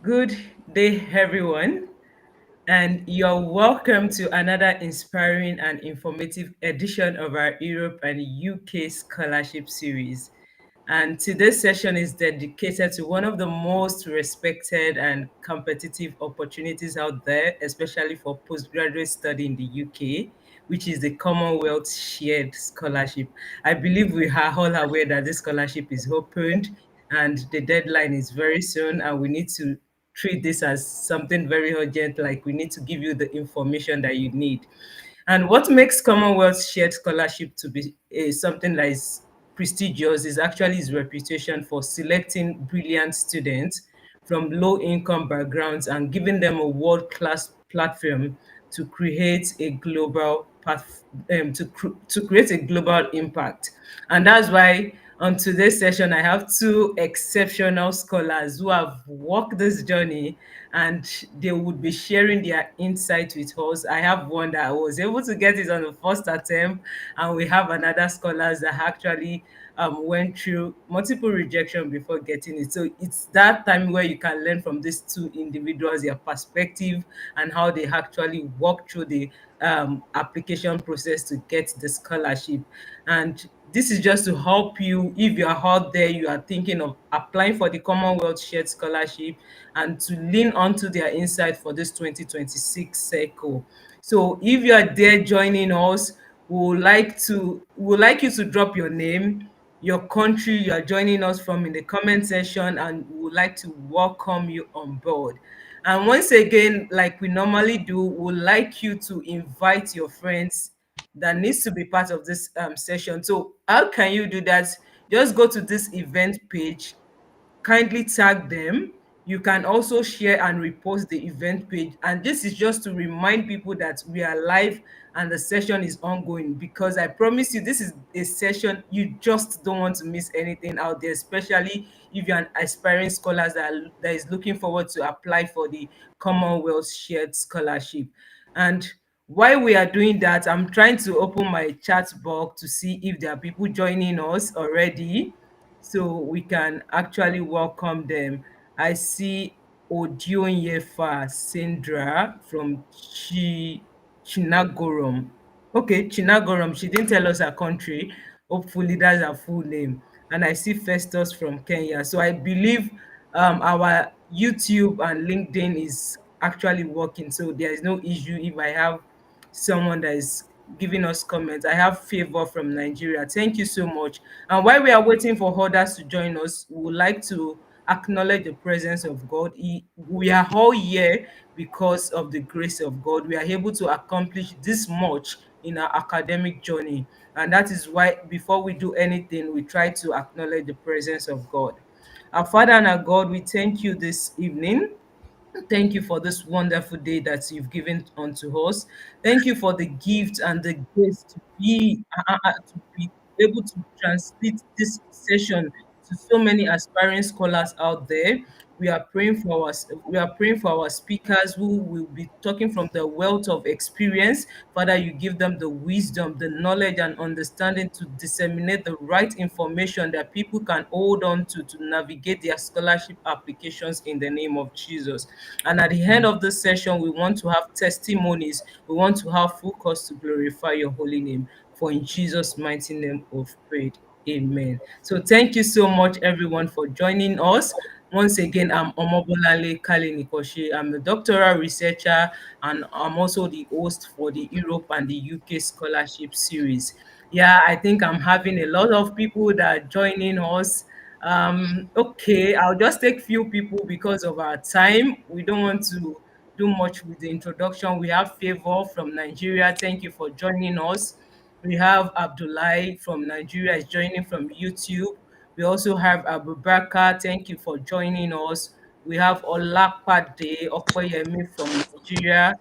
Good day, everyone, and you're welcome to another inspiring and informative edition of our Europe and UK scholarship series. And today's session is dedicated to one of the most respected and competitive opportunities out there, especially for postgraduate study in the UK, which is the Commonwealth Shared Scholarship. I believe we are all aware that this scholarship is opened and the deadline is very soon, and we need to treat this as something very urgent, like we need to give you the information that you need. And what makes Commonwealth Shared Scholarship to be something that is prestigious is actually its reputation for selecting brilliant students from low income backgrounds and giving them a world class platform to create a global path, to create a global impact. And that's why on today's session, I have two exceptional scholars who have walked this journey, and they would be sharing their insight with us. I have one that was able to get it on the first attempt, and we have another scholars that actually went through multiple rejection before getting it. So it's that time where you can learn from these two individuals, their perspective and how they actually walk through the application process to get the scholarship. And this is just to help you if you are out there, you are thinking of applying for the Commonwealth Shared Scholarship, and to lean onto their insight for this 2026 cycle. So if you are there joining us, we would like you to drop your name, your country you are joining us from in the comment section, and we would like to welcome you on board. And once again, like we normally do, we would like you to invite your friends that needs to be part of this session. So how can you do that? Just go to this event page, kindly tag them. You can also share and repost the event page. And this is just to remind people that we are live and the session is ongoing, because I promise you, this is a session you just don't want to miss anything out there, especially if you're an aspiring scholar that is looking forward to apply for the Commonwealth Shared Scholarship. And while we are doing that, I'm trying to open my chat box to see if there are people joining us already, so we can actually welcome them. I see Odionyefa Sindra from Chinagorom. Okay, Chinagorom. She didn't tell us her country. Hopefully, that's her full name. And I see Festus from Kenya. So I believe our YouTube and LinkedIn is actually working. So there is no issue if I have someone that is giving us comments. I have Favor from Nigeria. Thank you so much. And while we are waiting for others to join us, we would like to acknowledge the presence of God. We are all here because of the grace of God. We are able to accomplish this much in our academic journey. And that is why, before we do anything, we try to acknowledge the presence of God. Our Father and our God, we thank you this evening. Thank you for this wonderful day that you've given unto us. Thank you for the gift and the grace to be able to transmit this session to so many aspiring scholars out there. We are praying for our speakers who will be talking from the wealth of experience. Father, you give them the wisdom, the knowledge, and understanding to disseminate the right information that people can hold on to navigate their scholarship applications in the name of Jesus. And at the end of this session, we want to have testimonies. We want to have full cause to glorify your holy name. For in Jesus' mighty name we've prayed. Amen. So thank you so much, everyone, for joining us. Once again, I'm Omobolale Kalinikoshi. I'm a doctoral researcher, and I'm also the host for the Europe and the UK Scholarship Series. Yeah, I think I'm having a lot of people that are joining us. Okay, I'll just take few people because of our time. We don't want to do much with the introduction. We have Favor from Nigeria. Thank you for joining us. We have Abdullahi from Nigeria is joining from YouTube. We also have Abubakar. Thank you for joining us. We have Olapade Okoyemi from Nigeria.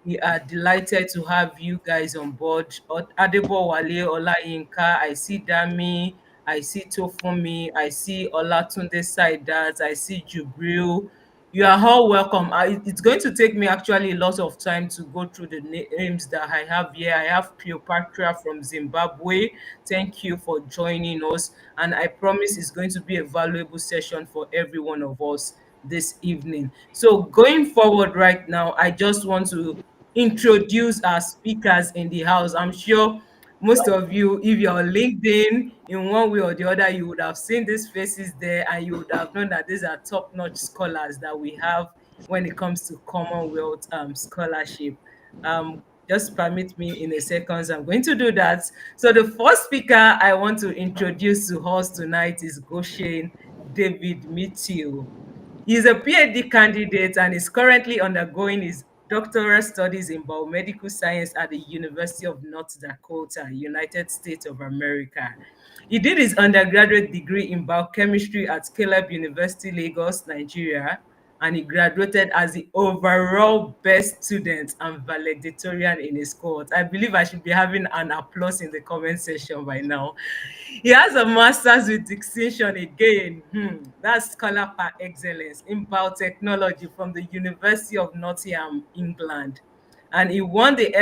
We are delighted to have you guys on board. Adebowale Olayinka, I see Dami, I see Tofumi, I see Olatunde Saidat, I see Jubril. You are all welcome. It's going to take me actually a lot of time to go through the names that I have here. I have Cleopatra from Zimbabwe. Thank you for joining us. And I promise it's going to be a valuable session for every one of us. this evening. So going forward right now, I just want to introduce our speakers in the house. I'm sure most of you, if you're on LinkedIn in one way or the other, you would have seen these faces there and you would have known that these are top-notch scholars that we have when it comes to Commonwealth scholarship. Just permit me in a second. I'm going to do that. So the first speaker I want to introduce to us tonight is Goshen David Miteu. He's a PhD candidate and is currently undergoing his doctoral studies in biomedical science at the University of North Dakota, United States of America. He did his undergraduate degree in biochemistry at Caleb University, Lagos, Nigeria, and he graduated as the overall best student and valedictorian in his cohort. I believe I should be having an applause in the comment section by now. He has a master's with distinction again. That's scholar par excellence in biotechnology from the University of Nottingham, England. And he won the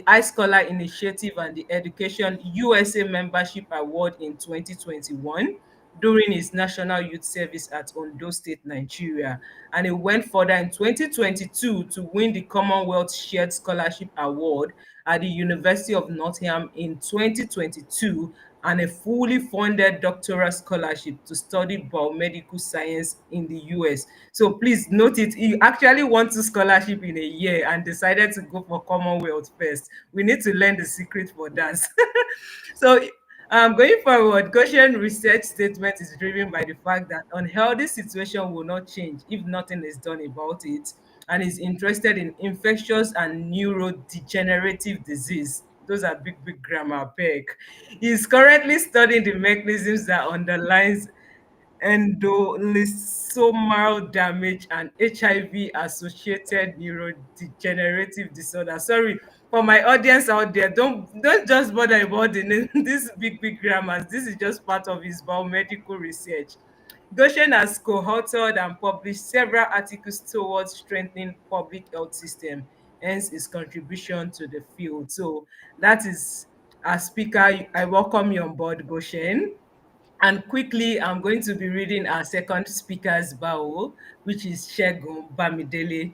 I Scholar Initiative and the Education USA Membership Award in 2021 during his National Youth Service at Ondo State, Nigeria. And he went further in 2022 to win the Commonwealth Shared Scholarship Award at the University of Nottingham in 2022 and a fully funded doctoral scholarship to study biomedical science in the US. So please note it, he actually won 2 scholarship in a year and decided to go for Commonwealth first. We need to learn the secret for that. So going forward, Goshen research statement is driven by the fact that unhealthy situation will not change if nothing is done about it, and is interested in infectious and neurodegenerative disease. Those are big, big grammar, Peg. He's currently studying the mechanisms that underlies endolysomal damage and HIV-associated neurodegenerative disorder. Sorry, for my audience out there, don't just bother about the name, these big, big grammars. This is just part of his biomedical research. Goshen has co-authored and published several articles towards strengthening public health system, hence his contribution to the field. So that is our speaker. I welcome you on board, Goshen. And quickly, I'm going to be reading our second speaker's bio, which is Segun Bamidele.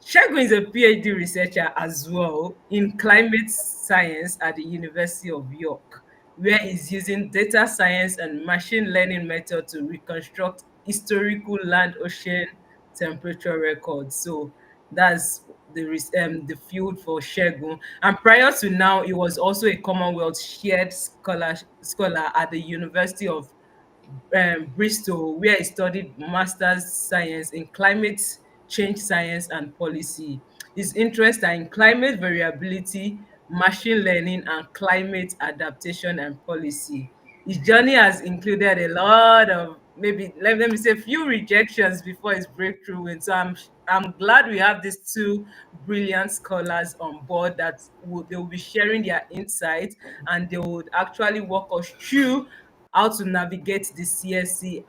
Segun is a PhD researcher as well in climate science at the University of York, where he's using data science and machine learning method to reconstruct historical land ocean temperature records. So that's the field for Segun. And prior to now, he was also a Commonwealth Shared Scholar at the University of Bristol, where he studied master's science in climate change science and policy. His interests are in climate variability, machine learning, and climate adaptation and policy. His journey has included a lot of, maybe let me say, few rejections before his breakthrough win. So I'm glad we have these two brilliant scholars on board that they will be sharing their insights, and they would actually walk us through how to navigate the CSC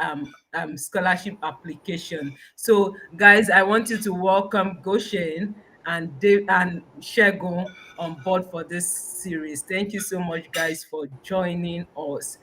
scholarship application. So, guys, I want you to welcome Goshen and Dave and Segun on board for this series. Thank you so much, guys, for joining us.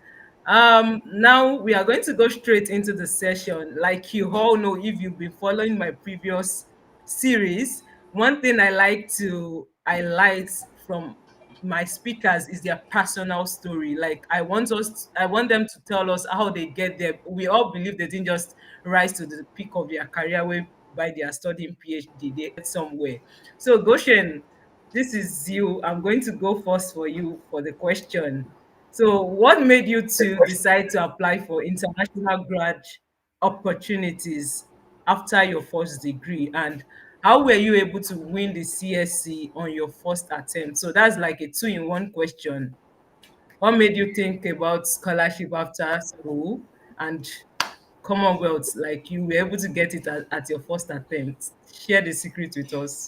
Now we are going to go straight into the session. Like you all know, if you've been following my previous series, one thing I like to highlight from my speakers is their personal story. Like I want them to tell us how they get there. We all believe they didn't just rise to the peak of their career by they are studying PhD, they get somewhere. So Goshen, this is you. I'm going to go first for you for the question. So what made you to decide to apply for international grad opportunities after your first degree, and how were you able to win the CSC on your first attempt? So that's like a two-in-one question. What made you think about scholarship after school and Commonwealth, like you were able to get it at your first attempt? Share the secret with us.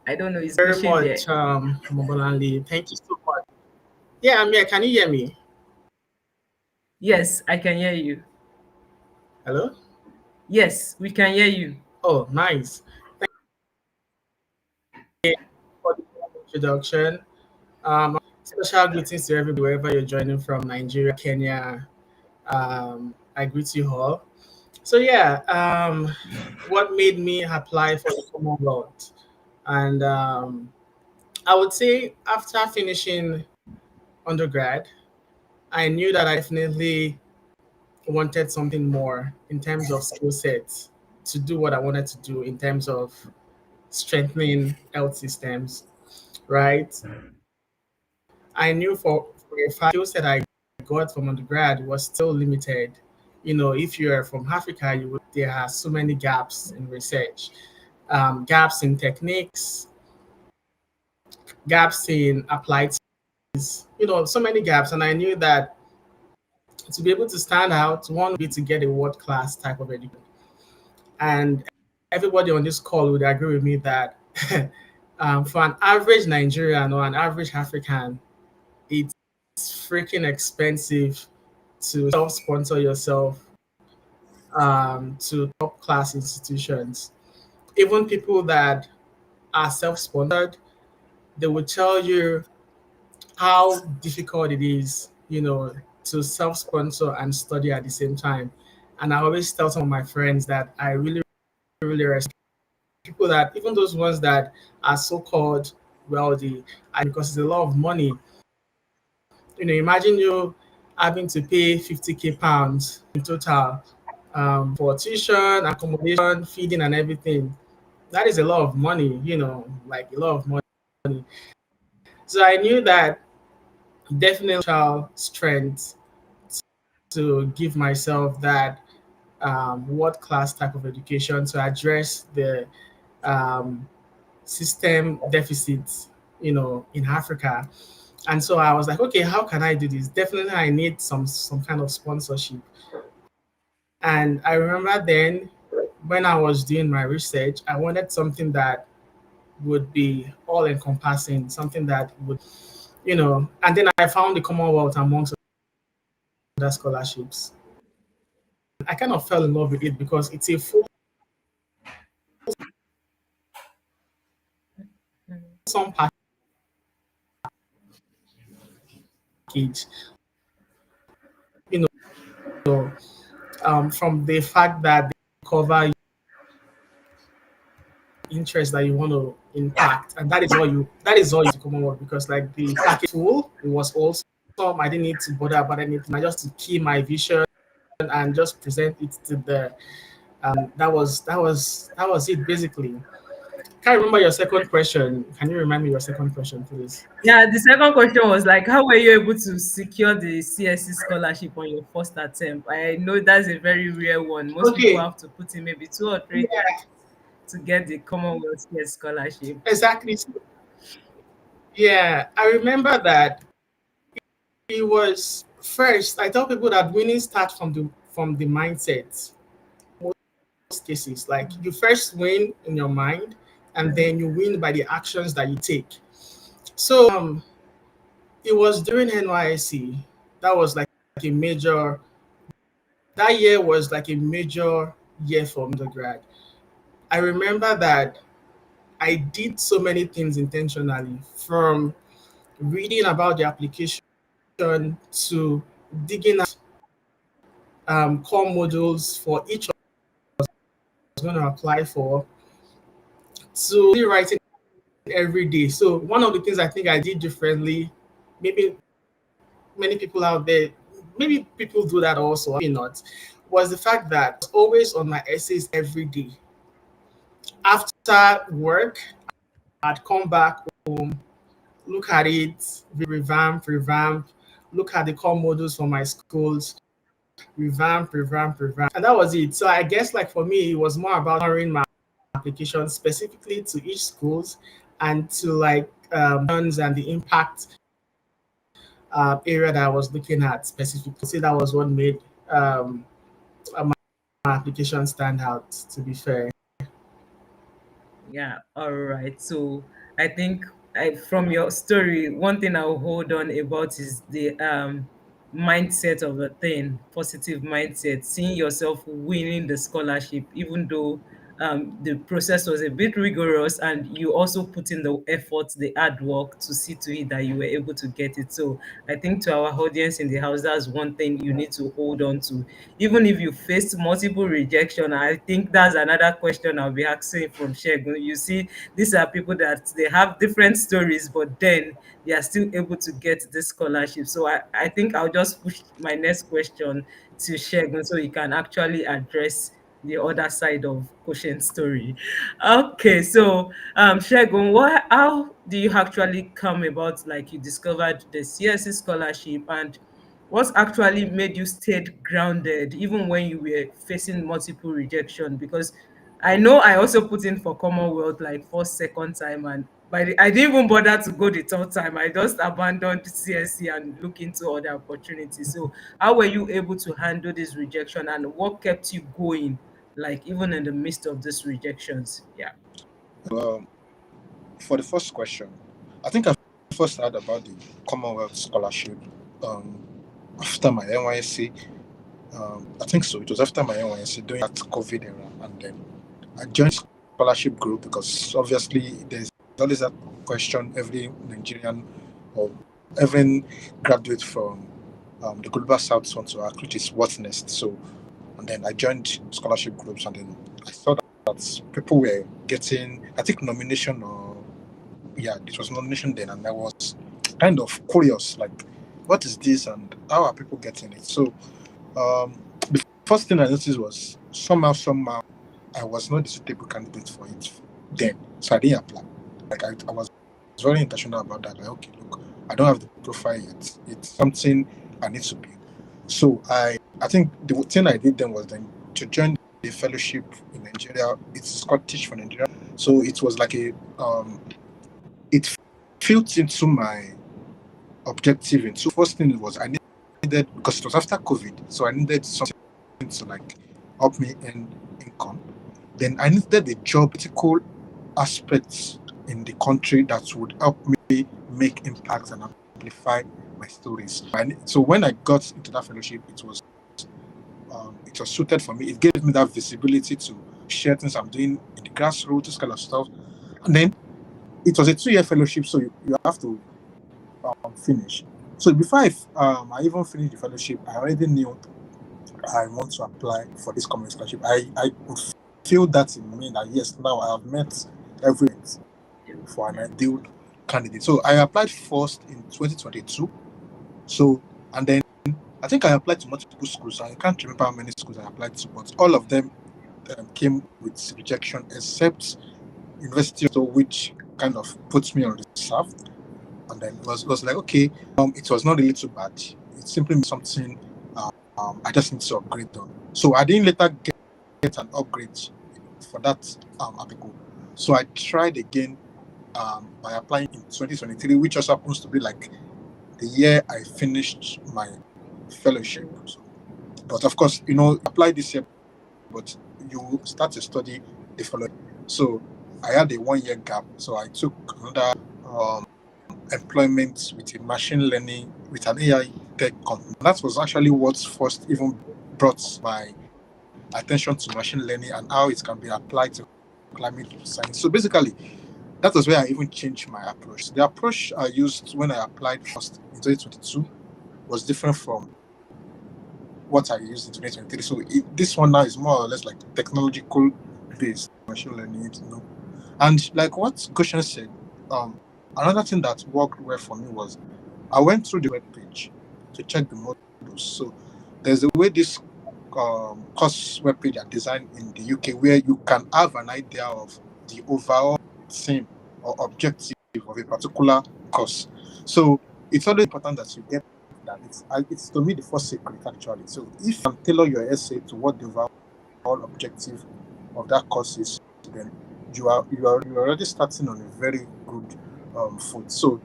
I don't know, is Very Goshen there? much, Mobolanli. Thank you so much. Yeah, I'm here. Can you hear me? Yes, I can hear you. Hello? Yes, we can hear you. Oh, nice. Thank you for the introduction. Special greetings to everybody wherever you're joining from, Nigeria, Kenya, I greet you all. So yeah, what made me apply for the Commonwealth? And I would say after finishing undergrad, I knew that I definitely wanted something more in terms of skill sets to do what I wanted to do in terms of strengthening health systems, right? I knew for a fact skill set I got from undergrad was still limited. You know, if you're from Africa, there are so many gaps in research, gaps in techniques, gaps in applied, so many gaps. And I knew that to be able to stand out, one would be to get a world class type of education. And everybody on this call would agree with me that for an average Nigerian or an average African, it's freaking expensive to self sponsor yourself to top class institutions. Even people that are self sponsored, they will tell you how difficult it is, to self sponsor and study at the same time. And I always tell some of my friends that I really, really respect people that, even those ones that are so called wealthy, and because it's a lot of money. Imagine you having to pay 50k pounds in total for tuition, accommodation, feeding, and everything. That is a lot of money, like a lot of money. So I knew that definitely child strength to give myself that world class type of education to address the um, system deficits, in Africa. And so I was like, okay, how can I do this? Definitely, I need some kind of sponsorship. And I remember then when I was doing my research, I wanted something that would be all encompassing, something that would, and then I found the Commonwealth amongst other scholarships. I kind of fell in love with it because it's a full some package, you know, from the fact that they cover interest that you want to impact, and that is all you Commonwealth because like the package full, it was also I didn't need to bother about anything. I just to key my vision and just present it to the that was it basically. Can't remember your second question. Can you remind me your second question, please? Yeah, the second question was like, how were you able to secure the CSC scholarship on your first attempt? I know that's a very rare one. Most people Okay. have to put in maybe 2 or 3 Yeah, to get the Commonwealth Shared Scholarship. exactly. Yeah, I remember that it was first. I tell people that winning starts from the mindset. Most cases, like you first win in your mind, and then you win by the actions that you take. So it was during NYSC. That was like a major. That year was like a major year for undergrad. I remember that I did so many things intentionally, from reading about the application to digging out core modules for each I was going to apply for, to really writing every day. So one of the things I think I did differently, maybe many people out there, maybe people do that also, maybe not, was the fact that I was always on my essays every day. After work, I'd come back home, look at it, revamp, look at the core modules for my schools, revamp. And that was it. So I guess like for me, it was more about tailoring my application specifically to each schools and to like and the impact area that I was looking at specifically. So that was what made my application stand out, to be fair. Yeah, all right. So I think from your story, one thing I'll hold on about is the mindset of the thing, positive mindset, seeing yourself winning the scholarship, even though the process was a bit rigorous, and you also put in the effort, the hard work to see to it that you were able to get it. So I think to our audience in the house, that's one thing you need to hold on to. Even if you faced multiple rejection, I think that's another question I'll be asking from Segun. You see, these are people that they have different stories, but then they are still able to get this scholarship. So I think I'll just push my next question to Segun so he can actually address the other side of Goshen's story. Okay, so Segun, how do you actually come about, like, you discovered the CSC scholarship, and what actually made you stay grounded even when you were facing multiple rejection? Because I know I also put in for Commonwealth like first, second time, and I didn't even bother to go the third time. I just abandoned CSC and look into other opportunities. So how were you able to handle this rejection, and what kept you going, like even in the midst of these rejections? Yeah. Um, for the first question, I think I first heard about the Commonwealth Scholarship um, after my NYSC. I think so. It was after my NYSC during that COVID era, and then I joined scholarship group because obviously there's always that question every Nigerian or every graduate from the global south wants to ask, which is what's next. So, and then I joined scholarship groups, and then I saw that people were getting, I think, nomination, or yeah, it was nomination then, and I was kind of curious, like, what is this, and how are people getting it? So, the first thing I noticed was somehow I was not the suitable candidate for it then, so I didn't apply. Like I was very intentional about that. Like, okay, look, I don't have the profile yet. It's something I need to build. So I think the thing I did then was then to join the fellowship in Nigeria. It's Scottish for Nigeria, so it was like a it fit into my objective. And so first thing was I needed, because it was after COVID, so I needed something to like help me earn income. Then I needed a job critical aspects in the country that would help me make impact and amplify my stories. So when I got into that fellowship, it was suited for me. It gave me that visibility to share things I'm doing in the grassroots, this kind of stuff. And then it was a 2-year fellowship, so you have to finish. So before I even finished the fellowship, I already knew I want to apply for this Commonwealth Scholarship. I could feel that in me that yes, now I have met everything for an ideal candidate. So I applied first in 2022. So, and then I think I applied to multiple schools. I can't remember how many schools I applied to, but all of them came with rejection, except University of Toronto, which kind of puts me on reserve. And then it was like, okay, it was not really too bad. It simply means something I just need to upgrade on. So I didn't later get an upgrade for that article. So I tried again by applying in 2023, which also happens to be like the year I finished my fellowship. So, but of course, apply this year, but you start to study the following. So I had a 1-year gap. So I took another employment with a machine learning, with an AI tech company. That was actually what first even brought my attention to machine learning and how it can be applied to climate science. So basically, that was where I even changed my approach. The approach I used when I applied first in 2022 was different from what I used in 2023. So this one now is more or less like technological based machine learning. And like what Goshen said, another thing that worked well for me was I went through the web page to check the models. So there's a way this course web page are designed in the UK where you can have an idea of the overall theme or objective of a particular course. So it's always important that you get that. It's to me the first secret actually. So if you can tailor your essay to what the overall objective of that course is, then you're already starting on a very good foot. So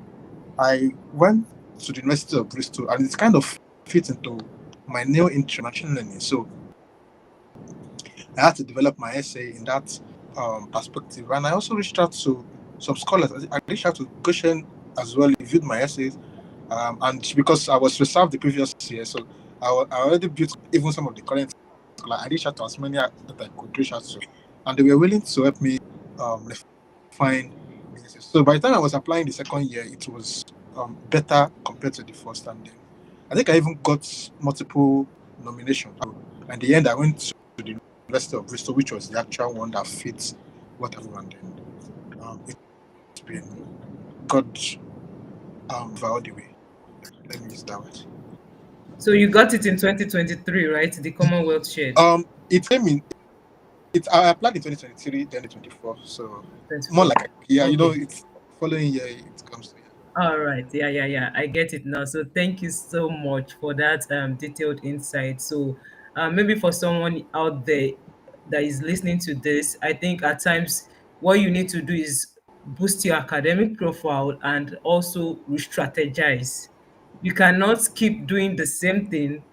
I went to the University of Bristol, and it kind of fit into my new interest in machine learning. So I had to develop my essay in that perspective, and I also reached out to some scholars. I reached out to Goshen as well. He viewed my essays, and because I was reserved the previous year, so I already built even some of the current scholars. I reached out to as many that I could reach out to. and they were willing to help me refine businesses. So by the time I was applying the second year, it was better compared to the first, and then I think I even got multiple nominations. And in the end, I went to the University of Bristol, which was the actual one that fits what everyone did. It's been God all the way. Let me use that word. So you got it in 2023, right? The Commonwealth Shared It came in. I applied in 2023, then 2024. So more 24. like yeah, Okay. it's following year it comes to. All right. Yeah, yeah, yeah. I get it now. So thank you so much for that detailed insight. So maybe for someone out there that is listening to this, I think at times what you need to do is boost your academic profile and also re-strategize. You cannot keep doing the same thing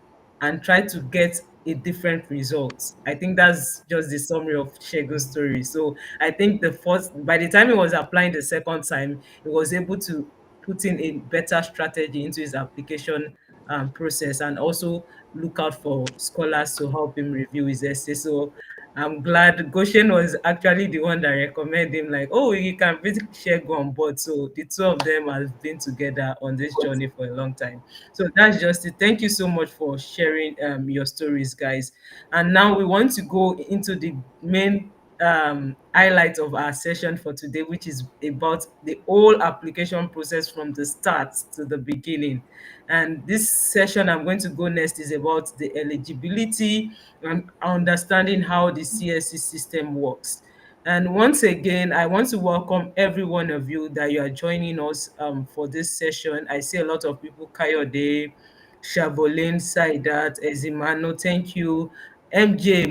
and try to get a different result. I think that's just the summary of Segun's story. So I think the first, by the time he was applying the second time, he was able to put in a better strategy into his application process, and also look out for scholars to help him review his essay. So I'm glad Goshen was actually the one that recommended him, like, oh, you can visit Segun on board. So the two of them have been together on this journey for a long time. So that's just it. Thank you so much for sharing your stories, guys. And now we want to go into the main highlight of our session for today, which is about the whole application process from the start to the beginning. And this session I'm going to go next is about the eligibility and understanding how the CSC system works. And once again, I want to welcome every one of you that you are joining us for this session. I see a lot of people: Kayode, Shavolin, Saidat, Ezimano, thank you. MJ,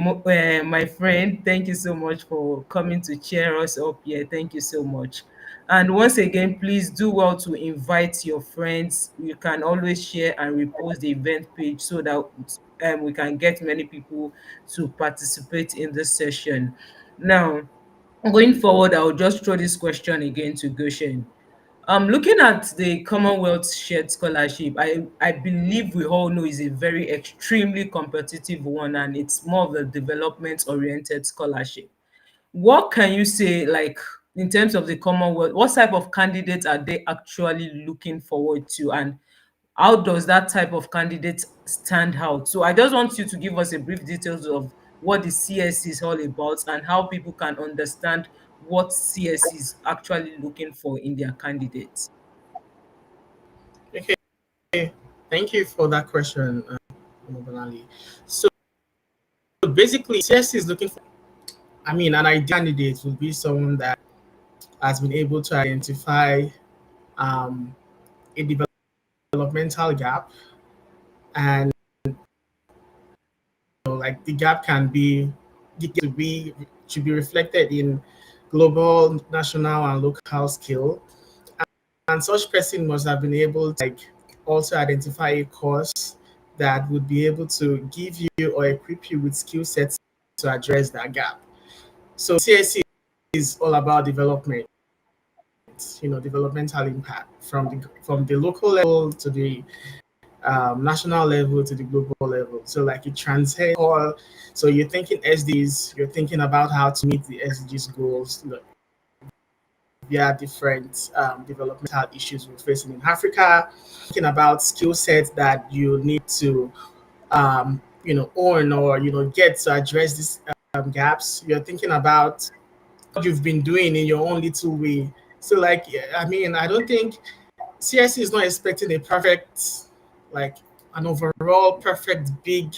my friend, thank you so much for coming to cheer us up here. Thank you so much. And once again, please do well to invite your friends. You can always share and repost the event page so that we can get many people to participate in this session. Now, going forward, I'll just throw this question again to Goshen. Looking at the Commonwealth Shared Scholarship, I believe we all know is a very extremely competitive one, and it's more of a development-oriented scholarship. What can you say, like, in terms of the Commonwealth, what type of candidates are they actually looking forward to, and how does that type of candidate stand out? So I just want you to give us a brief details of what the CSC is all about and how people can understand what CSC is actually looking for in their candidates. Okay, thank you for that question, Bamidele. So basically, CSC is looking for, I mean, an ideal candidate would be someone that has been able to identify um, a developmental gap, and like the gap can be to be should be reflected in global, national, and local scale. And such person must have been able to like also identify a course that would be able to give you or equip you with skill sets to address that gap. So CSC is all about development, developmental impact from the local level to the national level to the global level. So like it transcends all. So you're thinking SDs, you're thinking about how to meet the SDGs goals. Via different developmental issues we're facing in Africa, thinking about skill sets that you need to own or get to address these gaps. You're thinking about what you've been doing in your own little way. So like, I mean, I don't think CSC is not expecting a perfect, like an overall perfect big,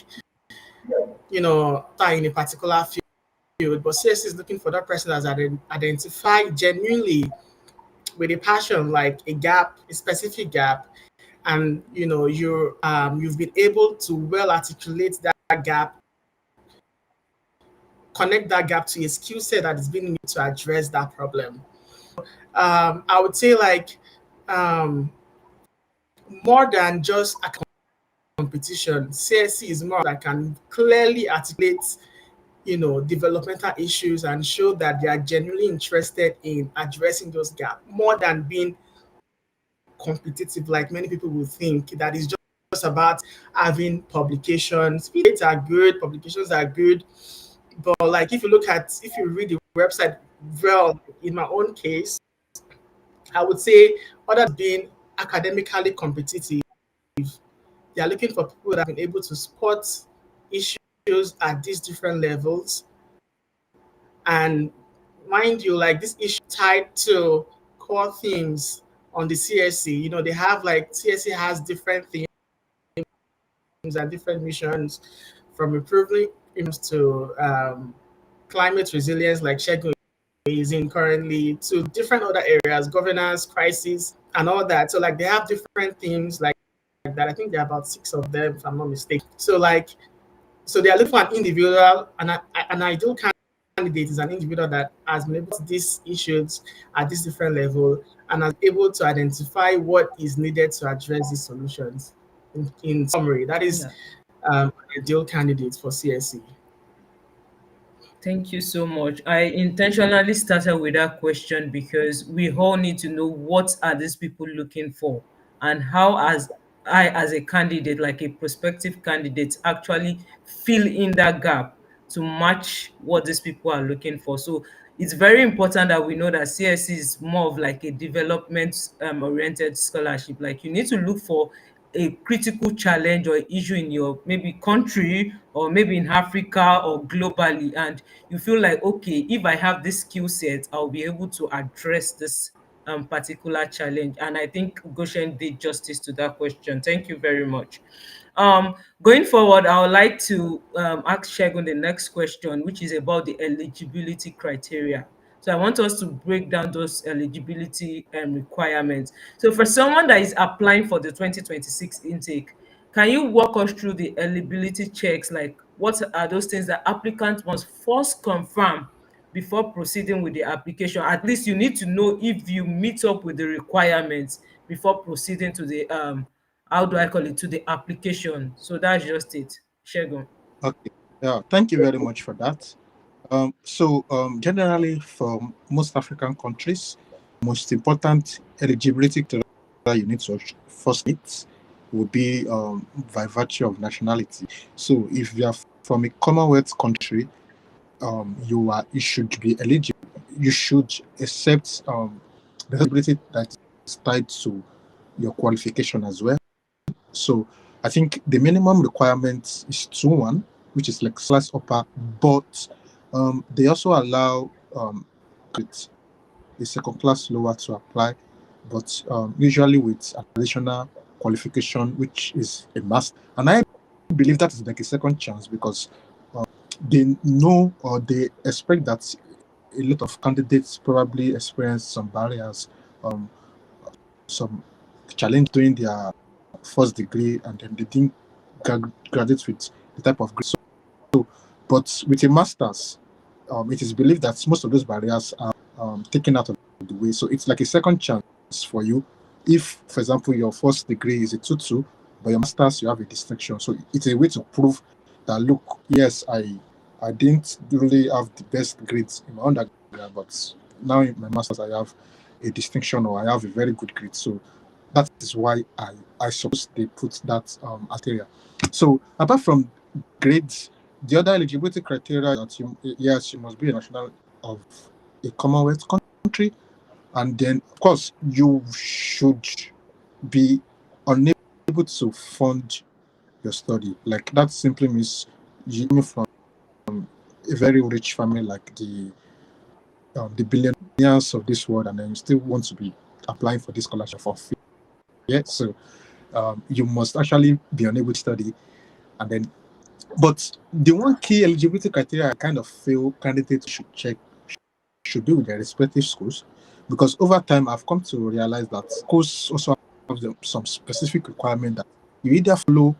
tie in a particular field, but CSC is looking for that person that's identified genuinely with a passion, like a gap, a specific gap, and you've been able to well articulate that gap, connect that gap to a skill set that is being used to address that problem. I would say like um, more than just a competition, CSC is more that can clearly articulate developmental issues and show that they are genuinely interested in addressing those gaps more than being competitive like many people will think that is just about having publications. Grades are good, publications are good, But like if you read the website well, in my own case, I would say other than being academically competitive, they are looking for people that have been able to spot issues at these different levels. And mind you, like this issue tied to core themes on the CSC. They have like CSC has different themes and different missions, from improving to climate resilience, like Segun is in currently, to different other areas, governance, crisis, and all that. So like they have different themes like that. I think there are about 6 of them, if I'm not mistaken. So they are looking for an individual, and an ideal candidate is an individual that has been able to these issues at this different level and is able to identify what is needed to address these solutions. In summary, that is Yeah. ideal candidate for CSE. Thank you so much. I intentionally started with that question because we all need to know what are these people looking for, and how as I as a candidate, like a prospective candidate, actually fill in that gap to match what these people are looking for. So it's very important that we know that CSC is more of like a development oriented scholarship. Like you need to look for a critical challenge or issue in your maybe country or maybe in Africa or globally, and you feel like, okay, if I have this skill set, I'll be able to address this particular challenge. And I think Goshen did justice to that question. Thank you very much. Going forward, I would like to ask Segun the next question, which is about the eligibility criteria. So I want us to break down those eligibility requirements. So for someone that is applying for the 2026 intake, can you walk us through the eligibility checks? Like, what are those things that applicants must first confirm before proceeding with the application? At least you need to know if you meet up with the requirements before proceeding to the how do I call it, to the application. So that's just it. Shegun. Okay. Yeah. Thank you very much for that. Generally, for most African countries, most important eligibility criteria you need to first meet would be by virtue of nationality. So, if you are from a Commonwealth country, you should be eligible. You should accept the eligibility that is tied to your qualification as well. So, I think the minimum requirement is 2-1, which is like class upper, but they also allow with the second class lower to apply, but usually with additional qualification, which is a must. And I believe that is like a second chance because they know or they expect that a lot of candidates probably experience some barriers, um, some challenge doing their first degree, and then they didn't graduate with the type of grade. So, but with a master's, it is believed that most of those barriers are taken out of the way. So it's like a second chance for you. If, for example, your first degree is a 2-2, but your master's you have a distinction. So it's a way to prove that, look, yes, I didn't really have the best grades in my undergrad, but now in my master's I have a distinction or I have a very good grade. So that is why I suppose they put that criteria. So apart from grades, the other eligibility criteria that you must be a national of a Commonwealth country, and then of course you should be unable to fund your study. Like that simply means you coming from a very rich family like the billionaires of this world, and then you still want to be applying for this scholarship for free. Yeah, so you must actually be unable to study, and then but the one key eligibility criteria I kind of feel candidates should check should be with their respective schools, because over time I've come to realize that schools also have some specific requirement that you either follow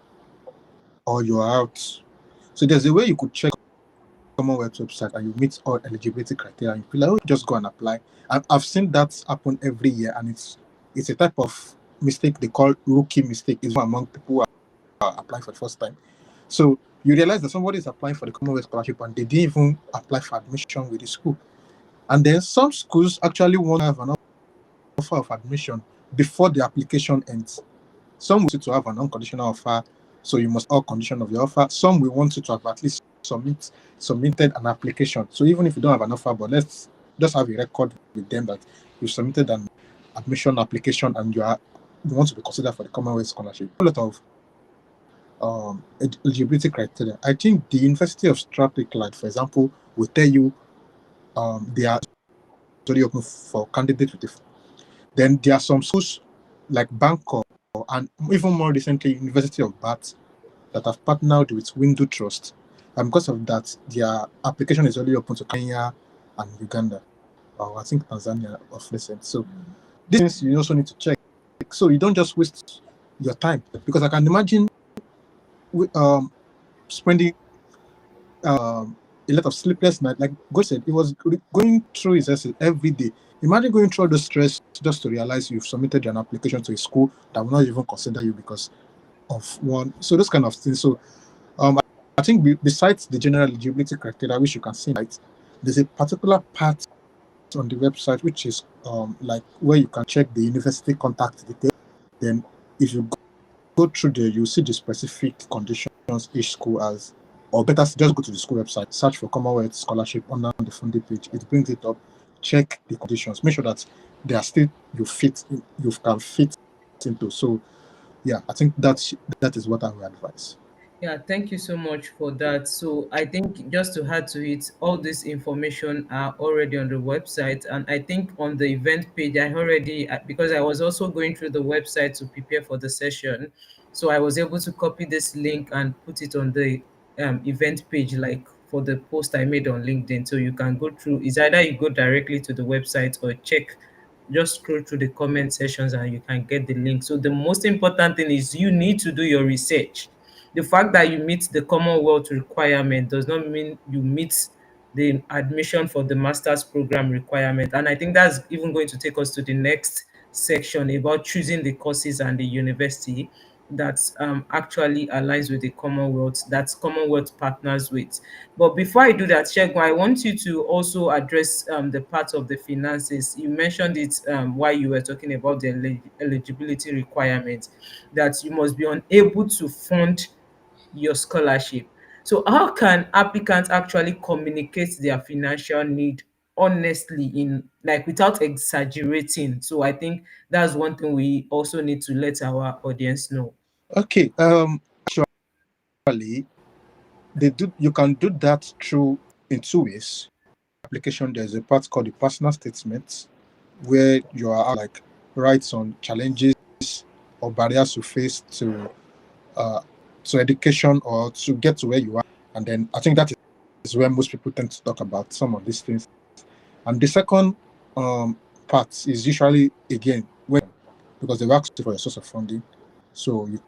or you're out. So there's a way you could check Commonwealth website and you meet all eligibility criteria. You feel like, oh, just go and apply. I've seen that happen every year, and it's a type of mistake they call rookie mistake. Is among people who are applying for the first time. So you realize that somebody is applying for the Commonwealth Scholarship and they didn't even apply for admission with the school. And then some schools actually want to have an offer of admission before the application ends. Some want you to have an unconditional offer, so you must all condition of your offer. Some will want you to have at least submitted an application. So even if you don't have an offer, but let's just have a record with them that you submitted an admission application and you want to be considered for the Commonwealth Scholarship. A lot of eligibility criteria. I think the University of Strathclyde, for example, will tell you they are already open for candidates with it. Then there are some schools like Bangkok and even more recently University of Bath that have partnered with Window Trust, and because of that, their application is only open to Kenya and Uganda, or I think Tanzania of recent. So these things you also need to check, so you don't just waste your time, because I can imagine spending a lot of sleepless nights. Like God said, he was going through his essay every day. Imagine going through all the stress just to realize you've submitted an application to a school that will not even consider you because of one. So those kind of things. So I think besides the general eligibility criteria, which you can see, right, there's a particular part on the website which is like where you can check the university contact details. Then if you go through there, you see the specific conditions each school has, or better just go to the school website, search for Commonwealth Scholarship on the funding page. It brings it up. Check the conditions. Make sure that they are still you can fit into. So yeah, I think that is what I would advise. Yeah, thank you so much for that. So I think just to add to it, all this information are already on the website, and I think on the event page, I already because I was also going through the website to prepare for the session, so I was able to copy this link and put it on the event page, like for the post I made on LinkedIn. So you can go through. It's either you go directly to the website or check, just scroll through the comment sections and you can get the link. So the most important thing is you need to do your research. The fact that you meet the Commonwealth requirement does not mean you meet the admission for the master's program requirement. And I think that's even going to take us to the next section about choosing the courses and the university that actually aligns with the Commonwealth, that Commonwealth partners with. But before I do that, Segun, I want you to also address the part of the finances. You mentioned it while you were talking about the eligibility requirements, that you must be unable to fund your scholarship. So how can applicants actually communicate their financial need honestly, in like without exaggerating? So I think that's one thing we also need to let our audience know. Okay. Actually, you can do that through in two ways. Application, there's a part called the personal statement where you are like writes on challenges or barriers you face uh, to education or to get to where you are. And then I think that is where most people tend to talk about some of these things. And the second part is usually again when, because they've asked you for a source of funding, so you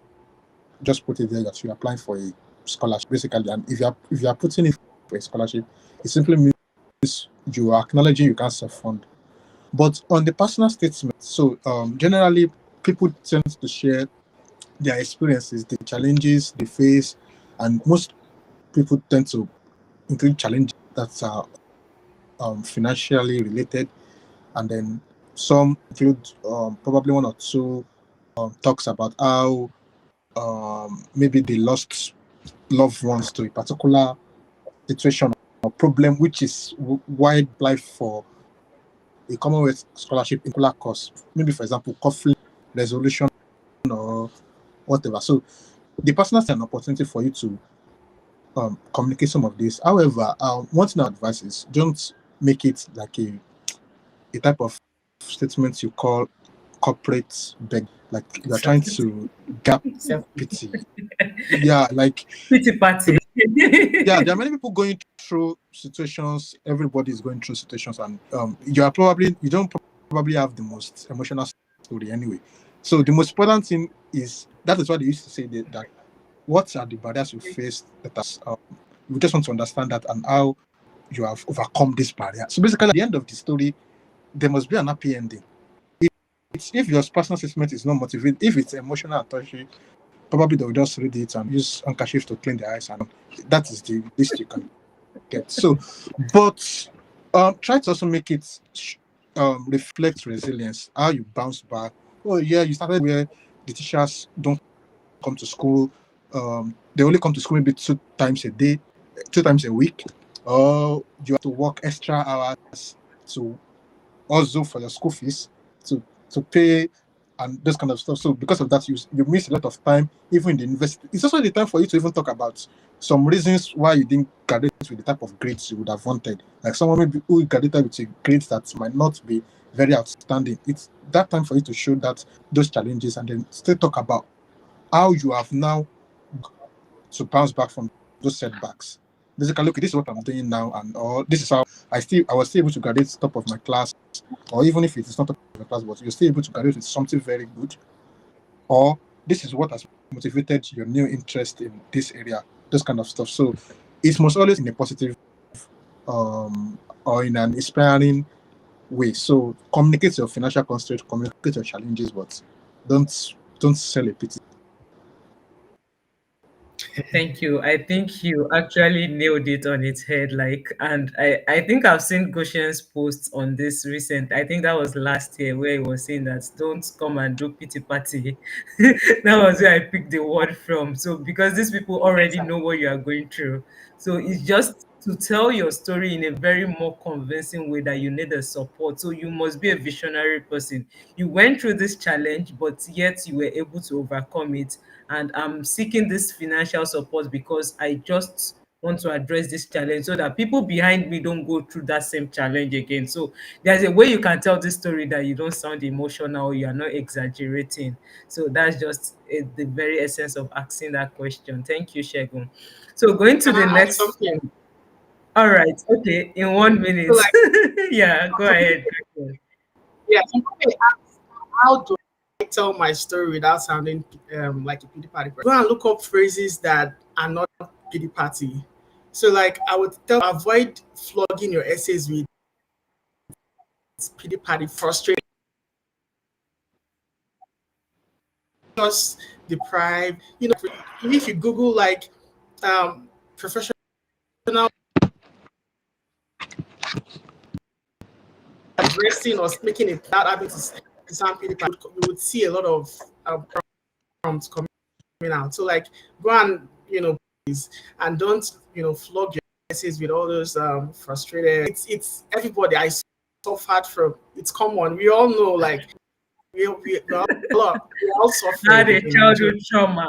just put it there that you're applying for a scholarship basically. And if you are putting it for a scholarship, it simply means you are acknowledging you can self-fund. But on the personal statement, so generally people tend to share their experiences, the challenges they face, and most people tend to include challenges that are financially related, and then some include probably one or two talks about how maybe they lost loved ones to a particular situation or problem, which is wide life for a Commonwealth scholarship in particular course. Maybe, for example, conflict resolution or whatever. So the personal is an opportunity for you to communicate some of this. However, one thing I advise is don't make it like a type of statement you call corporate beg, like you are trying to gap pity. Yeah, like Pretty party. yeah, there are many people going through situations. Everybody is going through situations, and you don't probably have the most emotional story anyway. So the most important thing is that is what they used to say that what are the barriers you faced that has, we just want to understand that and how you have overcome this barrier. So basically, at the end of the story, there must be an happy ending. If your personal statement is not motivated, if it's emotional and touchy, probably they will just read it and use handkerchief to clean their eyes, and that is the least you can get. So, but try to also make it reflect resilience, how you bounce back. Oh yeah, you started where the teachers don't come to school. They only come to school maybe 2 times a day. two times a week, or you have to work extra hours to also for your school fees to pay and this kind of stuff. So because of that, you miss a lot of time even in the university. It's also the time for you to even talk about some reasons why you didn't graduate with the type of grades you would have wanted. Like someone maybe who graduated with a grade that might not be very outstanding. It's that time for you to show that those challenges and then still talk about how you have now to bounce back from those setbacks. Basically, look, this is what I'm doing now, and or this is how I was still able to graduate top of my class, or even if it is not top of the class, but you're still able to graduate with something very good, or this is what has motivated your new interest in this area, this kind of stuff. So it must always in a positive or in an inspiring way. So communicate your financial constraints, communicate your challenges, but don't sell a pity. Thank you. I think you actually nailed it on its head. Like, and I think I've seen Goshen's posts on this recent. I think that was last year where he was saying that don't come and do pity party. That was where I picked the word from. So because these people already Exactly. know what you are going through, so it's just to tell your story in a very more convincing way that you need the support. So you must be a visionary person. You went through this challenge, but yet you were able to overcome it, and I'm seeking this financial support because I just want to address this challenge so that people behind me don't go through that same challenge again. So there's a way you can tell this story that you don't sound emotional, you are not exaggerating. So that's just the very essence of asking that question. Thank you, Segun. So going to Can the I add next. something? All right. Okay. In 1 minute. So like Yeah. Go some people, ahead. Go ahead. yeah, some people may ask, how do I tell my story without sounding like a pity party person? Go and look up phrases that are not pity party. So like I would tell avoid flogging your essays with pity party frustrated, just deprived. If you Google like professional addressing or making it without having to sound pity party, you would see a lot of prompts coming out. So like go and please, and don't flog your essays with all those frustrated. It's everybody. I suffered from. It's common. We all know. Like we're all I had suffering a in Nigeria. childhood trauma.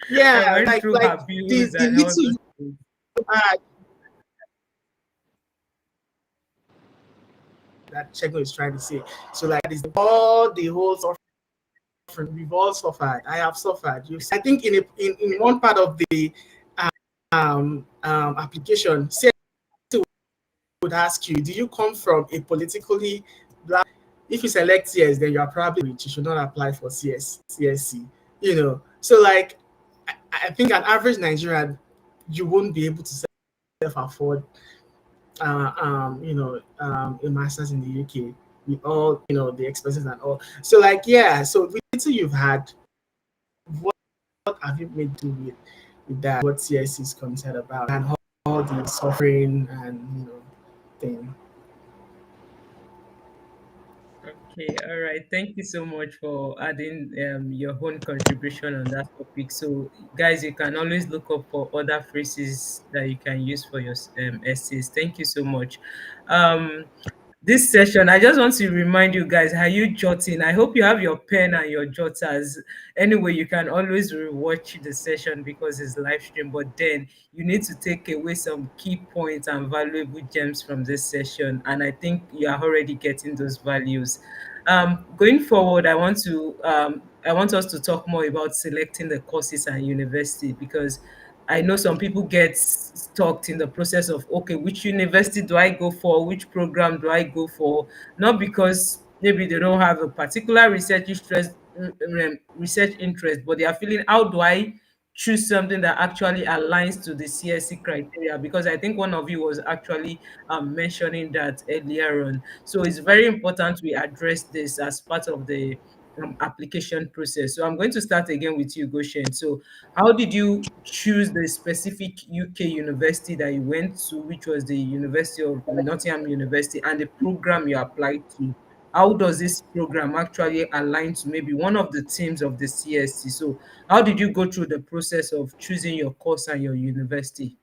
Yeah, I went through like abuse the and all little those you things. had that Chego is trying to say. So like this all the whole suffering we've all suffered. I have suffered. I think in one part of the application, would ask you, do you come from a politically black? If you select yes, then you are probably rich. You should not apply for CSC. So like I think an average Nigerian, you won't be able to self afford, a master's in the UK with all the expenses and all. So like yeah, so with little you've had, what have you made do with that? What CSC is concerned about and all the suffering and thing. Okay, all right. Thank you so much for adding your own contribution on that topic. So, guys, you can always look up for other phrases that you can use for your essays. Thank you so much. Um, this session, I just want to remind you guys, are you jotting? I hope you have your pen and your jotters. Anyway, you can always rewatch the session because it's live stream, but then you need to take away some key points and valuable gems from this session. And I think you are already getting those values. Going forward, I want us to talk more about selecting the courses and university, because I know some people get stuck in the process of, okay, which university do I go for? Which program do I go for? Not because maybe they don't have a particular research interest, but they are feeling, how do I choose something that actually aligns to the CSC criteria? Because I think one of you was actually mentioning that earlier on. So it's very important we address this as part of the application process. So I'm going to start again with you, Goshen. So how did you choose the specific UK university that you went to, which was the University of Nottingham University, and the program you applied to? how does this program actually align to maybe one of the teams of the CSC? So how did you go through the process of choosing your course and your university?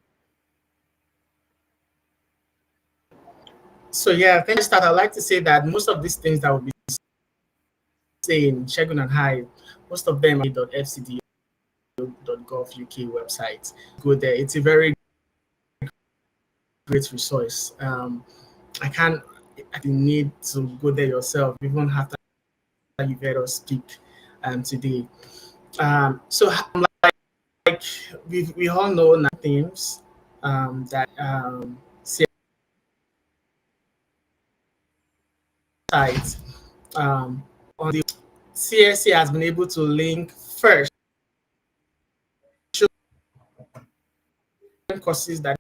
So yeah, thank you. Start. I'd like to say that most of these things that will be saying Segun and I, most of them are .fcdu.gov.uk website. Go there. It's a very great resource. I can't. You need to go there yourself, even after you've heard us speak today. So like we all know now themes that sites on the CSC has been able to link first courses that.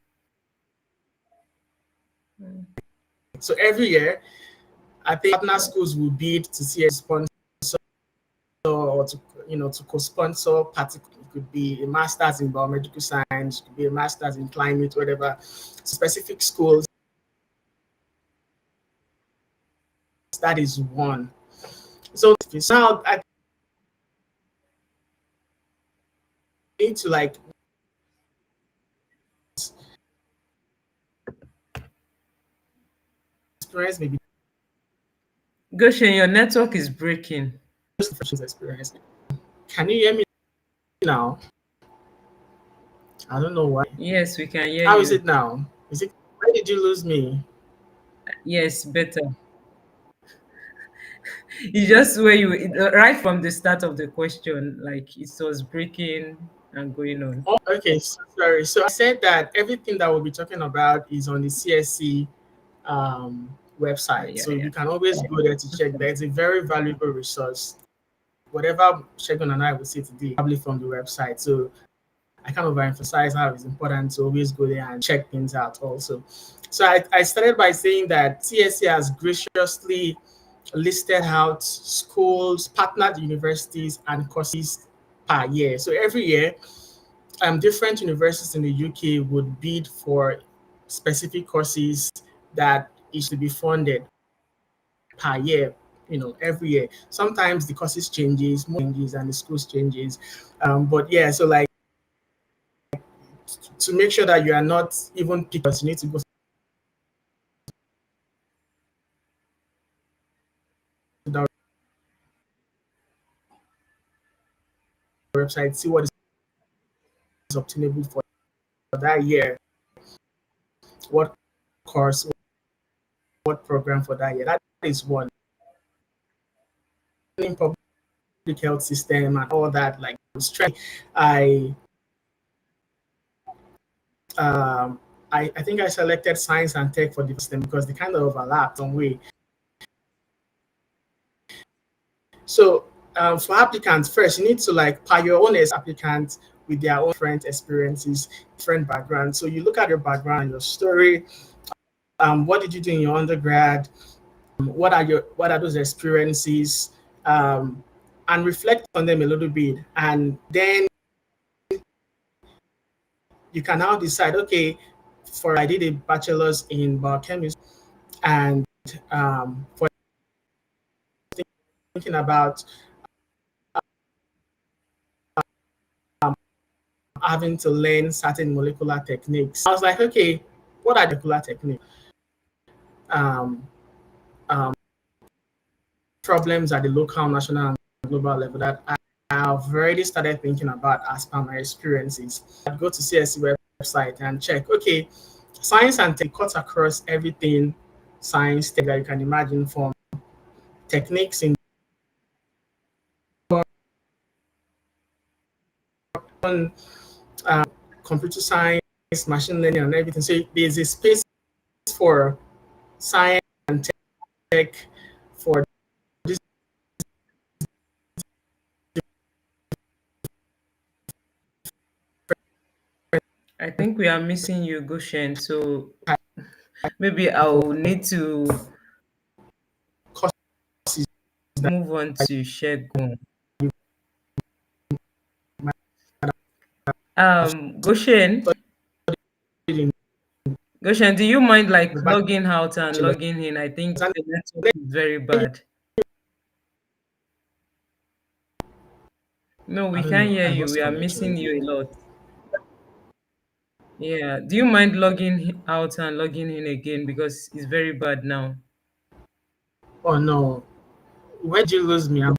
So every year, I think partner schools will bid to see a sponsor or to to co-sponsor particular. It could be a master's in biomedical science, it could be a master's in climate, whatever. Specific schools. That is one. So now I need to like experience maybe Goshen, your network is breaking. experience. Can you hear me now? I don't know why. Yes, we can hear How is you. it now? Is it? Why did you lose me? Yes, better. It's just where right from the start of the question, like it was breaking and going on. Oh, okay, so sorry. So I said that everything that we'll be talking about is on the CSC website. Yeah, So yeah. you can always go there to check that. It's a very valuable resource. Whatever Segun and I will say today, probably from the website. So I kind of emphasize how it's important to always go there and check things out also. So I started by saying that CSC has graciously listed out schools, partnered universities, and courses per year. So every year, different universities in the UK would bid for specific courses that is to be funded per year. Every year. Sometimes the courses changes, more changes, and the schools changes. But yeah, so like to make sure that you are not even pickers, you need to go to the website, see what is obtainable for that year, what course, what program for that year. That is one. In public health system and all that, like strength. I I think I selected science and tech for the system because they kind of overlap some way. So for applicants, first you need to like par your own as applicants with their own different experiences, different backgrounds. So you look at your background, your story. What did you do in your undergrad? What are those experiences? And reflect on them a little bit, and then you can now decide. Okay, for I did a bachelor's in biochemistry, and for thinking about having to learn certain molecular techniques. I was like, okay, what are the molecular techniques? Um, um, Problems at the local, national, and global level that I've already started thinking about as per my experiences. I'd go to CSC website and check, okay, science and tech cuts across everything, science, tech that you can imagine, from techniques in uh, computer science, machine learning, and everything. So there's a space for science and tech for this. I think we are missing you, Goshen. So maybe I'll need to Courses that move on to Segun. I've Goshen, studied in Goshen, do you mind like the logging out and bachelor's. logging in? I think And the network is very bad. No, I we don't can't know. hear I you. lost We are connection. missing you a lot. Yeah. Do you mind logging out and logging in again because it's very bad now? Oh no. Where'd you lose me? I'm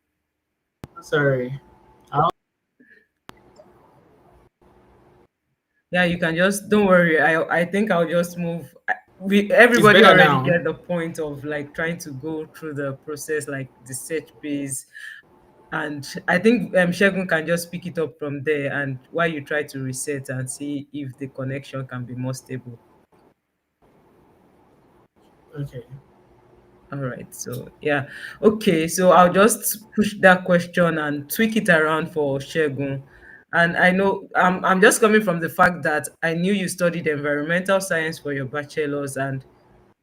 sorry. I'll, Yeah, you can just don't worry. I think I'll just move. We it's everybody better already now. get the point of like trying to go through the process, like the search base, and I think Shegun can just pick it up from there. And while you try to reset and see if the connection can be more stable. Okay. All right. So yeah. Okay. So I'll just push that question and tweak it around for Shegun. And I know I'm just coming from the fact that I knew you studied environmental science for your bachelor's, and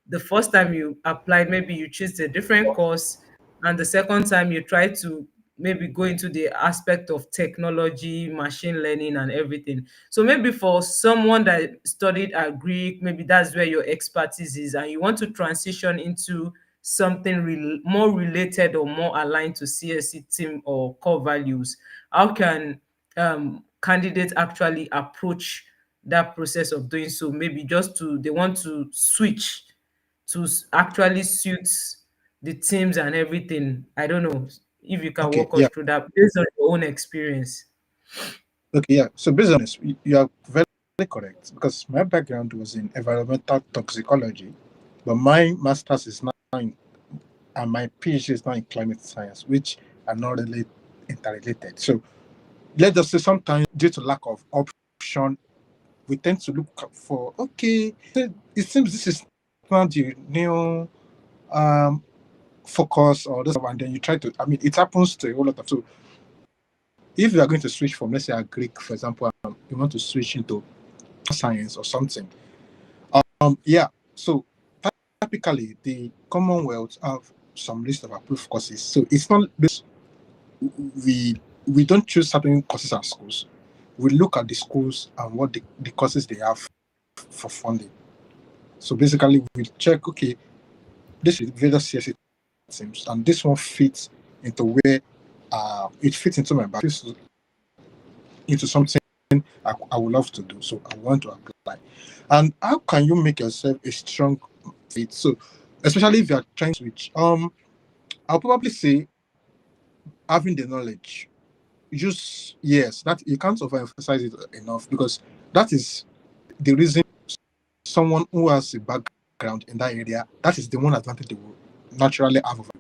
the first time you applied, maybe you choose a different course, and the second time you try to maybe go into the aspect of technology, machine learning, and everything. So maybe for someone that studied Greek, maybe that's where your expertise is, and you want to transition into something more related or more aligned to CSC team or core values. How can candidates actually approach that process of doing so? Maybe just to they want to switch to actually suit the teams and everything. I don't know if you can Okay, walk us yeah. through that based on your own experience. Okay, yeah. So based on this, you are very correct because my background was in environmental toxicology, but my master's is now in, and my PhD is now in climate science, which are not really interrelated. So let's just say sometimes due to lack of option, we tend to look for okay. It seems this is not the new um focus or this, and then you try to. I mean, it happens to a whole lot of. So if you are going to switch from, let's say, a Greek, for example, you want to switch into science or something. Yeah. So typically, the Commonwealth have some list of approved courses. So it's not we we don't choose certain courses at schools. We look at the schools and what the courses they have for funding. So basically, we check okay, this is various CSE teams, and this one fits into where it fits into my back, into something I would love to do. So I want to apply. And how can you make yourself a strong fit? So especially if you are trying to switch, I'll probably say having the knowledge. Just yes, that you can't overemphasize it enough because that is the reason someone who has a background in that area, that is the one advantage they will naturally have over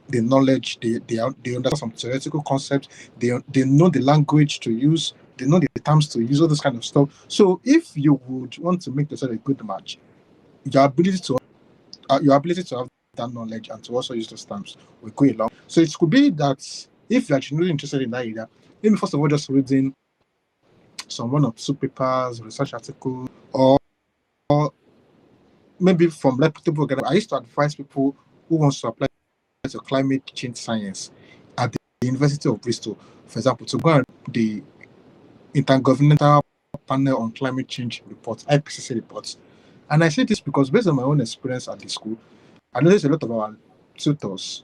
the knowledge. They understand some theoretical concepts. They know the language to use. They know the terms to use all this kind of stuff. So if you would want to make yourself a good match, your ability to your ability to have that knowledge and to also use those terms will go along. So it could be that if you're actually interested in that area, maybe first of all just reading some one or two papers, research articles, or maybe from reputable organizations. I used to advise people who wants to apply to climate change science at the University of Bristol, for example, to go and the Intergovernmental Panel on Climate Change report, IPCC reports. And I say this because based on my own experience at the school, I noticed a lot of our tutors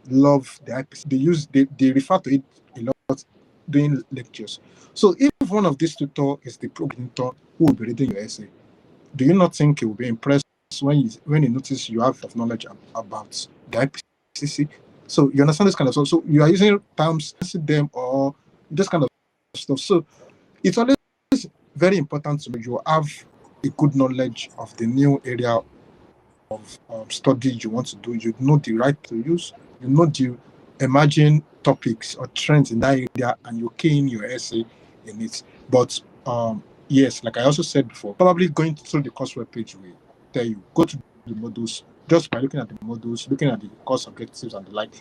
love the IPCC. They refer to it a lot during lectures. So if one of these tutors is the tutor who will be reading your essay, do you not think he will be impressed when he notice you have of knowledge about the IPCC? So you understand this kind of stuff. So you are using terms, them or this kind of stuff. So it's always very important to you have a good knowledge of the new area of study you want to do. You know the right to use. You know the emerging topics or trends in that area, and you key in your essay in it. But yes, like I also said before, probably going through the courseware page will tell you go to the modules just by looking at the modules, looking at the course objectives and the like.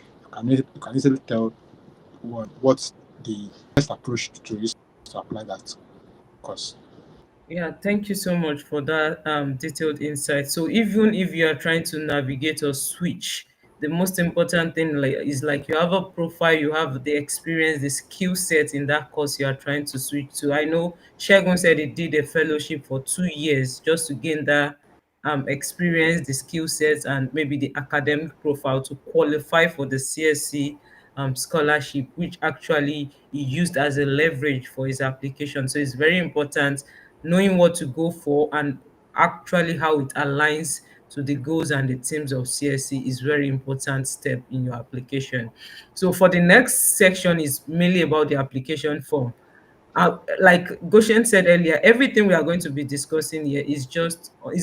You can easily tell what's the best approach to use to apply that course. Yeah, thank you so much for that detailed insight. So even if you are trying to navigate or switch the most important thing is like you have a profile, you have the experience, the skill set in that course you are trying to switch to. I know Segun said he did a fellowship for 2 years just to gain that experience, the skill sets, and maybe the academic profile to qualify for the CSC scholarship, which actually he used as a leverage for his application. So it's very important knowing what to go for and actually how it aligns to the goals and the themes of CSC is very important step in your application. So for the next section is mainly about the application form. Like Goshen said earlier, everything we are going to be discussing here is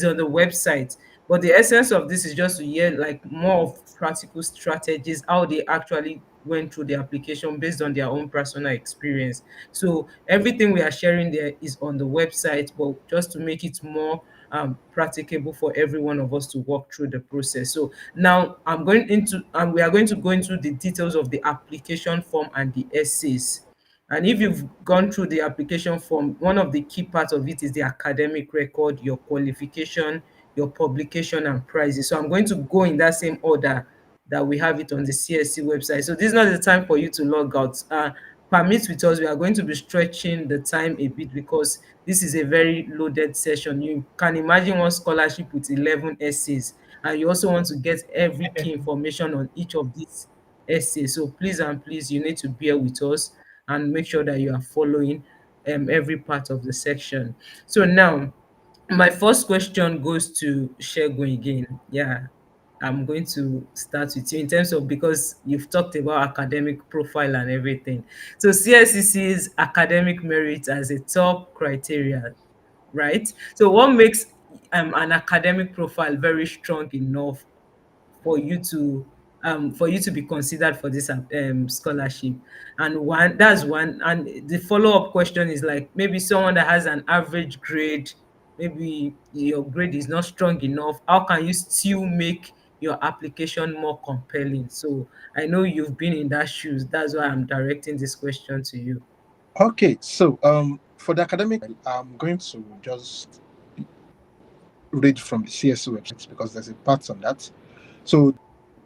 on the website. But the essence of this is just to hear like more of practical strategies, how they actually went through the application based on their own personal experience. So everything we are sharing there is on the website, but just to make it more practicable for every one of us to walk through the process. So now we are going to go into the details of the application form and the essays. And if you've gone through the application form, one of the key parts of it is the academic record, your qualification, your publication, and prizes. So I'm going to go in that same order that we have it on the CSC website. So this is not the time for you to log out. Permit with us, we are going to be stretching the time a bit because this is a very loaded session. You can imagine one scholarship with 11 essays, and you also want to get every key information on each of these essays. So please and please, you need to bear with us and make sure that you are following every part of the section. So now, my first question goes to Segun again. Yeah, I'm going to start with you in terms of because you've talked about academic profile and everything. So CSC sees academic merit as a top criteria, right? So what makes an academic profile very strong enough for you to be considered for this scholarship? And one, and the follow-up question is like maybe someone that has an average grade, maybe your grade is not strong enough, how can you still make your application more compelling? So I know you've been in that shoes, that's why I'm directing this question to you. Okay, so for the academic, I'm going to just read from the CSO website because there's a part on that. So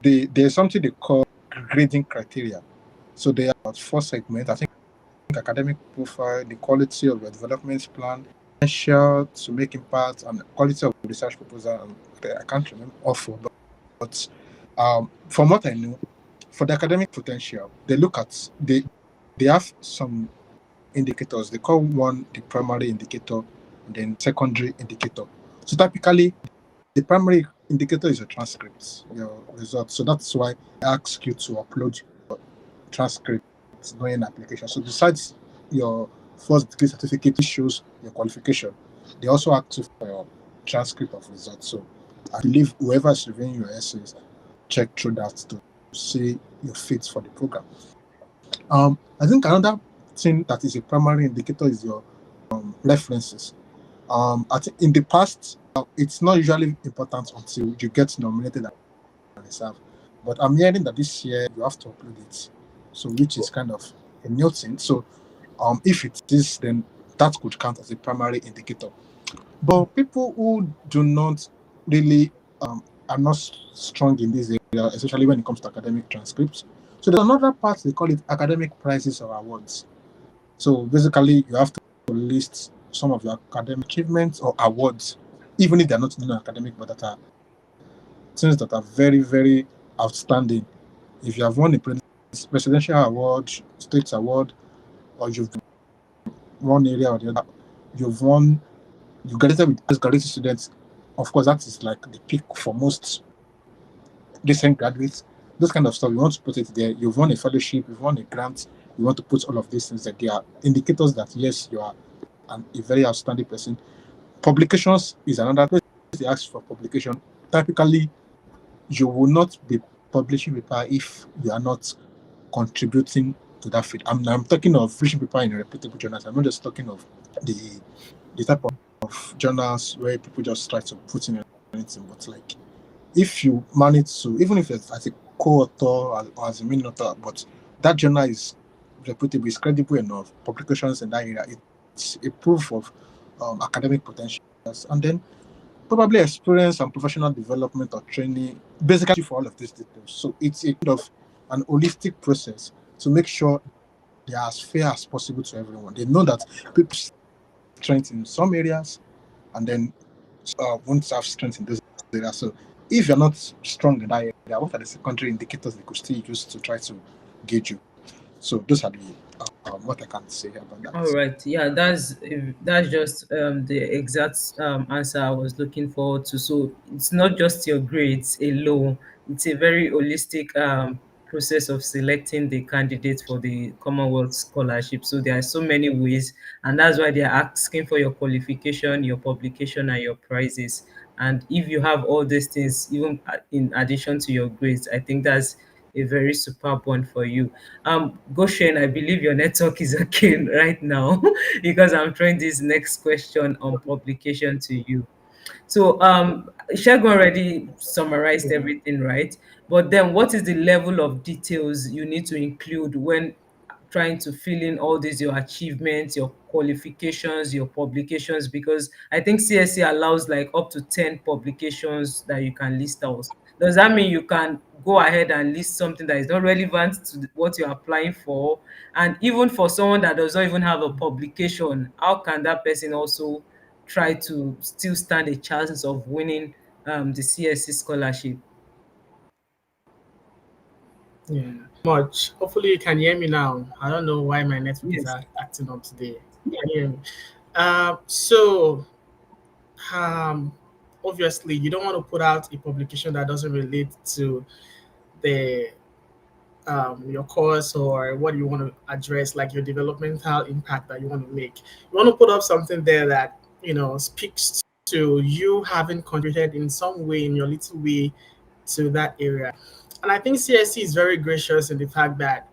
there's something they call grading criteria. So there are about 4 segments. I think academic profile, the quality of your development plan, potential to make impact, and quality of research proposal. And I can't remember all four, but from what I know, for the academic potential, they have some indicators. They call one the primary indicator, and then secondary indicator. So typically, the primary indicator is your transcripts, your results. So that's why I ask you to upload your transcripts during application. So besides your first degree certificate, which shows your qualification, they also ask you for your transcript of results. So I believe whoever is reviewing your essays check through that to see your fit for the program. I think another thing that is a primary indicator is your references. I think in the past, it's not usually important until you get nominated and reserve. But I'm hearing that this year you have to upload it, so which is kind of a new thing. So, if it is, then that could count as a primary indicator. But people who do not really are not strong in this area, especially when it comes to academic transcripts. So there's another part they call it academic prizes or awards. So basically, you have to list some of your academic achievements or awards, even if they're not non-academic, but that are things that are very, very outstanding. If you have won a presidential award, state award, or you've one area or the other, you've won, you graduated with graduate students. Of course, that is like the peak for most recent graduates. Those kind of stuff, you want to put it there. You've won a fellowship, you've won a grant, you want to put all of these things that they are indicators that yes, you are a very outstanding person. Publications is another place they ask for publication. Typically, you will not be publishing paper if you are not contributing to that field. I'm talking of publishing paper in reputable journals. I'm not just talking of the type of journals where people just try to put in anything, but like if you manage to, even if it's as a co-author or as a main author, but that journal is reputable, is credible enough, publications in that area, it's a proof of academic potential. And then probably experience and professional development or training basically for all of these details. So it's a kind of an holistic process to make sure they are as fair as possible to everyone. They know that people strength in some areas and then won't have strength in those areas. So if you're not strong in that area, what are the secondary indicators they could still use to try to gauge you? So those are the what I can say about All that. right, yeah, that's just the exact answer I was looking forward to. So it's not just your grades alone; it's a very holistic process of selecting the candidates for the Commonwealth Scholarship. So there are so many ways, and that's why they are asking for your qualification, your publication, and your prizes. And if you have all these things, even in addition to your grades, I think that's a very superb one for you. Goshen, I believe your network is okay right now because I'm throwing this next question on publication to you. So Segun already summarized Yeah. everything, right? But then what is the level of details you need to include when trying to fill in all these your achievements, your qualifications, your publications? Because I think CSC allows like up to 10 publications that you can list out. Does that mean you can go ahead and list something that is not relevant to what you're applying for? And even for someone that does not even have a publication, how can that person also try to still stand a chance of winning the CSC scholarship? Yeah. Much. Hopefully you can hear me now. I don't know why my network is Yes. acting up today. Can you hear me? So um, obviously you don't want to put out a publication that doesn't relate to the your course or what you want to address, like your developmental impact that you want to make. You want to put up something there that speaks to you having contributed in some way, in your little way, to that area. And I think CSC is very gracious in the fact that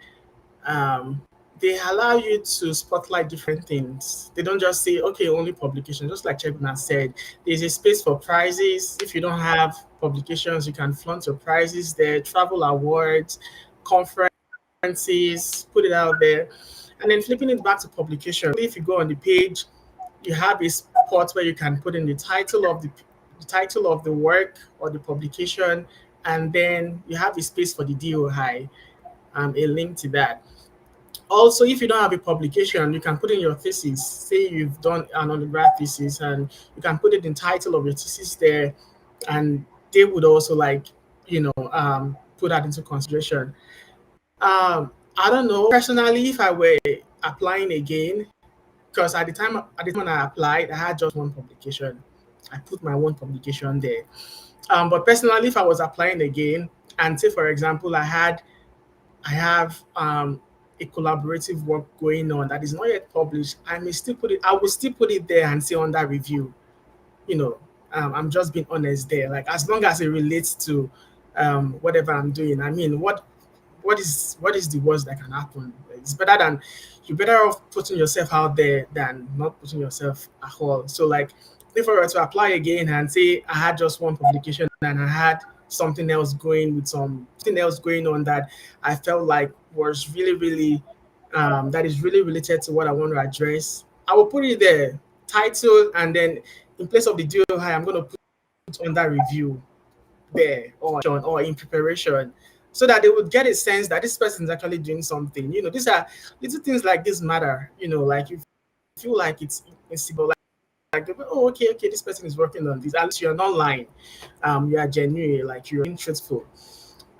um, they allow you to spotlight different things. They don't just say, okay, only publication. Just like Chebna said, there's a space for prizes. If you don't have publications, you can flaunt your prizes there, travel awards, conferences, put it out there. And then flipping it back to publication. If you go on the page, you have a spot where you can put in the title of the work or the publication, and then you have a space for the DOI, a link to that. Also, if you don't have a publication, you can put in your thesis. Say you've done an undergrad thesis, and you can put it in title of your thesis there, and they would also put that into consideration. I don't know personally if I were applying again, because at the time when I applied, I had just one publication. I put my one publication there. But personally, if I was applying again, and say for example, I have a collaborative work going on that is not yet published, I will still put it there and say under review. You know, I'm just being honest there. Like as long as it relates to whatever I'm doing. I mean, what is the worst that can happen? It's better than you're better off putting yourself out there than not putting yourself at all. So like if I were to apply again and say I had just one publication and I had something else going on that I felt like was really, really that is really related to what I want to address, I will put it there, title, and then in place of the DOI, I'm gonna put under review there or in preparation so that they would get a sense that this person is actually doing something. These are little things like this matter. Like you feel like it's like oh, okay, this person is working on this. At least you're not lying. You are genuine, like you're being truthful.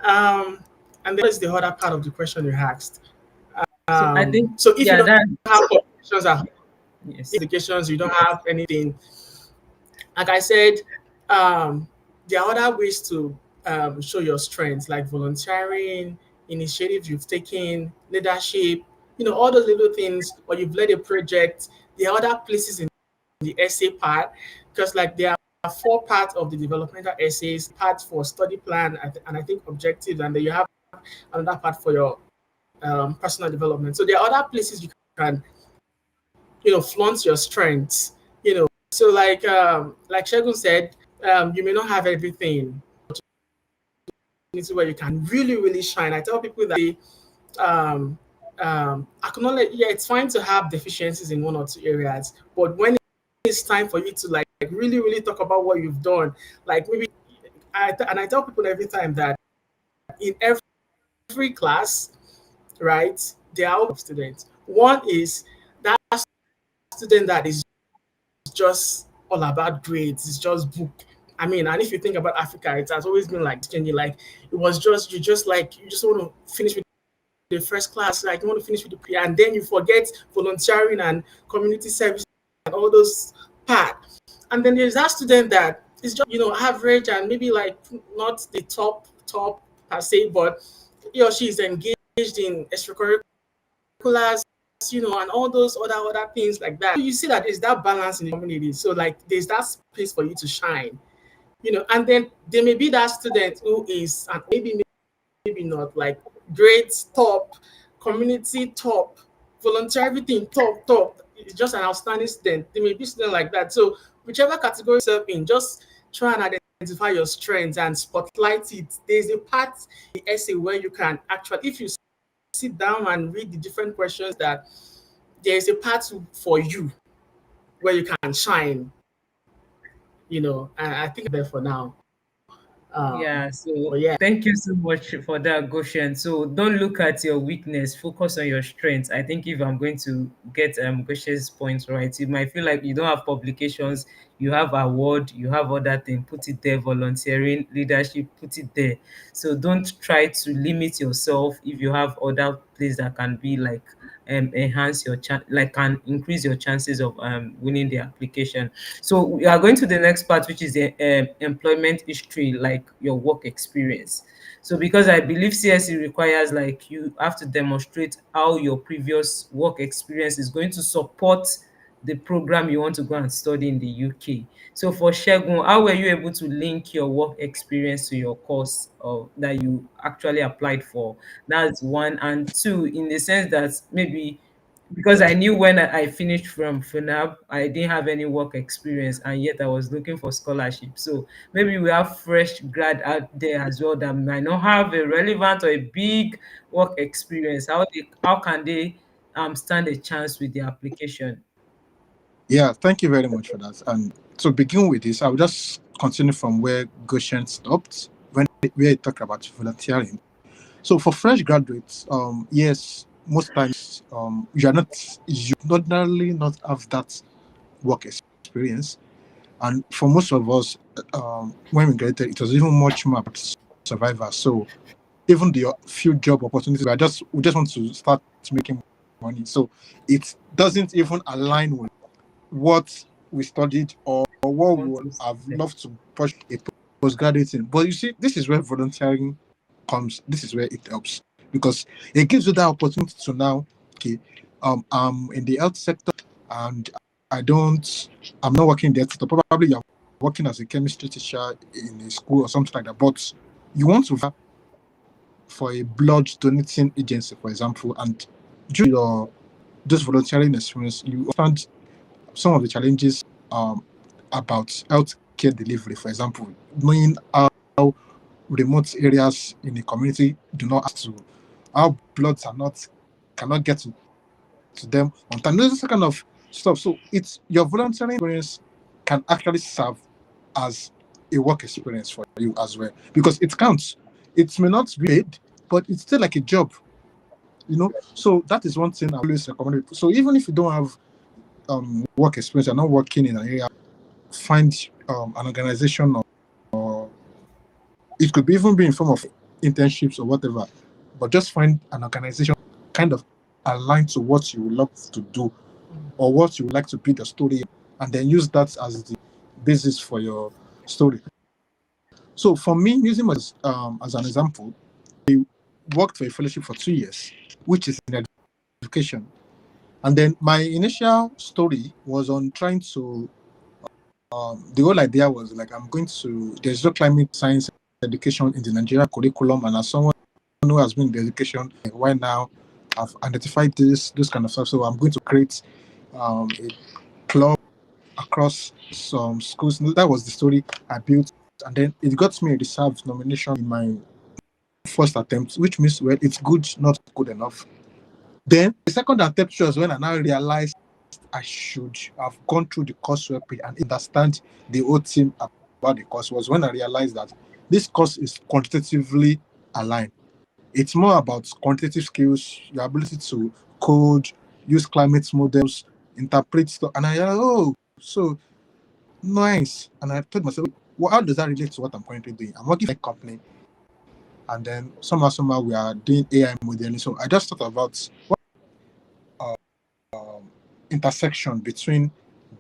And then there's the other part of the question you asked. So I think, So if you yeah, don't that, have publications at home, yes. indications, you don't have anything. Like I said, there are other ways to show your strengths, like volunteering, initiatives you've taken, leadership, all those little things, or you've led a project. There are other places in the essay part, because like there are four parts of the developmental essays: part for study plan, and I think objectives, and then you have another part for your personal development. So there are other places you can, flaunt your strengths. So like Shegun said, you may not have everything where you can really, really shine. I tell people that um, acknowledge, yeah, it's fine to have deficiencies in one or two areas, but when it's time for you to like really, really talk about what you've done, like maybe And I tell people every time that in every class, right, there are students. One is that student that is just all about grades. It's just book. I mean, and if you think about Africa, it has always been like changing. Like it was just you just want to finish with the first class, like you want to finish with the pre, and then you forget volunteering and community service and all those part. And then there's that student that is just average and maybe like not the top per se, but he or she is engaged in extracurriculars, and all those other things like that. So you see that there's that balance in the community. So like there's that space for you to shine, and then there may be that student who is, and maybe not, like grades top, community top, volunteer everything top. It's just an outstanding student. There may be student like that. So whichever category yourself in, just try and identify your strengths and spotlight it. There's a part in the essay where you can actually, if you sit down and read the different questions, that there's a part for you where you can shine. And I think there for now. Yeah, so But yeah. thank you so much for that, Goshen. So don't look at your weakness, focus on your strengths. I think if I'm going to get Goshen's points right, you might feel like you don't have publications, you have award, you have other thing, put it there, volunteering, leadership, put it there. So don't try to limit yourself if you have other places that can be like enhance your chance, like can increase your chances of winning the application. So we are going to the next part, which is the employment history, like your work experience. So because I believe CSE requires like you have to demonstrate how your previous work experience is going to support the program you want to go and study in the UK. So for Segun, how were you able to link your work experience to your course that you actually applied for? That's one. And two, in the sense that maybe because I knew when I finished from FUNAB, I didn't have any work experience, and yet I was looking for scholarship. So maybe we have fresh grad out there as well that might not have a relevant or a big work experience. How can they stand a chance with the application? Yeah, thank you very much for that. And to begin with this, I'll just continue from where Goshen stopped where he talked about volunteering. So for fresh graduates, yes, most times you ordinarily not have that work experience. And for most of us, when we graduated, it was even much more about survival. So even the few job opportunities, we just want to start making money. So it doesn't even align with what we studied or what we Want would to have loved to push a postgraduate in. But you see, this is where volunteering comes. This is where it helps because it gives you that opportunity to now, okay, I'm in the health sector and I'm not working there. So probably you're working as a chemistry teacher in a school or something like that. But you want to for a blood donating agency, for example, and during your this volunteering experience, you understand some of the challenges about healthcare delivery, for example, knowing how remote areas in the community do not have to, how bloods are not cannot get to them on time. This kind of stuff. So it's your volunteering experience can actually serve as a work experience for you as well because it counts. It may not be paid, but it's still like a job, So that is one thing I always recommend. So even if you don't have work experience, you're not working in an area, find an organization or it could be even be in form of internships or whatever, but just find an organization kind of aligned to what you would love to do or what you would like to build a story and then use that as the basis for your story. So for me, using as an example, I worked for a fellowship for 2 years, which is in education. And then my initial story was on trying to the whole idea was like there's no climate science education in the Nigeria curriculum, and as someone who has been in the education, like, why now I've identified this kind of stuff, so I'm going to create a club across some schools. That was the story I built, and then it got me a reserved nomination in my first attempt, which means well, it's good, not good enough. Then the second attempt was when I now realized I should have gone through the coursework and understand the whole thing about the course was when I realized that This course is quantitatively aligned. It's more about quantitative skills, your ability to code, use climate models, interpret stuff. And I oh, so nice. And I told myself, well, how does that relate to what I'm currently doing? I'm working for a company, and then somehow we are doing AI modeling. So I just thought about what intersection between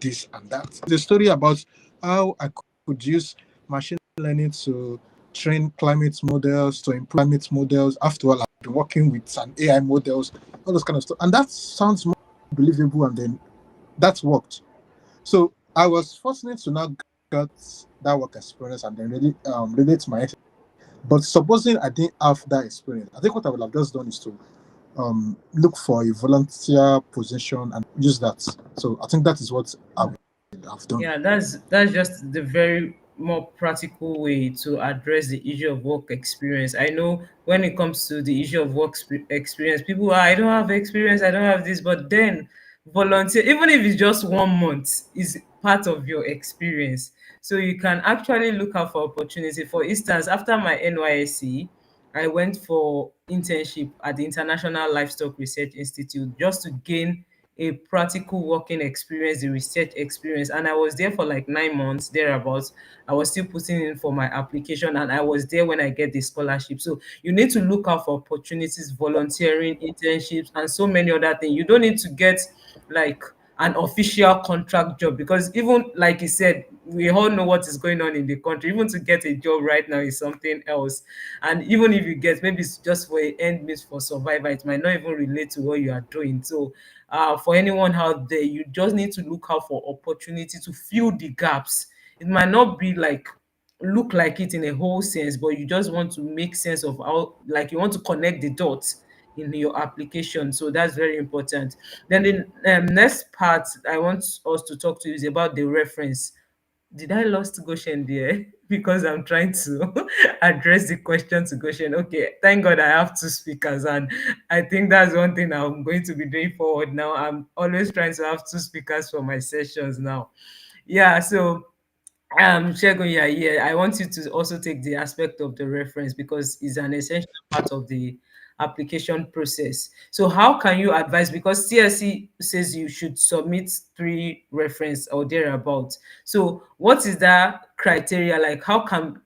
this and that. The story about how I could use machine learning to train climate models, to improve climate models. After all, I've been working with an AI models, all those kind of stuff. And that sounds more believable, and then that's worked. So I was fortunate to now get that work experience and then really relate to my experience. But supposing I didn't have that experience, I think what I would have just done is to look for a volunteer position and use that. So I think that is what I would have done. Yeah, that's just the very more practical way to address the issue of work experience. I know when it comes to the issue of experience, people are, I don't have experience, I don't have this, but then volunteer, even if it's just 1 month, is part of your experience. So you can actually look out for opportunity. For instance, after my NYSC, I went for internship at the International Livestock Research Institute just to gain a practical working experience, the research experience. And I was there for like 9 months, thereabouts. I was still putting in for my application, and I was there when I get the scholarship. So you need to look out for opportunities, volunteering, internships, and so many other things. You don't need to get like an official contract job, because even like you said, we all know what is going on in the country. Even to get a job right now is something else. And even if you get, maybe it's just for a end means for survival, it might not even relate to what you are doing. So for anyone out there, you just need to look out for opportunity to fill the gaps. It might not be like look like it in a whole sense, but you just want to make sense of how, like you want to connect the dots in your application. So that's very important. Then the next part I want us to talk to you is about the reference. Did I lost Goshen there? Because I'm trying to address the question to Goshen. Okay, thank God I have two speakers, and I think that's one thing I'm going to be doing forward now. I'm always trying to have two speakers for my sessions now. Yeah, so Segun, yeah, yeah. I want you to also take the aspect of the reference, because it's an essential part of the application process. So how can you advise? Because CSC says you should submit 3 reference or thereabout. So what is that criteria like? How can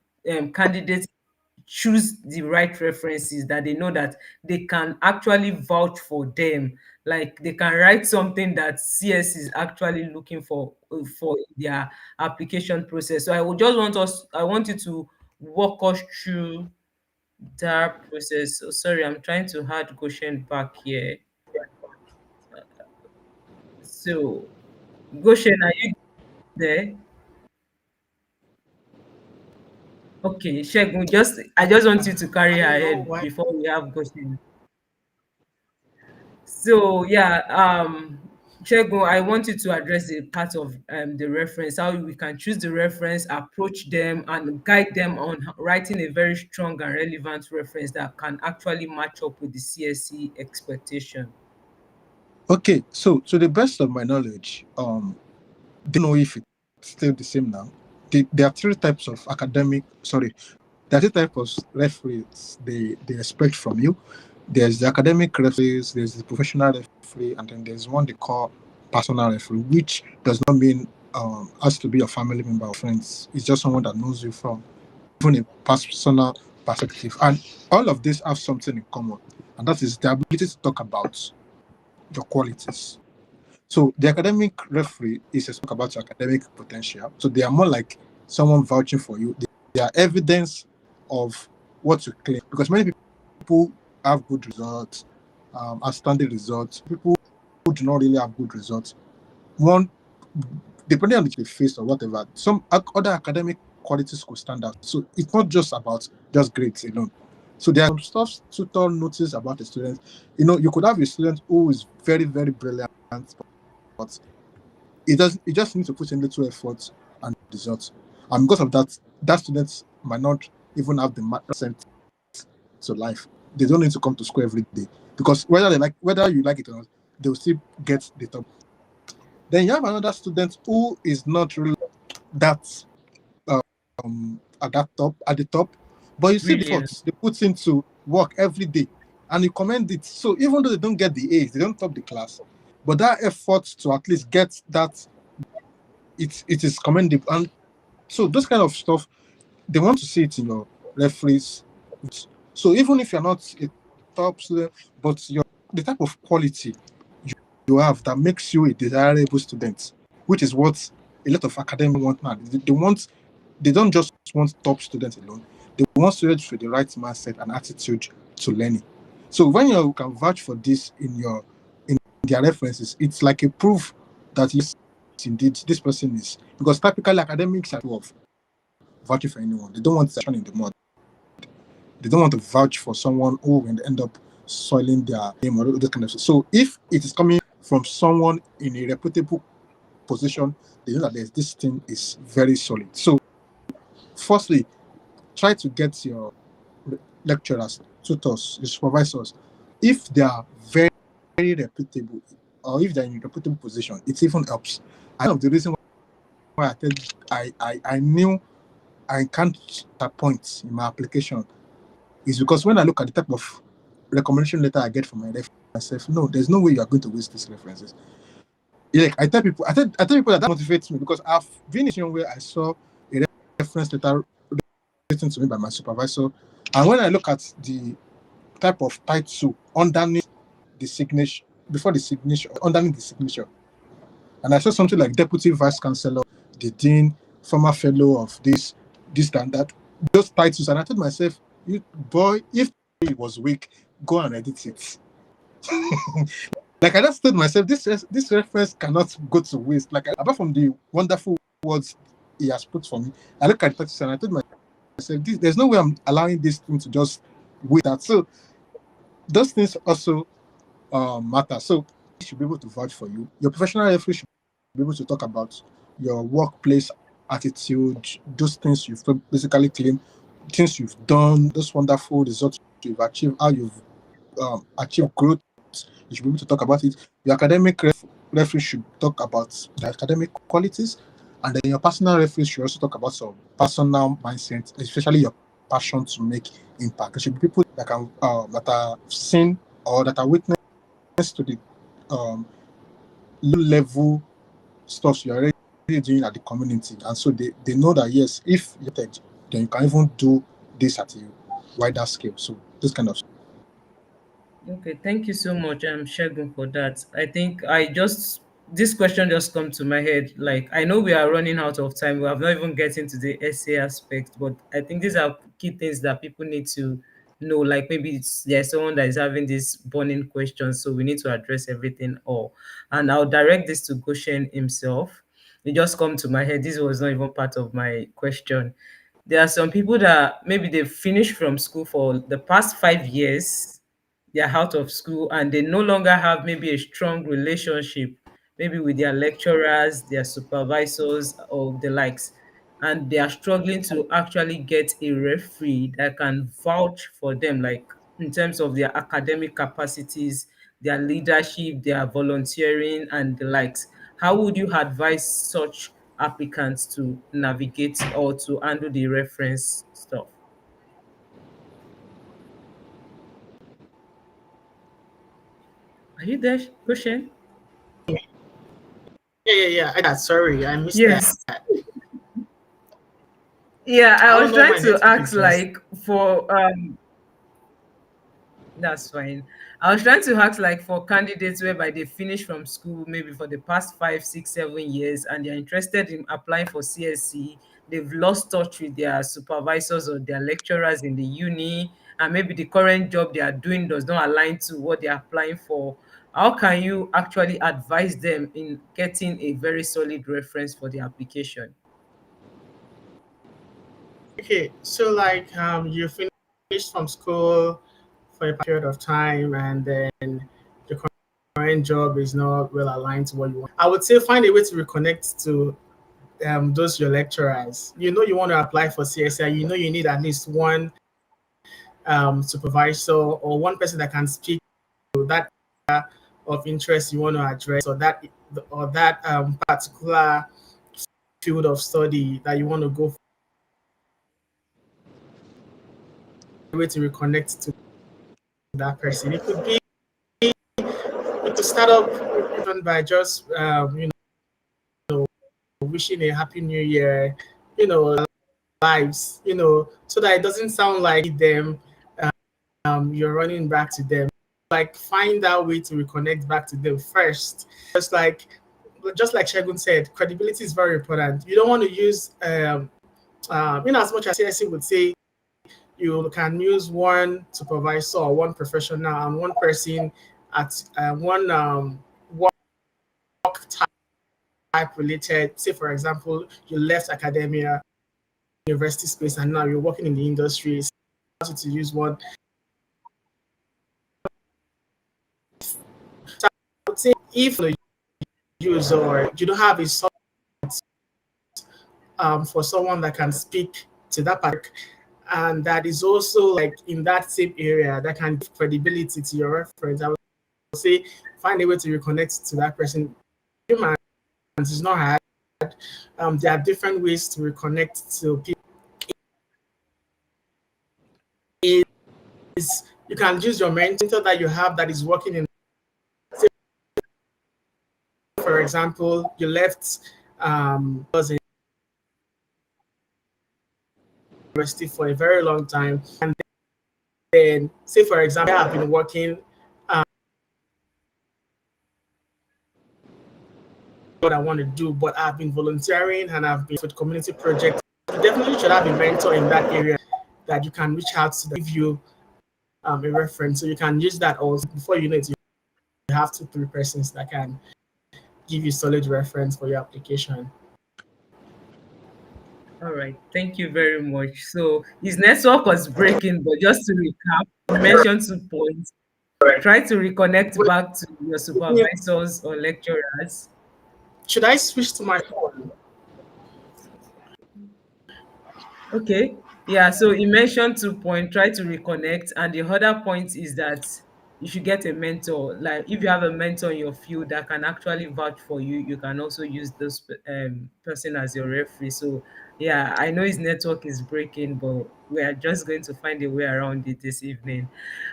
candidates choose the right references that they know that they can actually vouch for them, like they can write something that CS is actually looking for their application process. So I want you to walk us through that process. So sorry, I'm trying to add Goshen back here. So Goshen, are you there? Okay, Shegun, I just want you to carry I don't know ahead why. before we have Goshen. So yeah, Segun, I want you to address the part of the reference, how we can choose the reference, approach them, and guide them on writing a very strong and relevant reference that can actually match up with the CSC expectation. Okay, so to the best of my knowledge, don't know if it's still the same now. There are 3 types of there are 3 types of referees they expect from you. There's the academic referees, there's the professional referee, and then there's one they call personal referee, which does not mean has to be a family member or friends. It's just someone that knows you from even a personal perspective. And all of these have something in common, and that is the ability to talk about your qualities. So the academic referee is a talk about your academic potential. So they are more like someone vouching for you. They are evidence of what you claim, because many people have good results, outstanding results. People who do not really have good results, one, depending on the face or whatever, some other academic qualities could stand out. So it's not just about just grades alone. So there are some stuff tutor notice about a student. You could have a student who is very, very brilliant, but it just needs to put in little effort and results. And because of that, that student might not even have the percent to life. They don't need to come to school every day, because whether you like it or not, they'll still get the top. Then you have another student who is not really that at the top, but you see the Brilliant. efforts they put into work every day, and you commend it. So even though they don't get the A's, they don't top the class, but that effort to at least get that, it is commendable. And so those kind of stuff, they want to see it in your referees. So even if you're not a top student, but the type of quality you have that makes you a desirable student, which is what a lot of academics want now. They don't just want top students alone. They want students with the right mindset and attitude to learning. So when you can vouch for this in their references, it's like a proof that yes, indeed this person is, because typically academics are of vouching for anyone. They don't want to in the mud. They don't want to vouch for someone who will end up soiling their name or this kind of stuff. So if it is coming from someone in a reputable position, they know that this thing is very solid. So firstly, try to get your lecturers, tutors, your supervisors, if they are very, very reputable, or if they're in a reputable position, it even helps. I know the reason why I knew I can't appoint in my application is because when I look at the type of recommendation letter I get from my reference, myself, no, there's no way you are going to waste these references. Like I tell people, I tell people that motivates me because I've been in a situation where I saw a reference letter written to me by my supervisor, and when I look at the type of title underneath the signature, before the signature, underneath the signature, and I saw something like deputy vice chancellor, the dean, former fellow of this and that, those titles, and I told myself, you boy, if it was weak, go and edit it. Like I just told myself, this reference cannot go to waste. Like apart from the wonderful words he has put for me, I look at the titles and I told myself, there's no way I'm allowing this thing to just wait that. So those things also matter. So you should be able to vouch for you. Your professional referee should be able to talk about your workplace attitude, those things you've basically claimed, things you've done, those wonderful results you've achieved, how you've achieved growth. You should be able to talk about it. Your academic referee should talk about the academic qualities, and then your personal referee should also talk about some personal mindset, especially your passion to make impact. There should be people that can that are seen or that are witness to the low level stuff you're already doing at the community, and so they know that yes, if you're then you can even do this at a wider scale. So this kind of Okay, thank you so much, Segun, for that. I think this question just come to my head. Like, I know we are running out of time. We have not even getting to the essay aspect, but I think these are key things that people need to know. Like, maybe there's someone that is having this burning question, so we need to address everything all. And I'll direct this to Goshen himself. It just come to my head. This was not even part of my question. There are some people that maybe they've finished from school for the past 5 years, they're out of school and they no longer have maybe a strong relationship, maybe with their lecturers, their supervisors, or the likes, and they are struggling to actually get a referee that can vouch for them, like in terms of their academic capacities, their leadership, their volunteering, and the likes. How would you advise such applicants to navigate or to handle the reference stuff? Are you there, Goshen? Yeah. Sorry, I missed that. Yes. Yeah, I I don't was know. trying My to network ask is just like for that's fine. I was trying to ask like for candidates whereby they finish from school maybe for the past 5, 6, 7 years and they're interested in applying for CSC. They've lost touch with their supervisors or their lecturers in the uni, and maybe the current job they are doing does not align to what they're applying for. How can you actually advise them in getting a very solid reference for the application? okay. So like you finished from school for a period of time, and then your current job is not well aligned to what you want. I would say find a way to reconnect to those your lecturers. You know you want to apply for CSI. You know you need at least one supervisor or one person that can speak to that of interest you want to address, or that particular field of study that you want to go way to reconnect to that person. It could be to start up even by just wishing a happy new year, lives, so that it doesn't sound like them you're running back to them. Like find that way to reconnect back to them first. Just like Segun said, credibility is very important. You don't want to use as much as CSC would say you can use one supervisor or one professional and one person at one work type related. Say, for example, you left academia, university space, and now you're working in the industry. To use one. So I would say if you use or you don't have a source for someone that can speak to that part, and that is also like in that same area that can give credibility to your reference, I would say find a way to reconnect to that person. Humans is not hard. There are different ways to reconnect to people. Is you can use your mentor that you have that is working in. Say, for example, you left was in university for a very long time, and then say for example, I've been working. What I want to do, but I've been volunteering and I've been with community projects. You definitely should have a mentor in that area that you can reach out to give you a reference. So you can use that also. Before you know it, you have 2-3 persons that can give you solid reference for your application. All right, thank you very much. So his network was breaking, but just to recap, you mentioned 2 points. Try to reconnect back to your supervisors or lecturers. Should I switch to my phone? Okay. Yeah. So you mentioned 2 points, try to reconnect. And the other point is that you should get a mentor. Like if you have a mentor in your field that can actually vouch for you, you can also use this person as your referee. So yeah, I know his network is breaking, but we are just going to find a way around it this evening.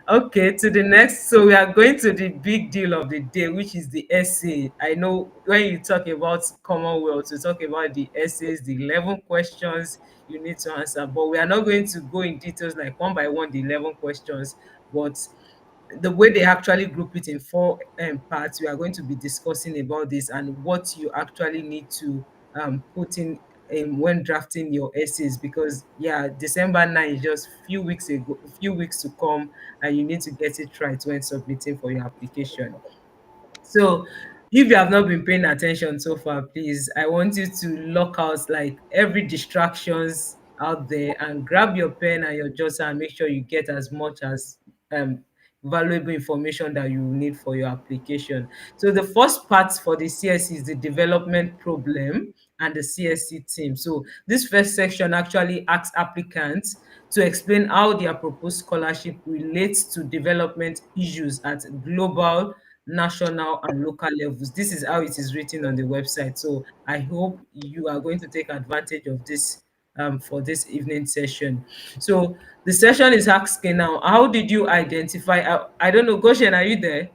Okay, to the next. So we are going to the big deal of the day, which is the essay. I know when you talk about Commonwealth, you talk about the essays, the 11 questions you need to answer. But we are not going to go in details like one by one the 11 questions. But the way they actually group it in four parts, we are going to be discussing about this and what you actually need to put in when drafting your essays, because yeah, December 9 is just few weeks to come, and you need to get it right when submitting for your application. So if you have not been paying attention so far, please, I want you to lock out like every distractions out there and grab your pen and your jotter and make sure you get as much as um valuable information that you need for your application. So the first part for the CSC is the development problem and the CSC team. So this first section actually asks applicants to explain how their proposed scholarship relates to development issues at global, national, and local levels. This is how it is written on the website. So I hope you are going to take advantage of this for this evening session. So the session is asking now, how did you identify? I don't know, Goshen, are you there?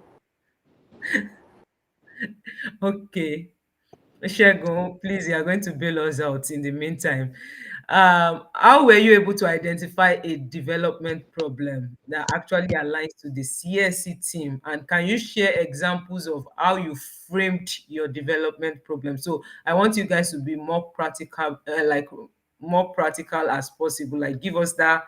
Okay. Segun, please, you are going to bail us out in the meantime. How were you able to identify a development problem that actually aligns to the CSC team? And can you share examples of how you framed your development problem? So I want you guys to be more practical, like more practical as possible. Like give us that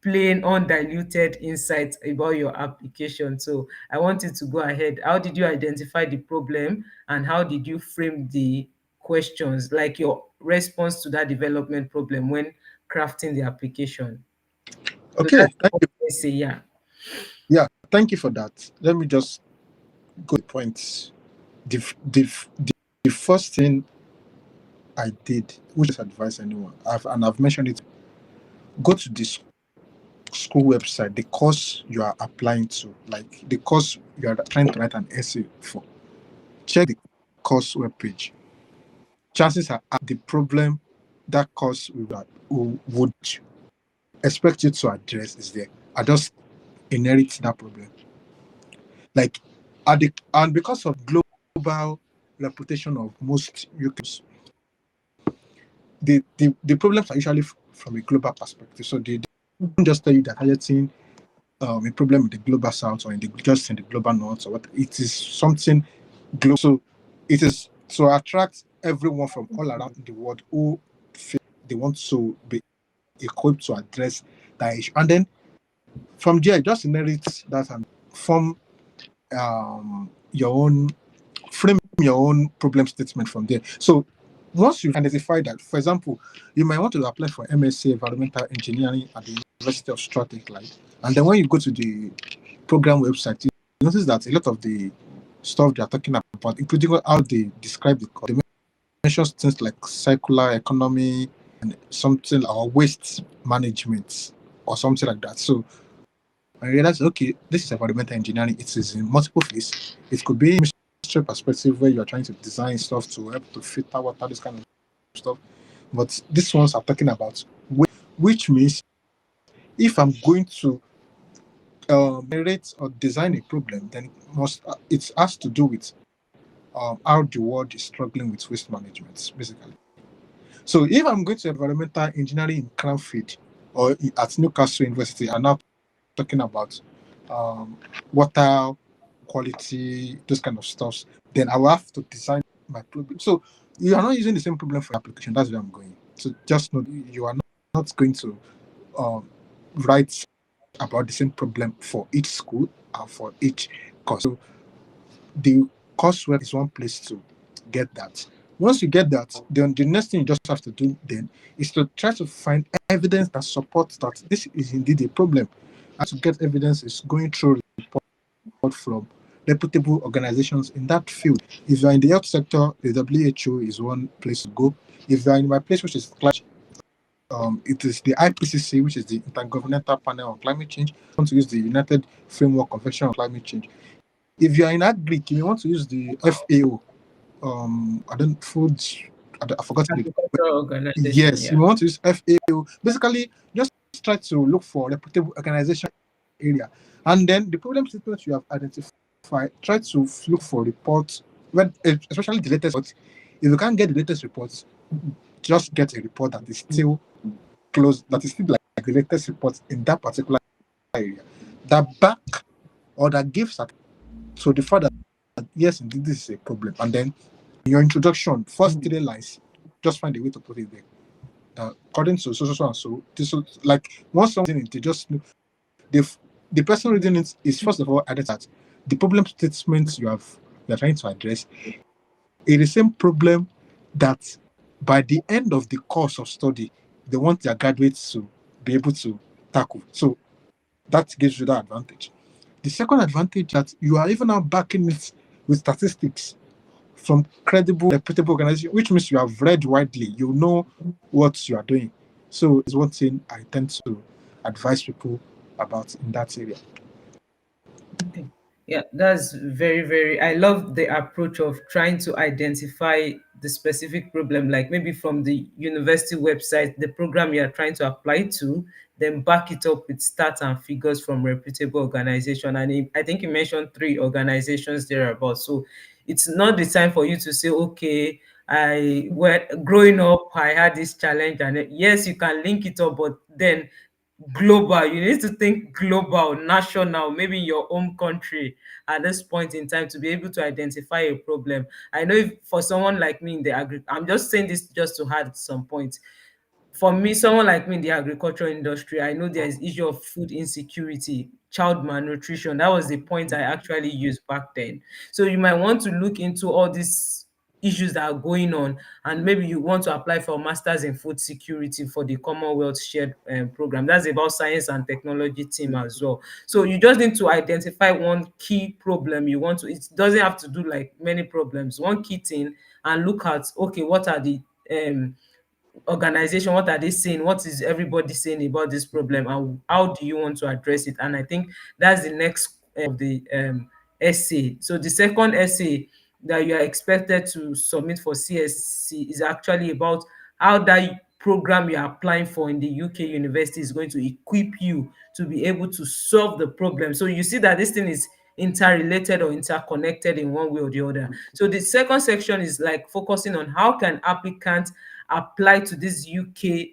plain undiluted insight about your application. So I want you to go ahead. How did you identify the problem and how did you frame the questions, like your response to that development problem when crafting the application? So Okay, that's thank what you. I say, yeah. Yeah, thank you for that. Let me just go to the points. The first thing I did, which is advise anyone, I've mentioned it, go to this school website, the course you are applying to, like the course you are trying to write an essay for. Check the course webpage. Chances are the problem that course would expect you to address is there. I just inherit that problem. Like and because of global reputation of most UKs, the problems are usually from a global perspective. So they don't just tell you that targeting a problem in the global south or just in the global north or what. It is something global. So it is to attract everyone from all around the world who feel they want to be equipped to address that issue. And then from there, just inherit that and form your own frame your own problem statement from there. So once you identify that, for example, you might want to apply for MSc Environmental Engineering at the University of Strathclyde, and then when you go to the program website, you notice that a lot of the stuff they are talking about, including how they describe the course, they mention things like circular economy and something or waste management or something like that. So I realized, okay, this is environmental engineering. It is in multiple fields. It could be chemistry perspective where you are trying to design stuff to help to filter water, this kind of stuff. But these ones are talking about which means if I'm going to generate or design a problem, then it has to do with how the world is struggling with waste management, basically. So if I'm going to environmental engineering in Cranfield or at Newcastle University, I'm now talking about water quality, those kind of stuff, then I will have to design my problem. So you are not using the same problem for application. That's where I'm going. So just know you are not going to um, write about the same problem for each school and for each course. So the coursework is one place to get that. Once you get that, then the next thing you just have to do then is to try to find evidence that supports that this is indeed a problem. And to get evidence is going through report from reputable organizations in that field. If you are in the health sector, the WHO is one place to go. If you are in my place, which is it is the IPCC, which is the Intergovernmental Panel on Climate Change. You want to use the United Framework Convention on Climate Change. If you are in agric, you want to use the FAO. I don't food. I forgot the. Agricultural organization, Yes, you yeah. want to use FAO. Basically, just try to look for reputable organization area, and then the problem statement you have identified. Try to look for reports, especially the latest reports. If you can't get the latest reports, just get a report that is still close, that is still like the latest report in that particular area, that back or that gives so the fact that yes, indeed, this is a problem, and then your introduction, first 3 lines, just find a way to put it there. According to so and so, this like once someone in it, they just the the person reading it is first of all added that the problem statement you are trying to address is the same problem that by the end of the course of study they want their graduates to be able to tackle. So that gives you that advantage. The second advantage that you are even now backing it with statistics from credible, reputable organization, which means you have read widely, you know what you are doing. So it's one thing I tend to advise people about in that area. Okay. Yeah, that's very, very. I love the approach of trying to identify the specific problem, like maybe from the university website, the program you are trying to apply to, then back it up with stats and figures from reputable organization. And I think you mentioned three organizations thereabout. So it's not the time for you to say, okay, growing up, I had this challenge, and yes, you can link it up, but then global, you need to think global, national, maybe in your home country at this point in time to be able to identify a problem. I know if for someone like me in the I'm just saying this just to add some points. For me, someone like me in the agricultural industry, I know there is issue of food insecurity, child malnutrition. That was the point I actually used back then. So you might want to look into all these issues that are going on, and maybe you want to apply for a masters in food security for the Commonwealth Shared Program. That's about science and technology team as well. So you just need to identify one key problem you want to. It doesn't have to do like many problems. One key thing, and look at, okay, what are the organization, what are they saying, what is everybody saying about this problem, and how do you want to address it. And I think that's the next of the essay. So the second essay that you are expected to submit for CSC is actually about how that program you're applying for in the UK university is going to equip you to be able to solve the problem. So you see that this thing is interrelated or interconnected in one way or the other. So the second section is like focusing on how can applicants apply to this UK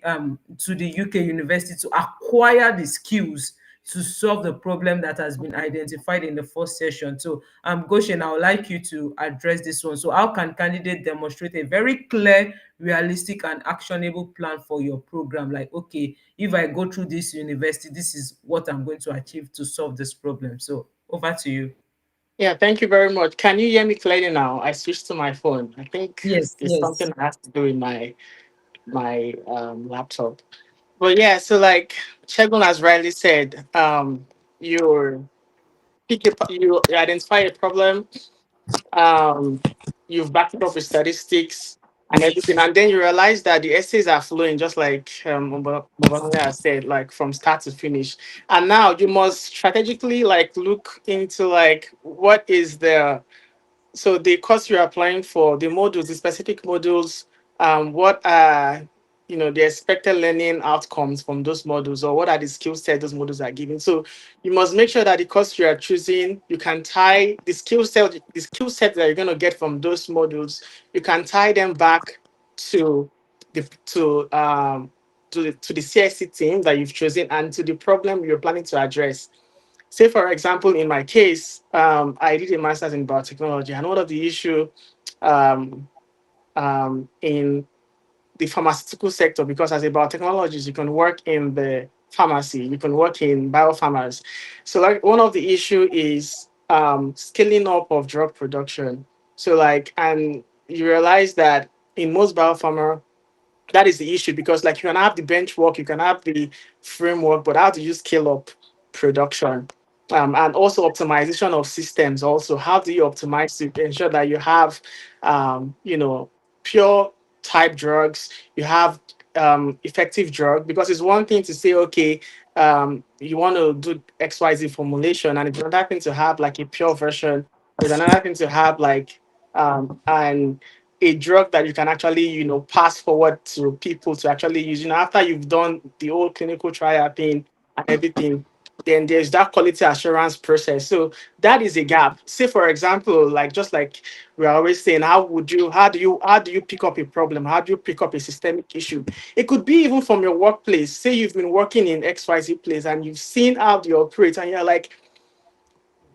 to the UK university to acquire the skills to solve the problem that has been identified in the first session. So Goshen, I would like you to address this one. So how can candidates demonstrate a very clear, realistic and actionable plan for your program? Like, okay, if I go through this university, this is what I'm going to achieve to solve this problem. So over to you. Yeah, thank you very much. Can you hear me clearly now? I switched to my phone. I think Yes, it's something yes. that has to do with my laptop. But yeah, so like Segun has rightly said, you you identify a problem, um, you've backed it up with statistics and everything, and then you realize that the essays are flowing just like Mobonole has said, like from start to finish. And now you must strategically like look into like what is the so the course you're applying for, the modules, the specific modules, what are the expected learning outcomes from those modules, or what are the skill set those modules are giving. So you must make sure that the course you are choosing, you can tie the skill set that you're going to get from those modules, you can tie them back to the to the CSC team that you've chosen and to the problem you're planning to address. Say, for example, in my case, I did a master's in biotechnology, and one of the issue um, in the pharmaceutical sector, because as a biotechnologist, you can work in the pharmacy, you can work in biopharmas. So, like, one of the issue is scaling up of drug production. So, like, and you realize that in most biopharma, that is the issue because like you can have the bench work, you can have the framework, but how do you scale up production? And also optimization of systems. Also, how do you optimize to ensure that you have, pure type drugs, you have effective drug? Because it's one thing to say, okay, you want to do XYZ formulation, and it's another thing to have like a pure version. It's another thing to have like and a drug that you can actually, pass forward to people to actually use. After you've done the whole clinical trial thing and everything, then there's that quality assurance process. So that is a gap. Say, for example, like just like we're always saying, how do you pick up a problem? How do you pick up a systemic issue? It could be even from your workplace. Say you've been working in XYZ place and you've seen how they operate, and you're like,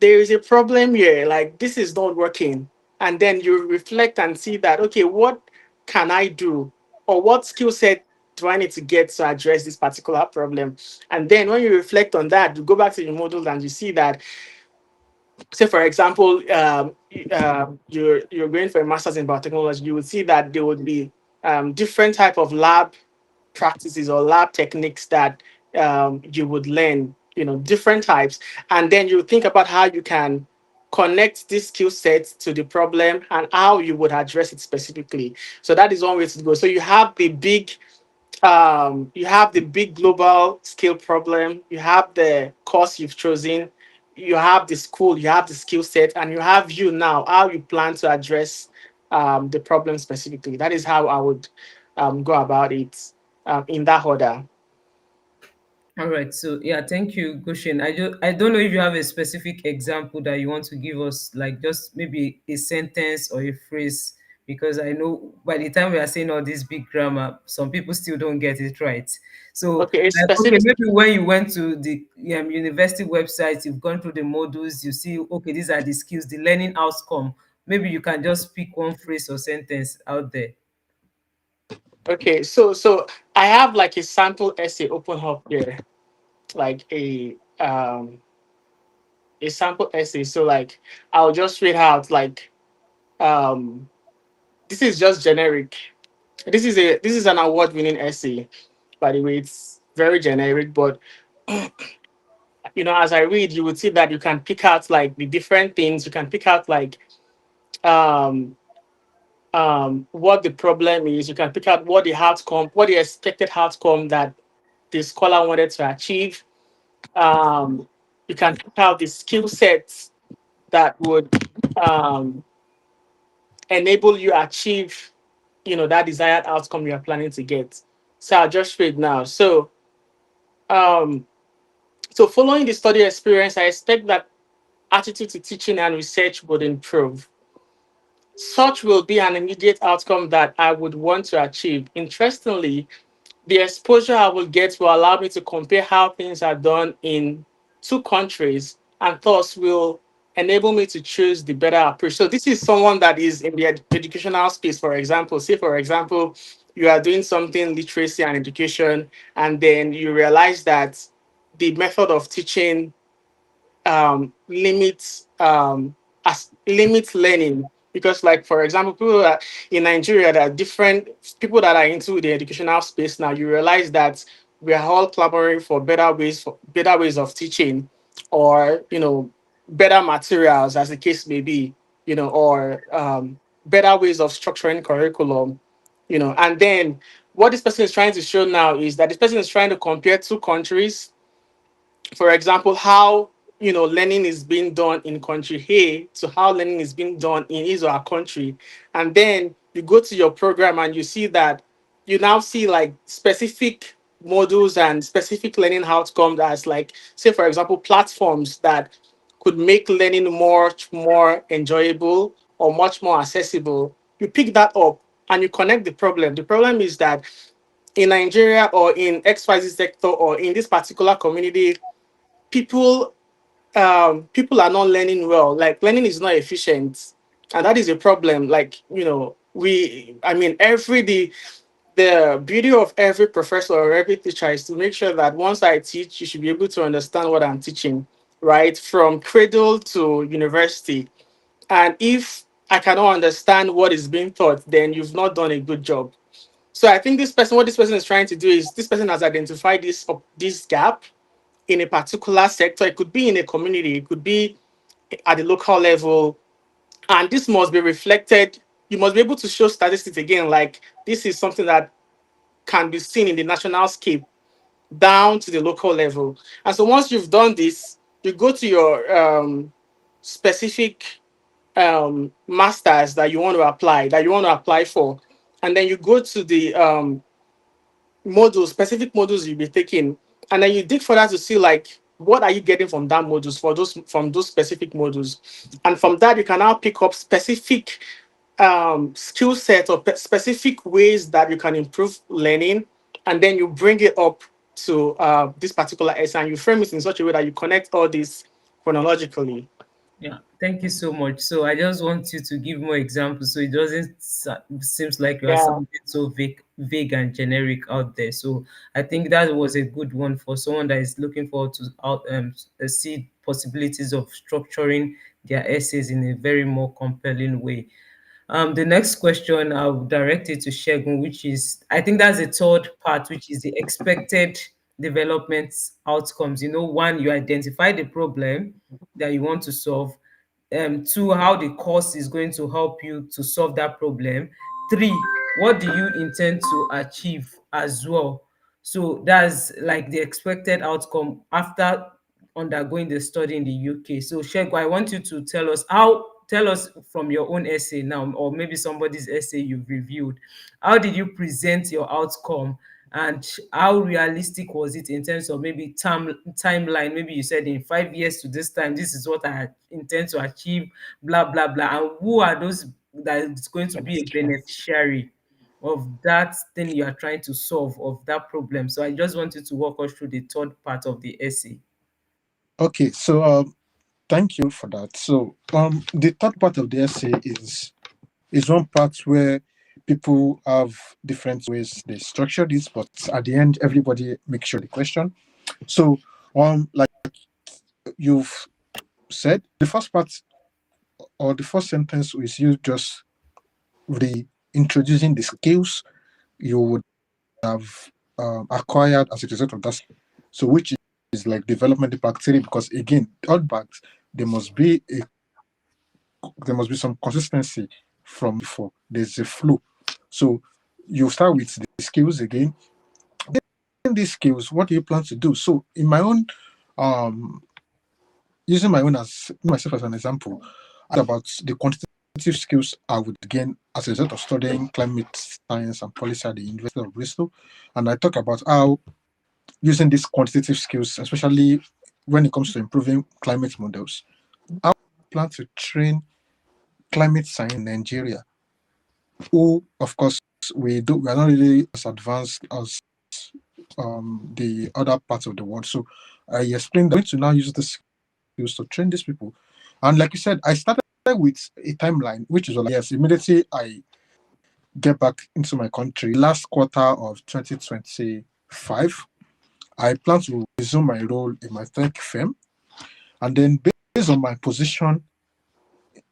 there is a problem here, like this is not working. And then you reflect and see that, okay, what can I do, or what skill set do I need to get to address this particular problem? And then when you reflect on that, you go back to your model and you see that, say for example, you're going for a master's in biotechnology, you would see that there would be different type of lab practices or lab techniques that you would learn, different types. And then you think about how you can connect this skill set to the problem and how you would address it specifically. So that is one way to go. So you have the big global scale problem, you have the course you've chosen, you have the school, you have the skill set, and you have you now, how you plan to address the problem specifically. That is how I would go about it in that order. All right. So yeah, thank you, Goshen. I don't know if you have a specific example that you want to give us, like just maybe a sentence or a phrase, because I know by the time we are saying all this big grammar, some people still don't get it right. So Okay, it's like okay, specific. maybe when you went to the university website, you've gone through the modules, you see, okay, these are the skills, the learning outcome. Maybe you can just pick one phrase or sentence out there. Okay, so I have like a sample essay open up here, like a sample essay. So like I'll just read out like um this is just generic. This is an award winning essay, by the way. It's very generic, but as I read, you would see that you can pick out like the different things. You can pick out like um what the problem is. You can pick out what the expected outcome that the scholar wanted to achieve. Um, you can pick out the skill sets that would um, enable you achieve, that desired outcome you are planning to get. So I'll just read now. Um, so following the study experience, I expect that attitude to teaching and research would improve. Such will be an immediate outcome that I would want to achieve. Interestingly, the exposure I will get will allow me to compare how things are done in two countries and thus will enable me to choose the better approach. So this is someone that is in the educational space, for example. Say, for example, you are doing something literacy and education, and then you realize that the method of teaching limits limits learning, because like for example people that in Nigeria that are different people that are into the educational space now, you realize that we are all clamoring for better ways of teaching, or better materials as the case may be, or better ways of structuring curriculum, and then what this person is trying to show now is that this person is trying to compare two countries, for example, how learning is being done in country A to how learning is being done in his or her country, and then you go to your program and you see that you now see like specific modules and specific learning outcomes as like, say for example, platforms that could make learning much more enjoyable or much more accessible. You pick that up and you connect the problem. The problem is that in Nigeria or in XYZ sector or in this particular community, people people are not learning well. Like learning is not efficient, and that is a problem. Like I mean, the beauty of every professor or every teacher is to make sure that once I teach, you should be able to understand what I'm teaching, right, from cradle to university. And if I cannot understand what is being taught, then you've not done a good job. So I think what this person is trying to do is this person has identified this gap in a particular sector. It could be in a community, it could be at the local level, and this must be reflected. You must be able to show statistics again, like this is something that can be seen in the national scale down to the local level. And so once you've done this, you go to your specific masters that you want to apply for, and then you go to the specific modules you'll be taking, and then you dig further to see like what are you getting from that modules for those from those specific modules, and from that you can now pick up specific skill set or specific ways that you can improve learning, and then you bring it up to this particular essay and you frame it in such a way that you connect all this chronologically. Yeah, thank you so much. So I just want you to give more examples so it doesn't seems like you are Yeah, sounding so vague and generic out there. So I think that was a good one for someone that is looking forward to see possibilities of structuring their essays in a very more compelling way. The next question I'll direct it to Segun, which is, I think that's the third part, which is the expected development outcomes. One, you identify the problem that you want to solve. Two, how the course is going to help you to solve that problem. Three, what do you intend to achieve as well? So that's like the expected outcome after undergoing the study in the UK. So Shego, I want you to tell us from your own essay now, or maybe somebody's essay you've reviewed. How did you present your outcome, and how realistic was it in terms of maybe timeline? Maybe you said in 5 years to this time, this is what I intend to achieve, blah blah blah. And who are those that is going to be a beneficiary of that thing you are trying to solve, of that problem? So I just wanted to walk us through the third part of the essay. Okay, so thank you for that. So the third part of the essay is one part where people have different ways they structure this, but at the end, everybody makes sure the question. So like you've said, the first part or the first sentence is you just introducing the skills you would have acquired as a result of that. So which is like development impact theory, because again, all back there must be some consistency from before. There's a flow. So you start with the skills again. In these skills, what do you plan to do? So in my own using my own as myself as an example, about the quantitative skills I would gain as a result of studying climate science and policy at the University of Bristol. And I talk about how using these quantitative skills, especially when it comes to improving climate models, how I plan to train climate science in Nigeria, who, of course, we are not really as advanced as the other parts of the world. So I explained that I'm going to now use the skills to train these people. And like you said, I started with a timeline, which is like, yes, immediately I get back into my country, last quarter of 2025, I plan to resume my role in my tech firm. And then based on my position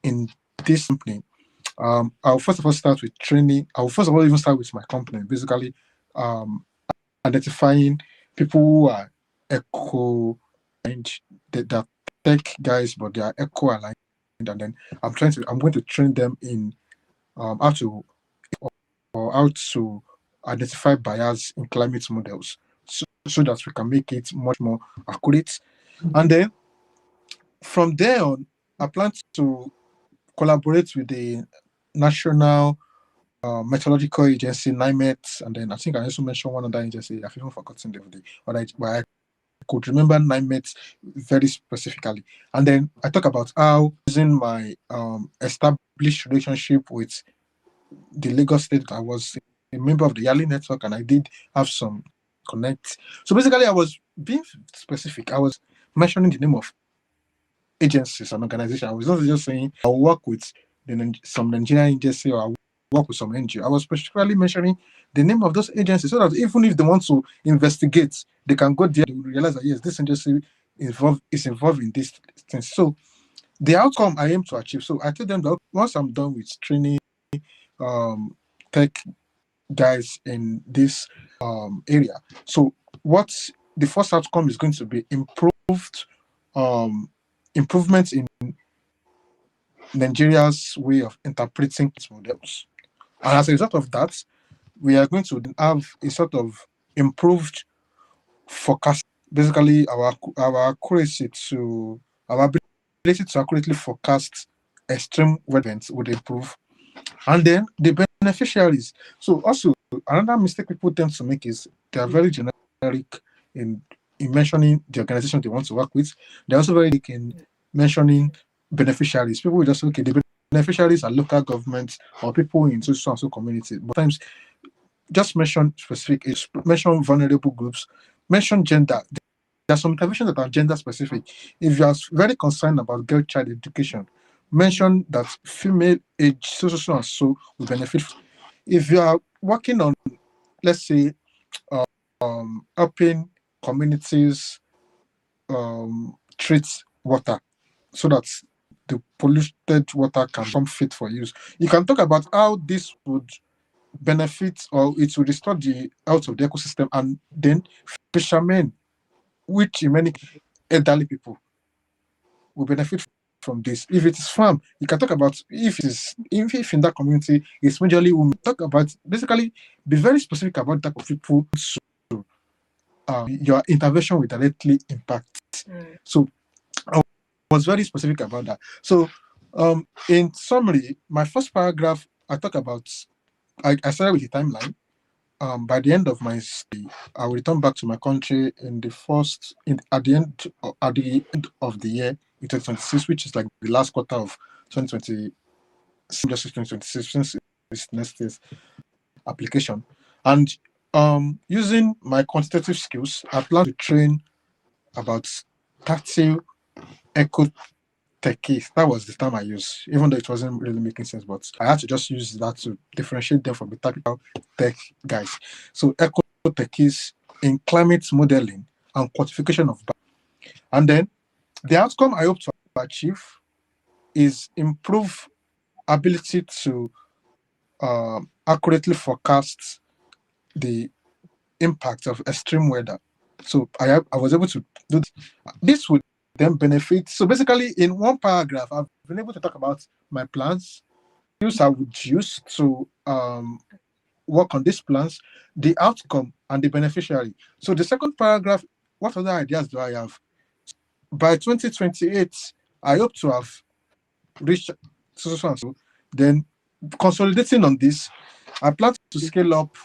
in this company, I'll first of all start with training. I'll first of all even start with my company, basically um, identifying people who are eco aligned, they're tech guys, but they are eco aligned. And then I'm going to train them in how to or how to identify bias in climate models so that we can make it much more accurate. And then from there on, I plan to collaborate with the National Meteorological Agency, NIMET, and then I think I also mentioned one other agency. I've even forgotten the day, but I could remember NIMET very specifically. And then I talk about how using my established relationship with the Lagos State, I was a member of the Yali network, and I did have some connect. So basically, I was being specific. I was mentioning the name of agencies and organizations. I was not just saying I'll work with some Nigerian agency or I'll work with some NGO. I was specifically mentioning the name of those agencies so that even if they want to investigate, they can go there, they will realize that yes, this agency is involved in these things. So the outcome I aim to achieve. So I tell them that once I'm done with training tech guys in this area, so what the first outcome is going to be improvements in Nigeria's way of interpreting its models. And as a result of that, we are going to have a sort of improved forecast. Basically, our accuracy to our ability to accurately forecast extreme weather events would improve. And then the beneficiaries. So also another mistake people tend to make is they are very generic in mentioning the organization they want to work with. They're also very weak in mentioning beneficiaries. People will just say, okay, the beneficiaries are local governments or people in so and so communities. But sometimes just mention specific age, mention vulnerable groups, mention gender. There are some interventions that are gender specific. If you are very concerned about girl child education, mention that female age so and so will benefit. If you are working on, let's say, helping communities treat water so that the polluted water can become fit for use, you can talk about how this would benefit or it will restore the health of the ecosystem, and then fishermen, which in many elderly people will benefit from this. If it is farm, you can talk about if in that community it's majorly women. Talk about basically be very specific about type of people your intervention will directly impact. So I was very specific about that. So in summary, my first paragraph I talk about I started with a timeline. By the end of my stay, I will return back to my country in the at the end of the year in 2026, which is like the last quarter of 2020, just 2026, since it's next year's application. And using my quantitative skills, I plan to train about 30 eco techies. That was the term I used, even though it wasn't really making sense, but I had to just use that to differentiate them from the typical tech guys. So eco techies in climate modeling and quantification of and then the outcome I hope to achieve is improve ability to accurately forecast the impact of extreme weather. So I was able to do this. This would then benefit. So basically, in one paragraph, I've been able to talk about my plans, use I would use to work on these plans, the outcome, and the beneficiary. So the second paragraph, what other ideas do I have? By 2028, I hope to have reached so and so. Then consolidating on this, I plan to scale up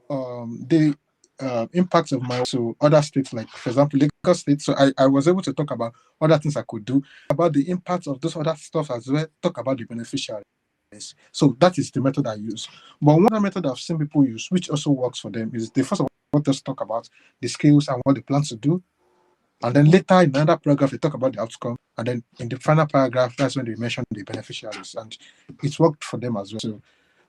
the impact of my to other states, like for example Lagos State. So I was able to talk about other things I could do, about the impact of those other stuff as well, talk about the beneficiaries. So that is the method I use. But one other method I've seen people use, which also works for them, is they first of all just talk about the skills and what they plan to do. And then later in another paragraph, they talk about the outcome. And then in the final paragraph, that's when they mention the beneficiaries. And it worked for them as well. So,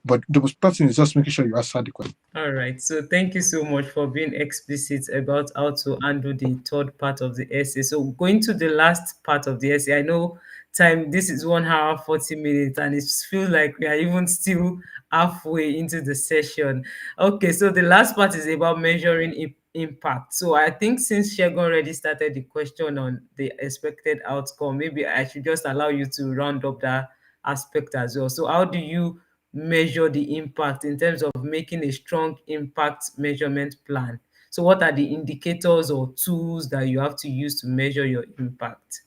but the most important thing is just making sure you answer the question. All right. So thank you so much for being explicit about how to handle the third part of the essay. So going to the last part of the essay, I know time, this is 1 hour 40 minutes, and it feels like we are even still halfway into the session. Okay, so the last part is about measuring impact. So I think since Segun already started the question on the expected outcome, maybe I should just allow you to round up that aspect as well. So how do you measure the impact in terms of making a strong impact measurement plan? So what are the indicators or tools that you have to use to measure your impact?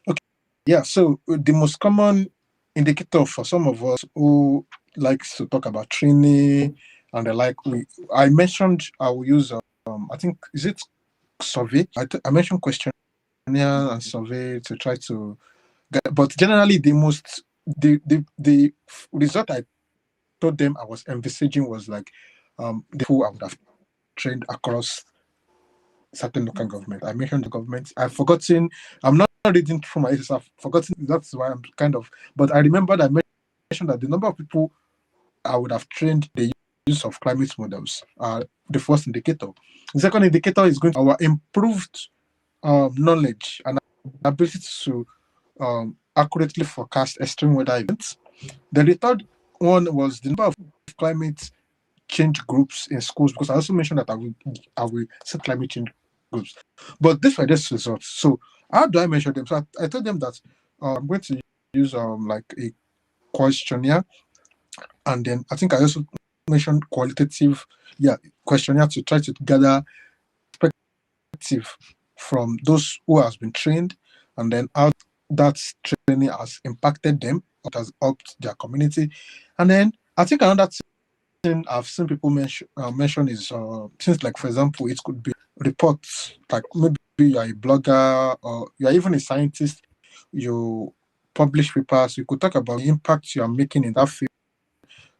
Okay. Yeah. So the most common indicator for some of us who likes to talk about training and the like, I mentioned I will use I think is it survey. I mentioned questionnaire and survey to try to get, but generally the result I told them I was envisaging was like the who I would have trained across certain local government. I mentioned the government. I've forgotten. I'm not reading through my essays. I've forgotten. That's why I'm kind of. But I remember that I mentioned that the number of people I would have trained the use of climate models are the first indicator. The second indicator is going to be our improved knowledge and ability to accurately forecast extreme weather events. Then the third one was the number of climate change groups in schools, because I also mentioned that I will set climate change groups. But these were just results. So how do I measure them? So I told them that I'm going to use like a questionnaire, and then I think I also mentioned qualitative, yeah, questionnaire to try to gather perspective from those who has been trained, and then how that training has impacted them, what has helped their community. And then I think another thing I've seen people mention is things like, for example, it could be reports, like maybe you are a blogger or you are even a scientist, you publish papers, you could talk about the impact you are making in that field,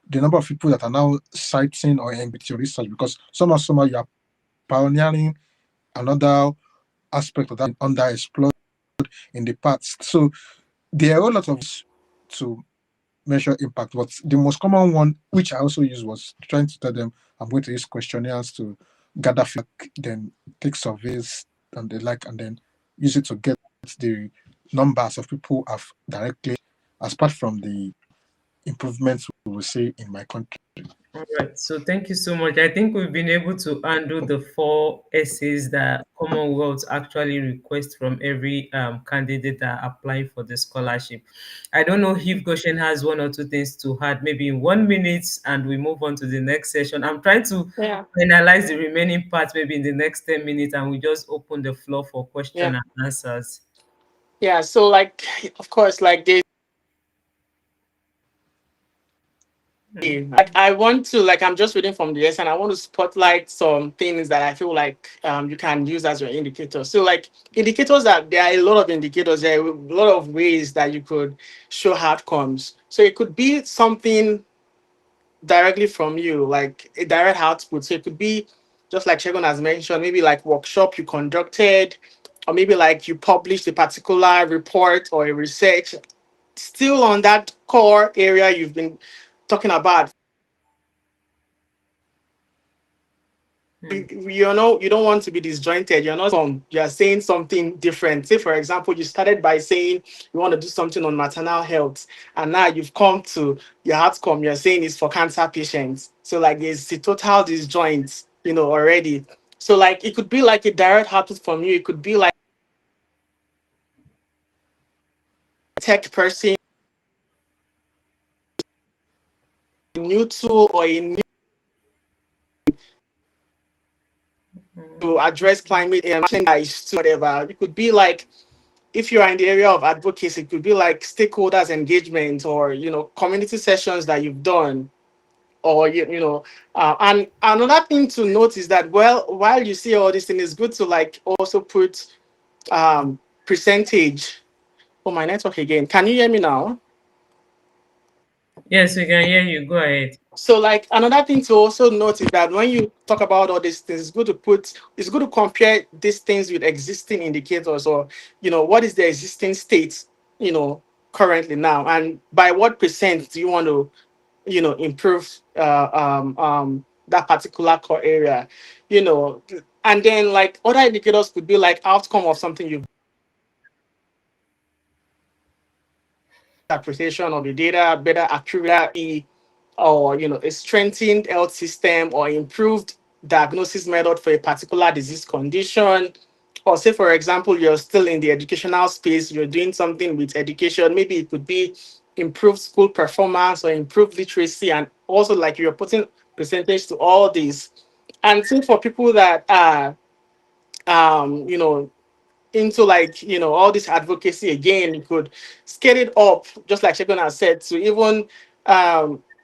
the number of people that are now citing or engaged with your research, because somehow you are pioneering another aspect of that underexplored in the past. So there are a lot of to measure impact, but the most common one, which I also use, was trying to tell them I'm going to use questionnaires to gather feedback, then take surveys and the like, and then use it to get the numbers of people I've directly, as part from the improvements we will see in my country. All right, so thank you so much. I think we've been able to handle the four essays that Commonwealth actually request from every candidate that are applying for the scholarship. I don't know if Goshen has one or two things to add, maybe in 1 minute, and we move on to the next session. I'm trying to Yeah. finalize the remaining parts maybe in the next 10 minutes, and we just open the floor for Yeah. question and answers. Yeah. So like, of course, like they like I want to like I'm just reading from the essay and I want to spotlight some things that I feel like you can use as your indicator. So like indicators, that there are a lot of indicators, there are a lot of ways that you could show outcomes. So it could be something directly from you, like a direct output. So it could be just like Shegun has mentioned, maybe like workshop you conducted, or maybe like you published a particular report or a research still on that core area you've been talking about. Hmm. You know, you don't want to be disjointed. You're not you're saying something different. Say for example, you started by saying you want to do something on maternal health, and now you've come to your outcome, you're saying it's for cancer patients. So like there's a total disjoint, you know, already. So like it could be like a direct output from you, it could be like a tech person, a new tool, or a new to address climate and whatever. It could be like if you are in the area of advocacy, it could be like stakeholders engagement, or community sessions that you've done, or and another thing to note is that, well, while you see all these things, it's good to like also put percentage. Oh, my network again. Can you hear me now? Yes, we can hear you. Go ahead. So, like, another thing to also note is that when you talk about all these things, it's good to compare these things with existing indicators, or what is the existing state, you know currently now, and by what percent do you want to improve that particular core area, you know and then, like, other indicators could be like outcome of something you've appreciation of the data, better accuracy, or a strengthened health system, or improved diagnosis method for a particular disease condition. Or say, for example, you're still in the educational space, you're doing something with education. Maybe it could be improved school performance or improved literacy, and also like you're putting percentage to all these. And so for people that are into, like, all this advocacy, again, you could scale it up, just like Segun has said, to even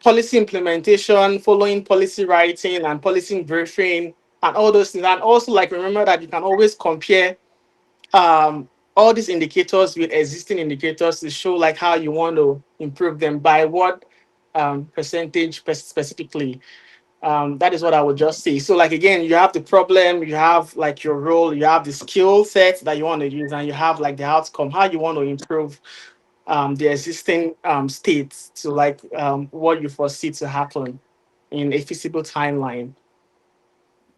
policy implementation, following policy writing and policy briefing, and all those things. And also, like, remember that you can always compare all these indicators with existing indicators to show like how you want to improve them, by what percentage specifically. That is what I would just say. So, like, again, you have the problem, you have like your role, you have the skill set that you want to use, and you have like the outcome, how you want to improve the existing states to like what you foresee to happen in a feasible timeline.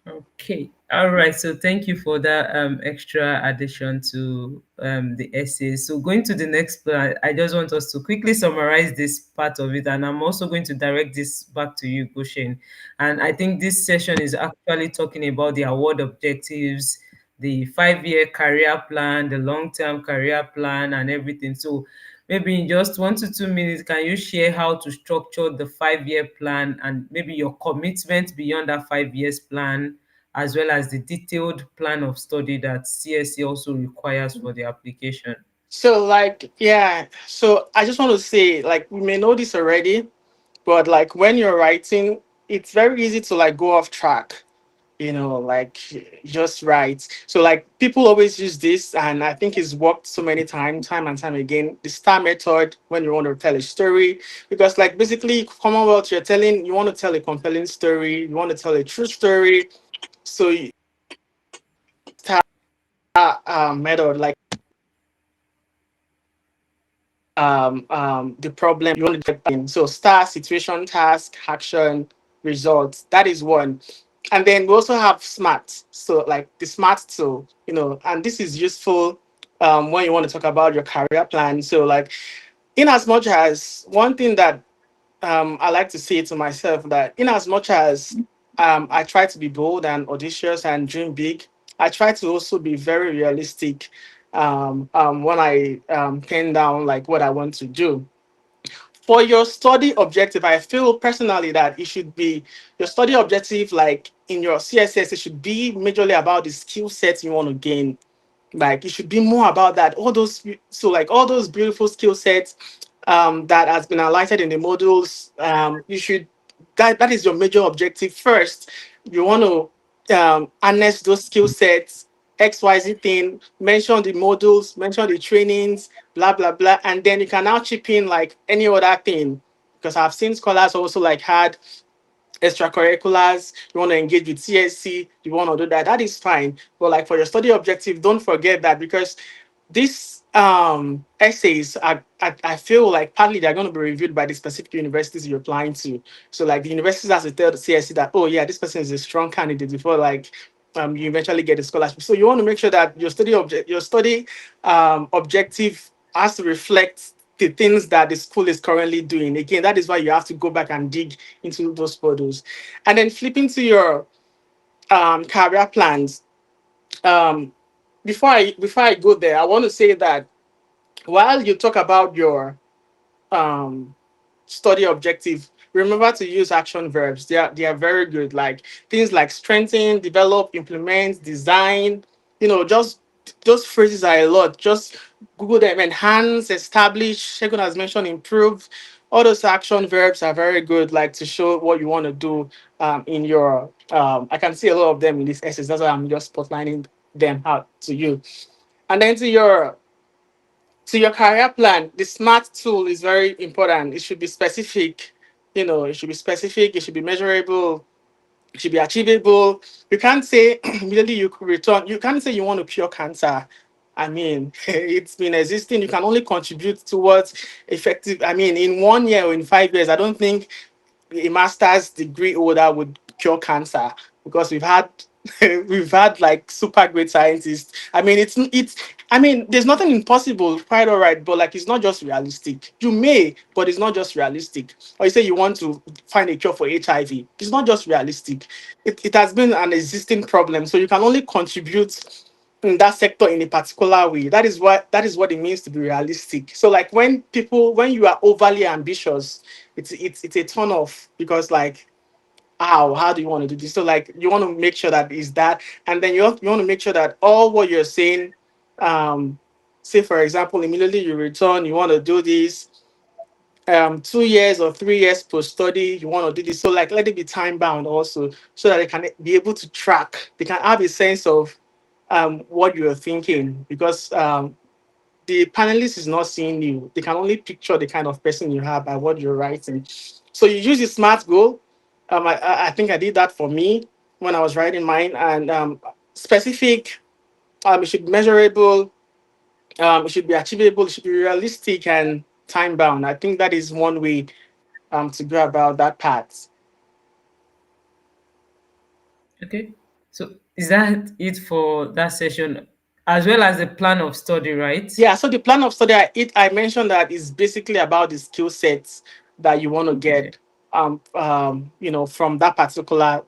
Okay. All right. So thank you for that extra addition to the essay. So going to the next part, I just want us to quickly summarize this part of it, and I'm also going to direct this back to you, Goshen. And I think this session is actually talking about the award objectives, the 5 year career plan, the long-term career plan, and everything. So maybe in just 1 to 2 minutes, can you share how to structure the 5 year plan, and maybe your commitment beyond that 5 years plan, as well as the detailed plan of study that CSE also requires for the application? So, like, yeah, so I just want to say, like, we may know this already, but like when you're writing, it's very easy to like go off track, like just write. So, like, people always use this, and I think it's worked so many times, time and time again, the star method when you want to tell a story. Because, like, basically, Commonwealth, you want to tell a compelling story, you want to tell a true story. So, star method, like, the problem you want to get in. So, star, situation, task, action, results. That is one. And then we also have smart. So, like, the smart tool, and this is useful when you want to talk about your career plan. So, like, in as much as one thing that I like to say to myself, that in as much as I try to be bold and audacious and dream big, I try to also be very realistic when I pen down like what I want to do. For your study objective, I feel personally that it should be your study objective, like in your CSS, it should be majorly about the skill sets you want to gain. Like, it should be more about that. All those beautiful skill sets that has been highlighted in the modules. You should that is your major objective first. You want to harness those skill sets, XYZ thing, mention the modules, mention the trainings, blah blah blah, and then you can now chip in like any other thing. Because I've seen scholars also like had extracurriculars, you want to engage with CSC, you want to do that, that is fine. But like for your study objective, don't forget that, because these essays I feel like partly they're going to be reviewed by the specific universities you're applying to. So like the universities has to tell the CSC that, oh yeah, this person is a strong candidate before like you eventually get a scholarship. So you want to make sure that your study objective has to reflect the things that the school is currently doing. Again, that is why you have to go back and dig into those photos. And then flipping to your career plans. Um, before I go there, I want to say that while you talk about your um, study objective, remember to use action verbs. They are very good. Like things like strengthen, develop, implement, design. Just those phrases are a lot. Just Google them, enhance, establish. Segun has mentioned improve. All those action verbs are very good, like to show what you want to do in your. I can see a lot of them in this essay. That's why I'm just spotlighting them out to you. And then to your career plan, the SMART tool is very important. It should be specific. You know, it should be specific. It should be measurable. It should be achievable. You can't say immediately you could return. You can't say you want to cure cancer. I mean, it's been existing. You can only contribute towards effective. I mean, in 1 year or in 5 years, I don't think a master's degree holder would cure cancer because we've had we've had like super great scientists. I mean, it's I mean, there's nothing impossible, quite all right, but like it's not just realistic. You may, but it's not just realistic. Or you say you want to find a cure for HIV, it's not just realistic. It has been an existing problem, so you can only contribute in that sector in a particular way. That is what it means to be realistic. So like when you are overly ambitious, it's a turn off because like how do you want to do this? So like you want to make sure that is that, and then you want to make sure that all what you're saying, um, say for example, immediately you return, you want to do this 2 years or 3 years post study, you want to do this. So like let it be time bound also, so that they can be able to track, they can have a sense of what you're thinking because the panelist is not seeing you. They can only picture the kind of person you are by what you're writing. So you use the SMART goal. I think I did that for me when I was writing mine, and specific. It should be measurable. It should be achievable. It should be realistic and time bound. I think that is one way to go about that part. Okay. So is that it for that session, as well as the plan of study, right? Yeah, so the plan of study, I mentioned that is basically about the skill sets that you want to Okay. get, from that particular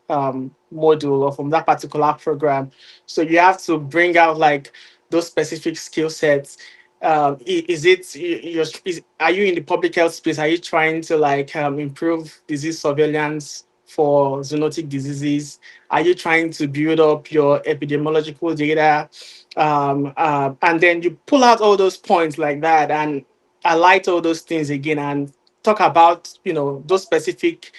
module or from that particular program. So you have to bring out like those specific skill sets. Is it are you in the public health space? Are you trying to like improve disease surveillance for zoonotic diseases? Are you trying to build up your epidemiological data? And then you pull out all those points like that and highlight all those things again and talk about those specific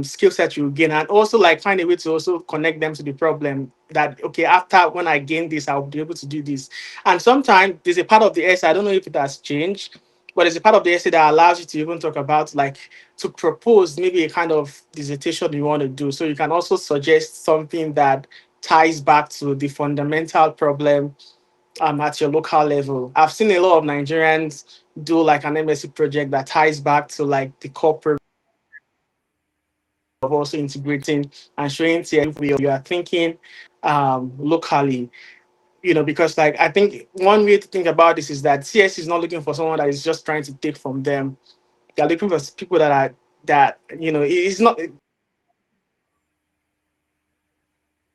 skill set you gain, and also like find a way to also connect them to the problem that okay, after when I gain this I'll be able to do this. And sometimes there's a part of the essay, I don't know if it has changed, but there's a part of the essay that allows you to even talk about like to propose maybe a kind of dissertation you want to do, so you can also suggest something that ties back to the fundamental problem at your local level. I've seen a lot of Nigerians do like an MSc project that ties back to like the corporate of also integrating and showing TF you are thinking locally, because like I think one way to think about this is that CS is not looking for someone that is just trying to take from them. They're looking for people that are that it's not.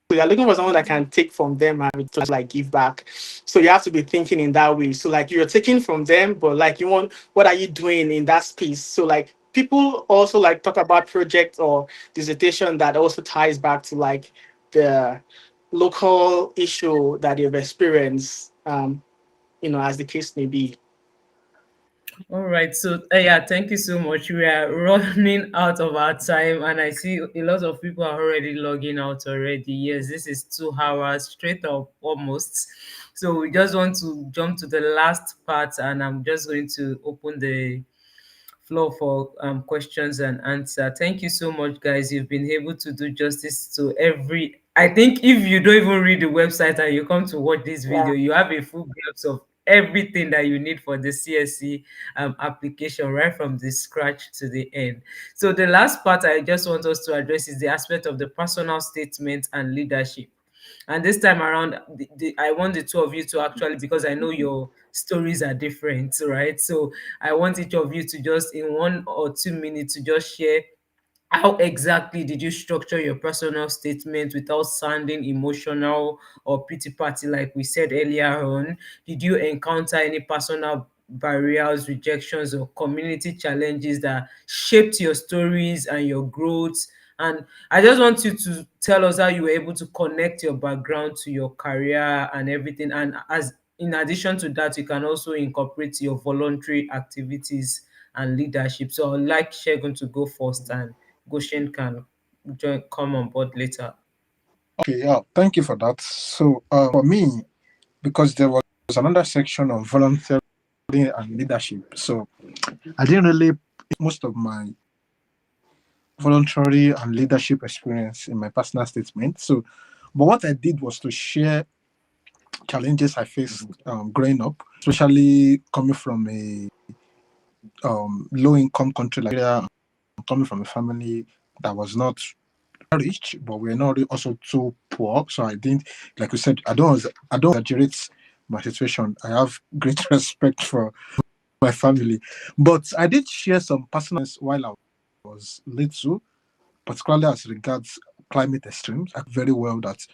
They're looking for someone that can take from them and like give back. So you have to be thinking in that way. So like you're taking from them, but like you want, what are you doing in that space? So like people also like talk about projects or dissertation that also ties back to like the local issue that they've experienced, as the case may be. All right. So, yeah, thank you so much. We are running out of our time, and I see a lot of people are already logging out already. Yes, this is 2 hours straight up almost. So, we just want to jump to the last part, and I'm just going to open the floor for questions and answer. Thank you so much, guys. You've been able to do justice to every. I think if you don't even read the website and you come to watch this Yeah. video, you have a full grasp of everything that you need for the CSC application, right from the scratch to the end. So the last part I just want us to address is the aspect of the personal statement and leadership. And this time around, I want the two of you to actually, because I know your stories are different, right? So I want each of you to just, in 1 or 2 minutes, to just share how exactly did you structure your personal statement without sounding emotional or pity party, like we said earlier on? Did you encounter any personal barriers, rejections, or community challenges that shaped your stories and your growth? And I just want you to tell us how you were able to connect your background to your career and everything. And as in addition to that, you can also incorporate your voluntary activities and leadership. So I'd like Segun to go first, and Goshen can come on board later. Okay, yeah, thank you for that. So, for me, because there was another section on volunteering and leadership, so I didn't really most of my voluntary and leadership experience in my personal statement. So, but what I did was to share challenges I faced growing up, especially coming from a low income country like Nigeria, coming from a family that was not rich, but we're not really also too poor. So I didn't, like you said, I don't exaggerate my situation. I have great respect for my family, but I did share some personal while I was little, particularly as regards climate extremes. I very well that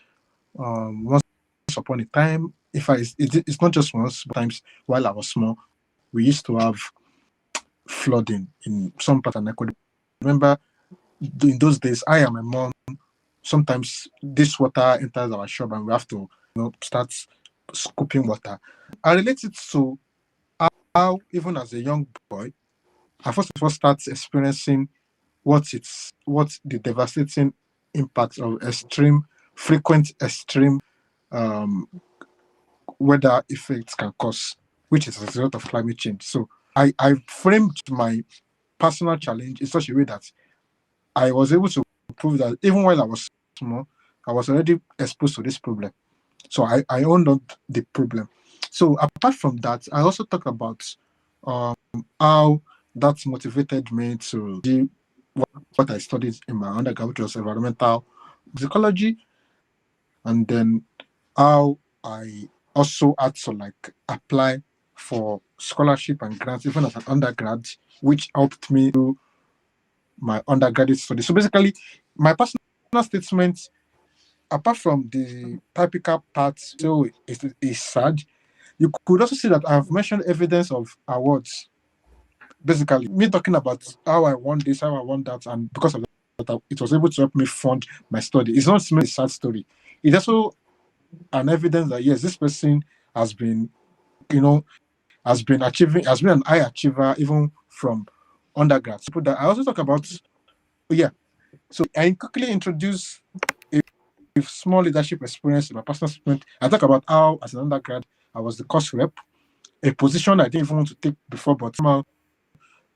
once upon a time, if it's not just once, but times while I was small, we used to have flooding in some part, and I could remember in those days, I and my mom sometimes this water enters our shop and we have to start scooping water. I relate it to how even as a young boy, I first of all start experiencing what the devastating impacts of frequent extreme um, weather effects can cause, which is a result of climate change. So I framed my personal challenge in such a way that I was able to prove that even while I was small, I was already exposed to this problem. So I owned up the problem. So apart from that, I also talk about um, how that motivated me to do what I studied in my undergrad, which was environmental psychology, and then how I also had to like apply for scholarship and grants even as an undergrad, which helped me through my undergraduate studies. So basically, my personal statement, apart from the typical part, so is sad. You could also see that I have mentioned evidence of awards. Basically, me talking about how I want this, how I want that, and because of that, it was able to help me fund my study. It's not simply a sad story. It's also an evidence that yes, this person has been, you know, has been an high achiever even from undergrad. People that I also talk about, yeah. So I quickly introduce a small leadership experience in my personal statement. I talk about how, as an undergrad, I was the course rep, a position I didn't even want to take before, but somehow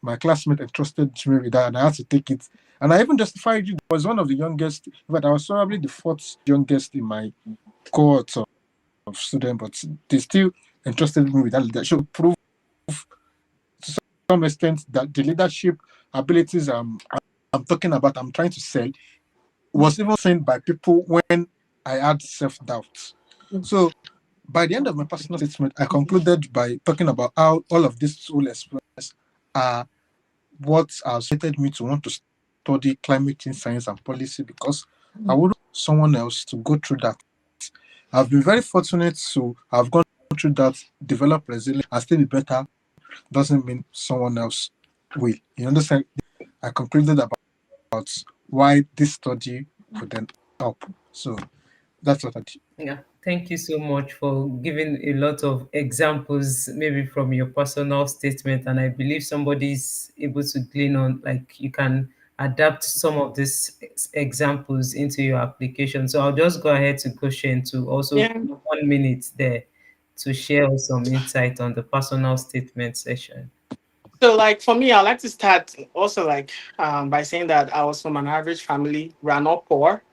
my classmate entrusted me with that, and I had to take it. And I even justified it. I was one of the youngest, but I was probably the fourth youngest in my cohort of students, but they still entrusted me with that leadership. Prove to some extent that the leadership abilities I'm talking about, I'm trying to sell, was even seen by people when I had self doubt. So by the end of my personal statement, I concluded by talking about how all of these tool experiences are what has led me to want to study climate change science and policy because I would want someone else to go through that. I've been very fortunate to have gone through that, develop resilience, and still be better. Doesn't mean someone else will. You understand? I concluded about why this study would then help. So that's what I did. Yeah, thank you so much for giving a lot of examples, maybe from your personal statement. And I believe somebody's able to glean on, like, you can adapt some of these examples into your application. So I'll just go ahead to Goshen to also Yeah. 1 minute there to share some insight on the personal statement session. So like for me, I like to start also like by saying that I was from an average family. We are not poor.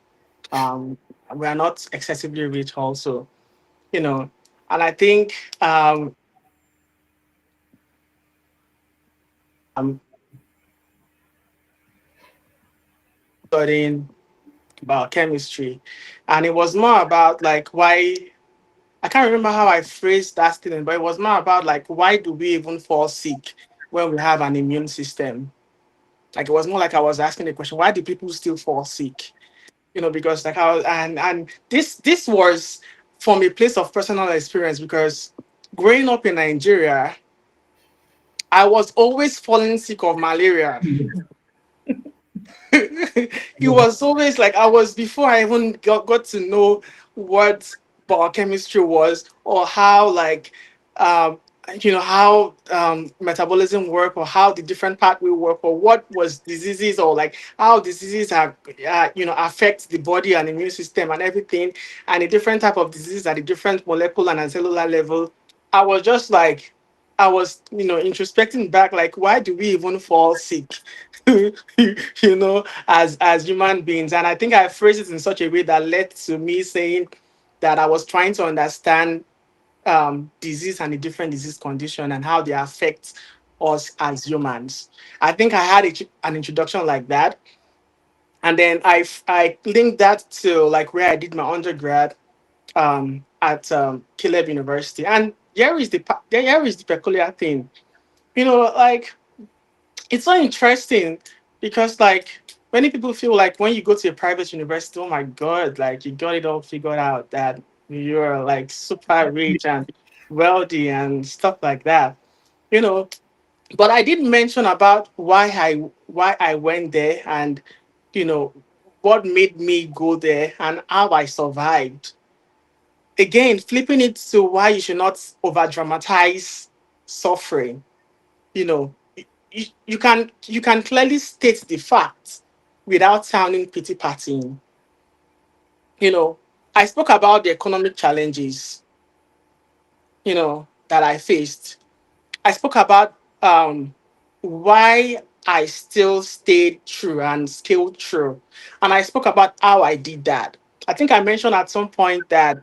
Um, we are not excessively rich also, you know. And I think I'm studying biochemistry, and it was more about like why I can't remember how I phrased that statement, but it was more about like why do we even fall sick when we have an immune system? Like it was more like I was asking the question, why do people still fall sick? You know, because like I was, and this was from a place of personal experience because growing up in Nigeria, I was always falling sick of malaria. It was always like I was before I even got to know what. biochemistry was, or how like um, how metabolism work, or how the different pathway work, or what was diseases, or like how diseases are affect the body and immune system and everything, and the different type of diseases at the different molecular and cellular level. I was just like, I was introspecting back, like, why do we even fall sick? As human beings. And I think I phrased it in such a way that led to me saying that I was trying to understand disease and the different disease condition and how they affect us as humans. I think I had an introduction like that, and then I linked that to like where I did my undergrad at Caleb University. And here is the peculiar thing, like, it's so interesting because like many people feel like when you go to a private university, oh my god, like you got it all figured out, that you're like super rich and wealthy and stuff like that, you know. But I did mention about why I went there, and you know what made me go there and how I survived. Again, flipping it to why you should not over dramatize suffering. You know you, you can clearly state the facts without sounding pity partying. you know I spoke about the economic challenges that I faced. I spoke about why I still stayed true and scaled true, and I spoke about how I did that. I think I mentioned at some point that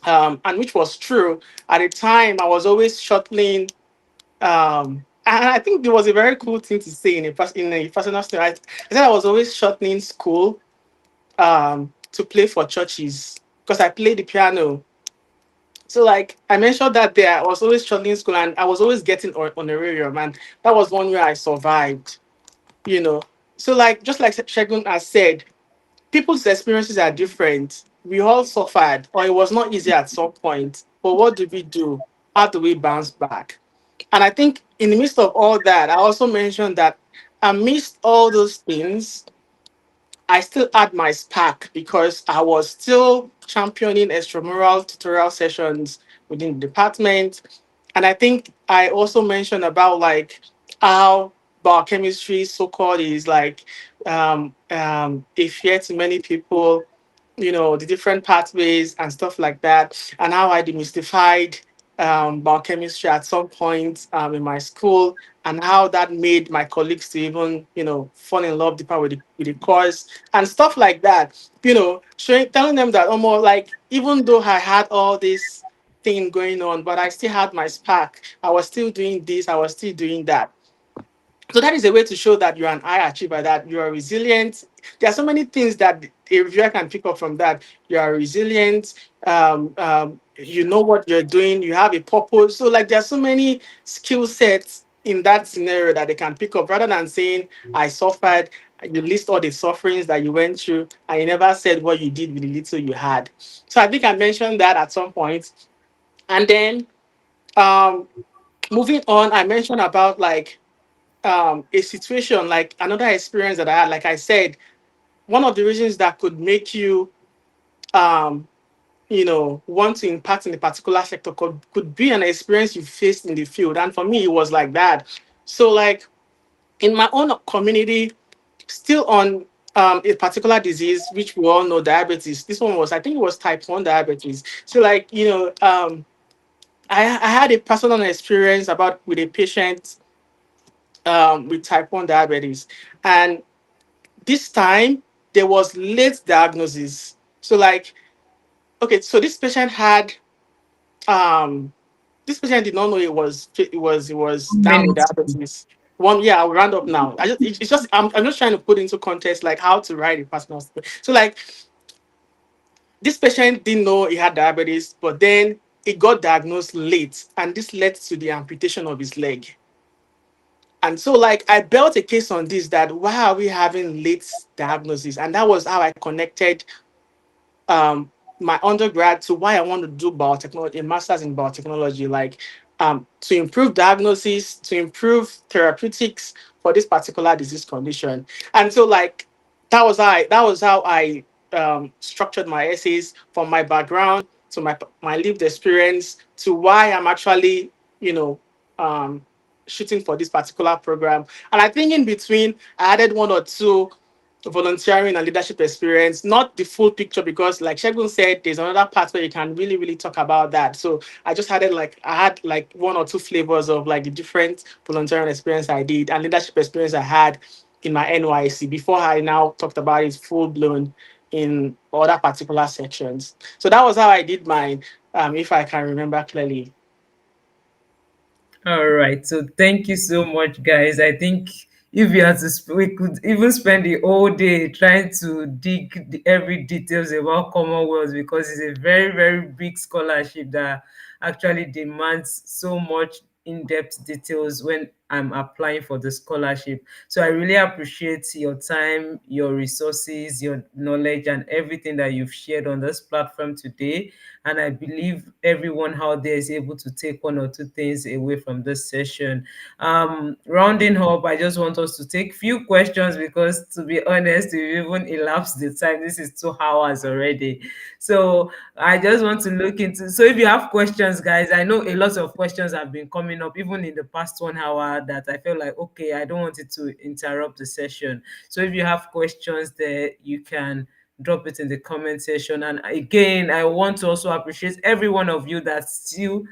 and which was true, at the time I was always shuttling. And I think there was a very cool thing to say in a personal story. I said I was always shuttling school to play for churches because I played the piano. So like I mentioned that there, I was always shuttling school and I was always getting honorarium, and that was one way I survived. You know, so like just like Segun has said, people's experiences are different. We all suffered, or it was not easy at some point. But what do we do? How do we bounce back? And I think in the midst of all that, I also mentioned that amidst all those things, I still had my spark because I was still championing extramural tutorial sessions within the department. And I think I also mentioned about like how biochemistry so-called is like a fear to many people, the different pathways and stuff like that, and how I demystified biochemistry at some point in my school, and how that made my colleagues to even, fall in love deeper with the course and stuff like that. Telling them that almost like even though I had all this thing going on, but I still had my spark. I was still doing this. I was still doing that. So that is a way to show that you're an high achiever, that you are resilient. There are so many things that a reviewer can pick up from that. You are resilient. You know what you're doing. You have a purpose. So like there are so many skill sets in that scenario that they can pick up, rather than saying I suffered. You list all the sufferings that you went through, and you never said what you did with the little you had. So I think I mentioned that at some point, and then um, moving on, I mentioned about like a situation, like another experience that I had. Like I said, one of the reasons that could make you um want to impact in a particular sector could be an experience you faced in the field. And for me it was like that. So like in my own community, still on a particular disease which we all know, diabetes. This one was, I think it was type 1 diabetes. So like I had a personal experience about with a patient with type 1 diabetes. And this time there was late diagnosis. So like, okay, so this patient did not know it was down with Minutes. diabetes. One, yeah, I'll round up now. It's just I'm just trying to put into context like how to write a personal story. So like this patient didn't know he had diabetes, but then it got diagnosed late, and this led to the amputation of his leg. And so, like, I built a case on this, that why are we having late diagnosis? And that was how I connected um, my undergrad to why I want to do biotechnology, a master's in biotechnology, like to improve diagnosis, to improve therapeutics for this particular disease condition. And so, like, that was how I structured my essays from my background to my lived experience, to why I'm actually, you know, um, shooting for this particular program. And I think in between, I added one or two volunteering and leadership experience, not the full picture, because like Segun said, there's another part where you can really, really talk about that. So I just added like, I had like one or two flavors of like the different volunteering experience I did and leadership experience I had in my NYC before I now talked about it full blown in other particular sections. So that was how I did mine, if I can remember clearly. All right. So thank you so much, guys. I think if we had to, we could even spend the whole day trying to dig every details about Commonwealth because it's a very, very big scholarship that actually demands so much in-depth details when I'm applying for the scholarship. So I really appreciate your time, your resources, your knowledge, and everything that you've shared on this platform today. And I believe everyone out there is able to take one or two things away from this session. Rounding up, I just want us to take few questions because, to be honest, we even elapsed the time. This is 2 hours already. So I just want to look into. So if you have questions, guys, I know a lot of questions have been coming up even in the past 1 hour that I feel like, okay, I don't want it to interrupt the session. So if you have questions there, you can drop it in the comment section. And again, I want to also appreciate every one of you that still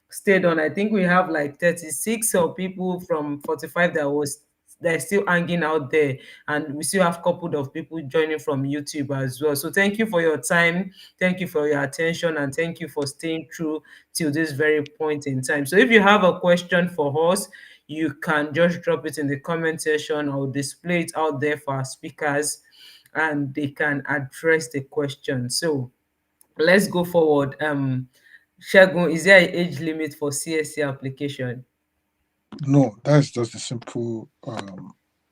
stayed on. I think we have like 36 or people from 45 that are still hanging out there, and we still have a couple of people joining from YouTube as well. So thank you for your time, thank you for your attention, and thank you for staying through till this very point in time. So if you have a question for us, you can just drop it in the comment section. I'll display it out there for our speakers and they can address the question. So let's go forward. Shagun, is there an age limit for CSC application? No, that's just a simple.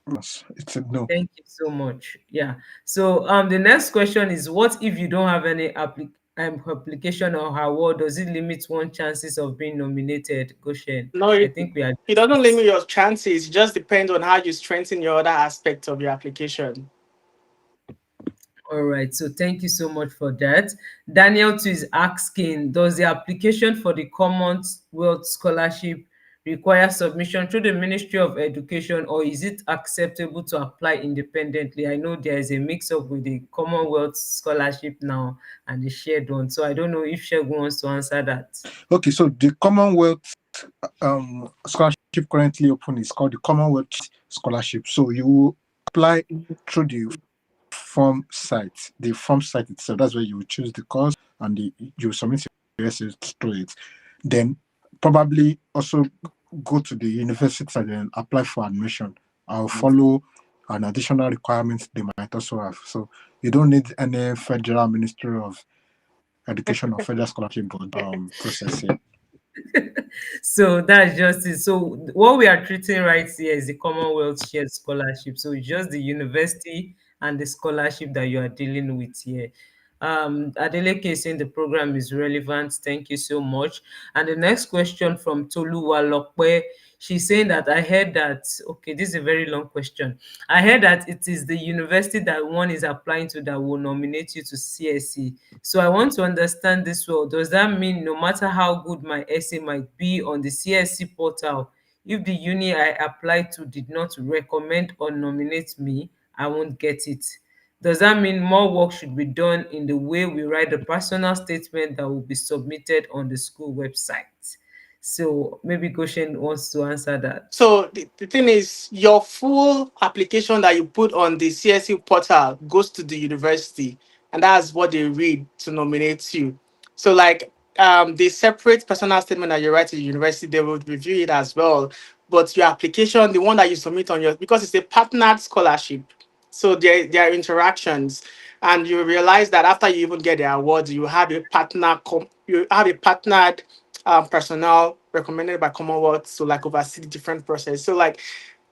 It's a no. Thank you so much. Yeah. So the next question is, what if you don't have any application or award? Does it limit one chances of being nominated? Goshen, No, I it, think we are. it doesn't limit your chances. It just depends on how you strengthen your other aspects of your application. All right, so thank you so much for that. Daniel too is asking, does the application for the Commonwealth Scholarship require submission through the Ministry of Education, or is it acceptable to apply independently? I know there is a mix up with the Commonwealth Scholarship now and the shared one. So I don't know if Shegun wants to answer that. Okay, so the Commonwealth scholarship currently open is called the Commonwealth Scholarship. So you will apply through the form site. The form site itself, that's where you will choose the course and you submit your essay through it. Then probably also go to the university and then apply for admission. I'll follow an additional requirement they might also have. So you don't need any federal Ministry of Education or federal scholarship board process here. So that's just it. So what we are treating right here is the Commonwealth Shared Scholarship. So it's just the university and the scholarship that you are dealing with here. Adeleke is saying the program is relevant. Thank you so much. And the next question from Toluwa Lokwe, she's saying that I heard that, okay, this is a very long question. I heard that it is the university that one is applying to that will nominate you to CSE. So I want to understand this well. Does that mean no matter how good my essay might be on the CSC portal, if the uni I applied to did not recommend or nominate me, I won't get it? Does that mean more work should be done in the way we write the personal statement that will be submitted on the school website? So maybe Goshen wants to answer that. So the thing is, your full application that you put on the CSU portal goes to the university, and that's what they read to nominate you. So like the separate personal statement that you write to the university, they will review it as well. But your application, the one that you submit on your, because it's a partnered scholarship, so there are interactions, and you realize that after you even get the award, you have a you have a partnered personnel recommended by Commonwealth to like oversee the different process. So like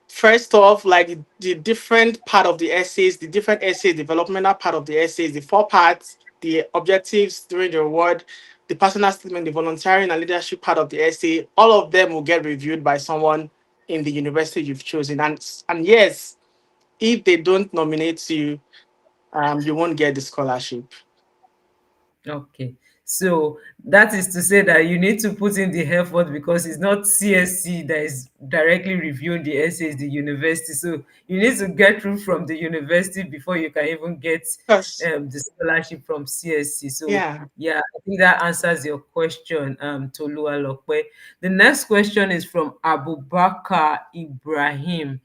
first off, like the different part of the essays, the different essays, developmental part of the essays, the four parts, the objectives during the award, the personal statement, the volunteering and leadership part of the essay, all of them will get reviewed by someone in the university you've chosen. And yes, if they don't nominate you, you won't get the scholarship. Okay. So that is to say that you need to put in the effort because it's not CSC that is directly reviewing the essays, the university. So you need to get through from the university before you can even get Because the scholarship from CSC. So yeah. yeah, I think that answers your question, Tolu Alokwe. The next question is from Abubakar Ibrahim.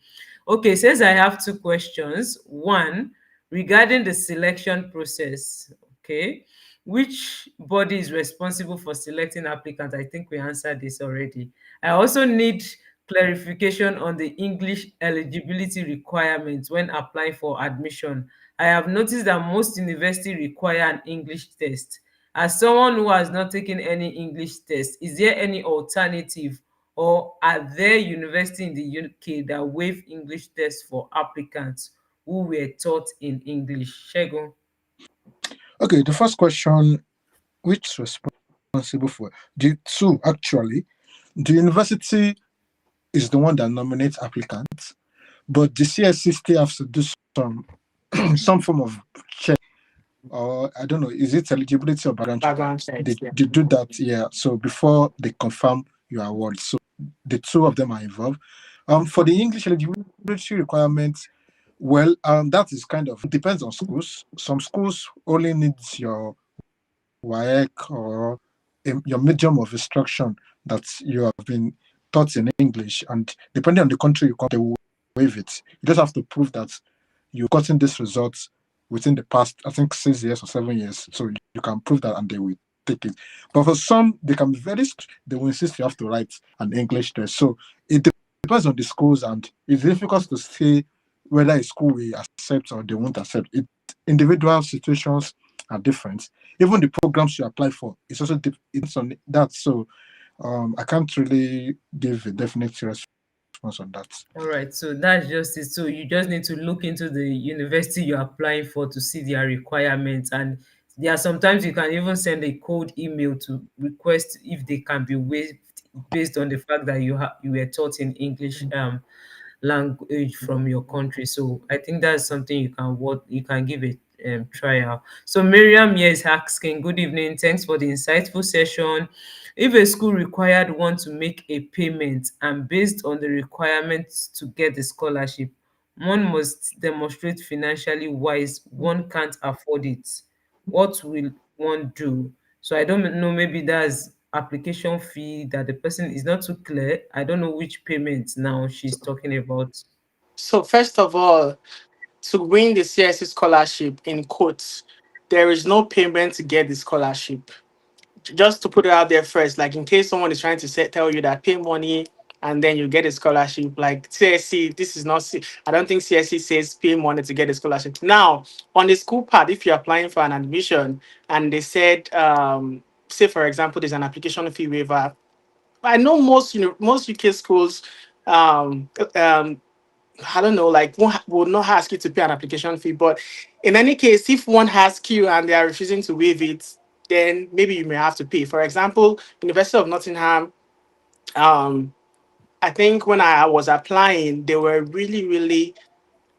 Okay, says I have two questions. One, regarding the selection process. Okay, which body is responsible for selecting applicants? I think we answered this already. I also need clarification on the English eligibility requirements when applying for admission. I have noticed that most universities require an English test. As someone who has not taken any English test, is there any alternative, or are there universities in the UK that waive English tests for applicants who were taught in English? Shegun. Okay, the first question, which is responsible for the two actually, the university is the one that nominates applicants, but the CSC still has to do some some form of check, or I don't know, is it eligibility or background check? Background checks. Yeah. They do that, yeah. So before they confirm your award, so the two of them are involved. For the English eligibility requirements, well, that is kind of depends on schools. Some schools only needs your WAEC or your medium of instruction that you have been taught in English, and depending on the country you come, they will waive it. You just have to prove that you've gotten this result within the past, I think, 6 years or 7 years. So you can prove that, and they will take it. But for some, they can be very strict. They will insist you have to write an English test. So it depends on the schools, and it's difficult to say whether a school will accept or they won't accept. Individual situations are different. Even the programs you apply for, it's also it's on that. So I can't really give a definite response on that. All right, so that's just it. So you just need to look into the university you're applying for to see their requirements. And there are sometimes you can even send a cold email to request if they can be waived based on the fact that you were taught in English language from your country. So I think that's something you can give a try out. So Miriam here is asking, good evening, thanks for the insightful session. If a school required one to make a payment and based on the requirements to get the scholarship, one must demonstrate financially wise, one can't afford it. What will one do? So I don't know, maybe that's application fee that the person is not too clear. I don't know which payment now she's talking about. So first of all, to win the CSC scholarship in quotes, there is no payment to get the scholarship. Just to put it out there first, like in case someone is trying to tell you that pay money and then you get a scholarship, like CSC, this is not, I don't think CSC says pay money to get a scholarship. Now, on the school part, if you're applying for an admission and they said, say for example, there's an application fee waiver. I know most, most UK schools, um, um, I don't know, like one will not ask you to pay an application fee. But in any case, if one asks you and they are refusing to waive it, then maybe you may have to pay. For example, University of Nottingham, um, I think when I was applying, they were really, really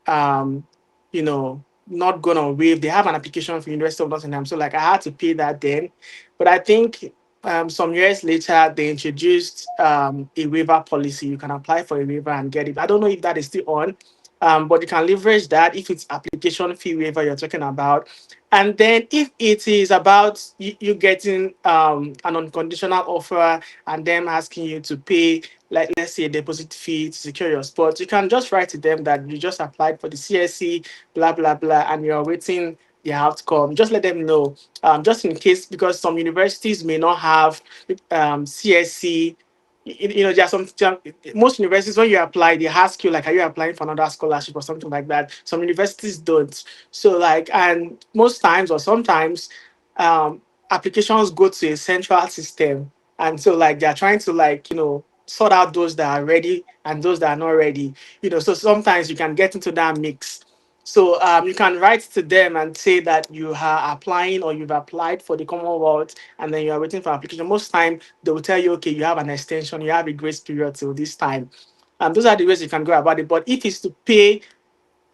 um, not gonna waive. They have an application for University of Nottingham, so like I had to pay that then. But I think some years later they introduced a waiver policy. You can apply for a waiver and get it. I don't know if that is still on, but you can leverage that if it's application fee waiver you're talking about. And then if it is about you getting an unconditional offer and them asking you to pay, like let's say a deposit fee to secure your spot, you can just write to them that you just applied for the CSC, blah blah blah, and you're waiting the outcome. Just let them know, just in case, because some universities may not have CSC. There are most universities when you apply, they ask you like, are you applying for another scholarship or something like that. Some universities don't. So like, and most times or sometimes, um, applications go to a central system, and so like they're trying to like sort out those that are ready and those that are not ready. So sometimes you can get into that mix. So you can write to them and say that you are applying or you've applied for the Commonwealth and then you are waiting for application. Most time they will tell you, okay, you have an extension, you have a grace period till this time. Those are the ways you can go about it. But if it's to pay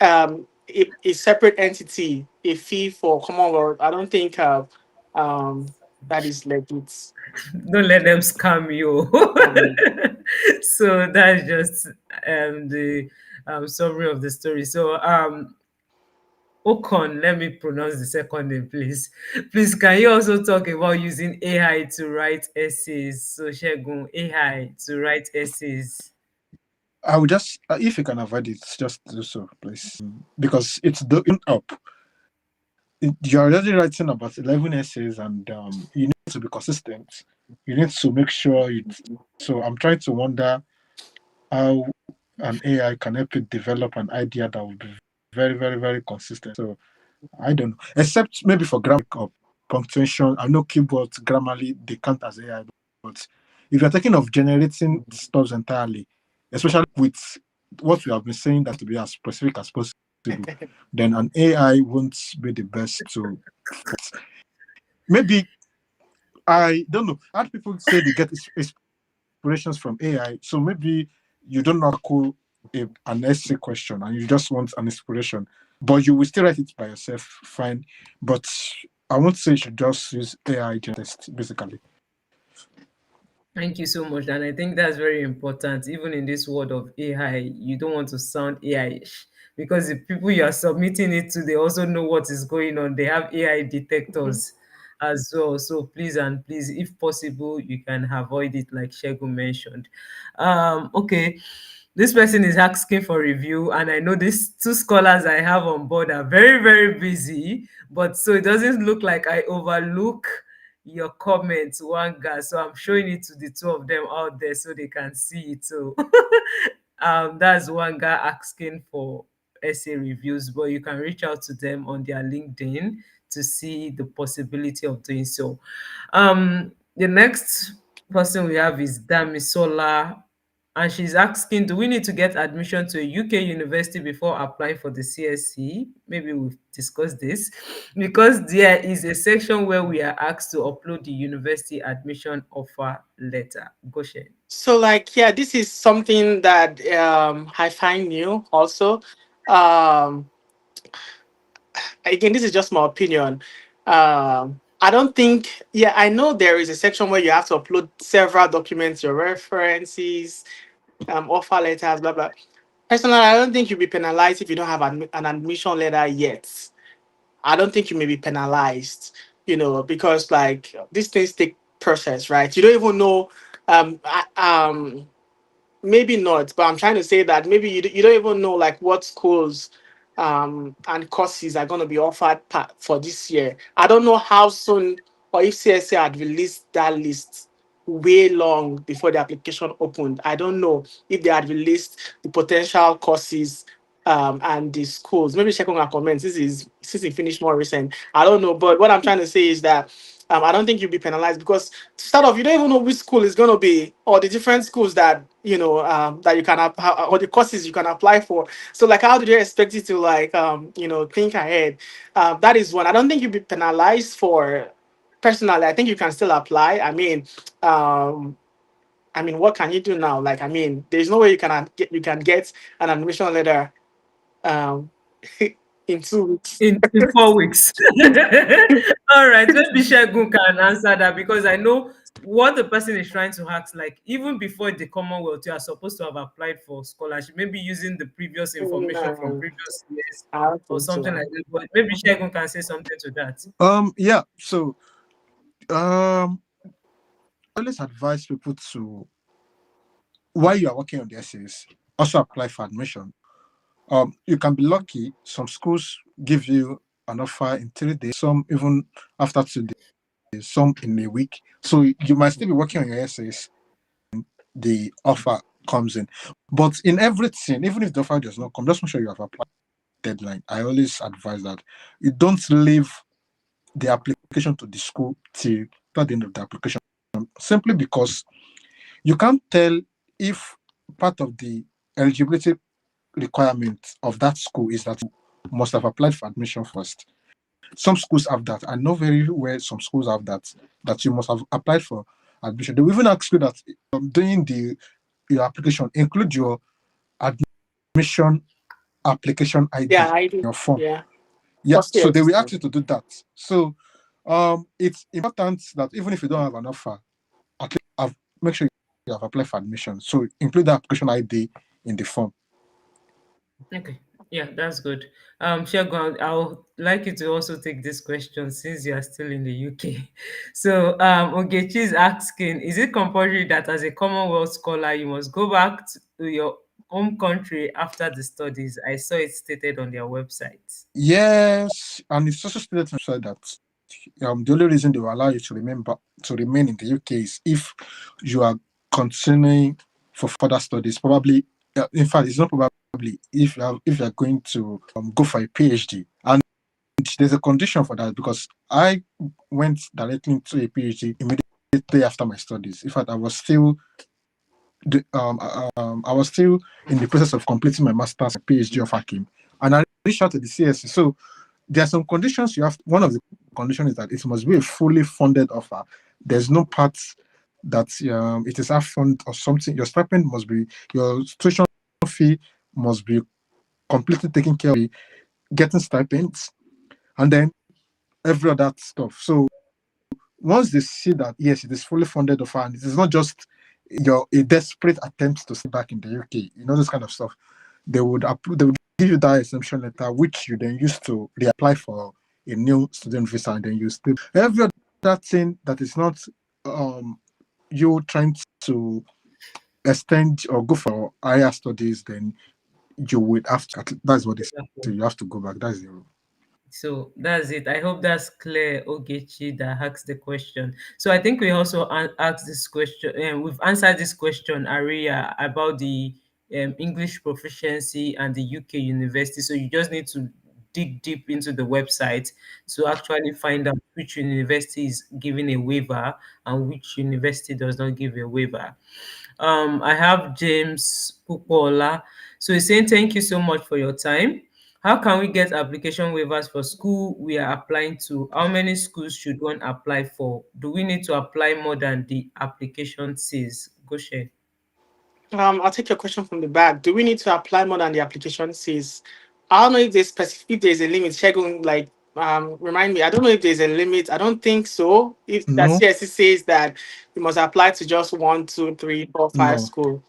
a separate entity a fee for Commonwealth, I don't think that is legit. Don't let them scam you. Um, So that's just the summary of the story. So Okon, let me pronounce the second name, please. Please, can you also talk about using AI to write essays? So, Segun, AI to write essays. I would just, if you can avoid it, just do so, please. Because it's doing up. You're already writing about 11 essays, and you need to be consistent. You need to make sure you. So I'm trying to wonder how an AI can help you develop an idea that will be very, very, very consistent. So I don't know, except maybe for grammar or punctuation. I know keyboards, grammarly, they count as AI, but if you're thinking of generating stuff entirely, especially with what we have been saying that to be as specific as possible, then an AI won't be the best to. Maybe I don't know. How people say they get inspirations from AI, so maybe you don't know cool an essay question and you just want an inspiration, but you will still write it by yourself, fine. But I won't say you should just use AI test basically. Thank you so much. And I think that's very important. Even in this world of AI, you don't want to sound AI-ish because the people you are submitting it to, they also know what is going on. They have AI detectors as well. So please and please, if possible, you can avoid it, like Shego mentioned. Okay. This person is asking for review, and I know these two scholars I have on board are very, very busy, but so it doesn't look like I overlook your comments, one guy. So I'm showing it to the two of them out there so they can see it. So that's one guy asking for essay reviews, but you can reach out to them on their LinkedIn to see the possibility of doing so. The next person we have is Damisola, and she's asking, do we need to get admission to a UK university before applying for the CSC? Maybe we've discussed this because there is a section where we are asked to upload the university admission offer letter. Goshen. so like yeah, this is something that I find new also. Um, Again, this is just my opinion. I don't think, yeah, I know there is a section where you have to upload several documents, your references, offer letters, blah, blah. Personally, I don't think you'll be penalized if you don't have an admission letter yet. I don't think you may be penalized, because like these things take process, right? You don't even know, maybe not, but I'm trying to say that maybe you don't even know like what schools and courses are going to be offered for this year. I don't know how soon or if CSA had released that list way long before the application opened. I don't know if they had released the potential courses and the schools. Maybe check on our comments. This is finished more recent. I don't know, but what I'm trying to say is that I don't think you'll be penalized because to start off, you don't even know which school is going to be or the different schools that that you can or the courses you can apply for. So like, how do they expect you to like think ahead? That is one. I don't think you'll be penalized for. Personally, I think you can still apply. Um, what can you do now? Like, there's no way you can get an admission letter um, in 2 weeks. In 4 weeks. All right, maybe Shegun can answer that because I know what the person is trying to ask. Like, even before the Commonwealth, you are supposed to have applied for scholarship, maybe using the previous information from No, previous years I don't or think something so. like that. But maybe Shegun can say something to that. Yeah. So I always advise people to, while you are working on the essays, also apply for admission. You can be lucky. Some schools give you an offer in 3 days, some even after 2 days, some in a week. So you might still be working on your essays. The offer comes in, but in everything, even if the offer does not come, just make sure you have applied deadline. I always advise that you don't leave the application to the school till the end of the application, simply because you can't tell if part of the eligibility requirement of that school is that you must have applied for admission first. Some schools have that. I know very well some schools have that you must have applied for admission. They will even ask you that during the your application include your admission application ID Yeah, in I do. your form. Yeah, Yeah, first so year. they will ask you to do that. So It's important that even if you don't have an offer, at least make sure you have applied for admission. So include the application ID in the form. Okay. Yeah, that's good. Segun, I would like you to also take this question since you are still in the UK. So, Ogechi is asking, is it compulsory that as a Commonwealth scholar you must go back to your home country after the studies? I saw it stated on their website. Yes, and it's also stated on the website that the only reason they will allow you to remain in the UK is if you are continuing for further studies. Probably, in fact, it's not probably if you are going to go for a PhD, and there's a condition for that because I went directly into a PhD immediately after my studies. In fact, I was still in the process of completing my master's and PhD of hacking, and I reached out to the CSC. So there are some conditions you have. One of the conditions is that it must be a fully funded offer. There's no part that it is half fund or something. Your stipend must be your tuition fee must be completely taken care of, getting stipends, and then every other stuff. So once they see that yes, it is fully funded offer, and it is not just your a desperate attempt to stay back in the UK, this kind of stuff, they would give you that exemption letter, which you then use to reapply for a new student visa, and then you still every other thing that is not um you trying to extend or go for higher studies, then you would have to. That's what they say. You have to go back. That's the rule. So that's it. I hope that's clear, Ogechi, that asked the question. So I think we also asked this question, and we've answered this question, Aria, about the English proficiency and the UK university. So you just need to dig deep into the website to actually find out which university is giving a waiver and which university does not give a waiver. I have James Pupola. So he's saying, thank you so much for your time. How can we get application waivers for school we are applying to? How many schools should one apply for? Do we need to apply more than the application says? Goshen. I'll take your question from the back. Do we need to apply more than the application says? I don't know if there's a limit. Shegun, like, remind me. I don't know if there's a limit. I don't think so. If that No, CSC says that you must apply to just one, two, three, four, five no, school.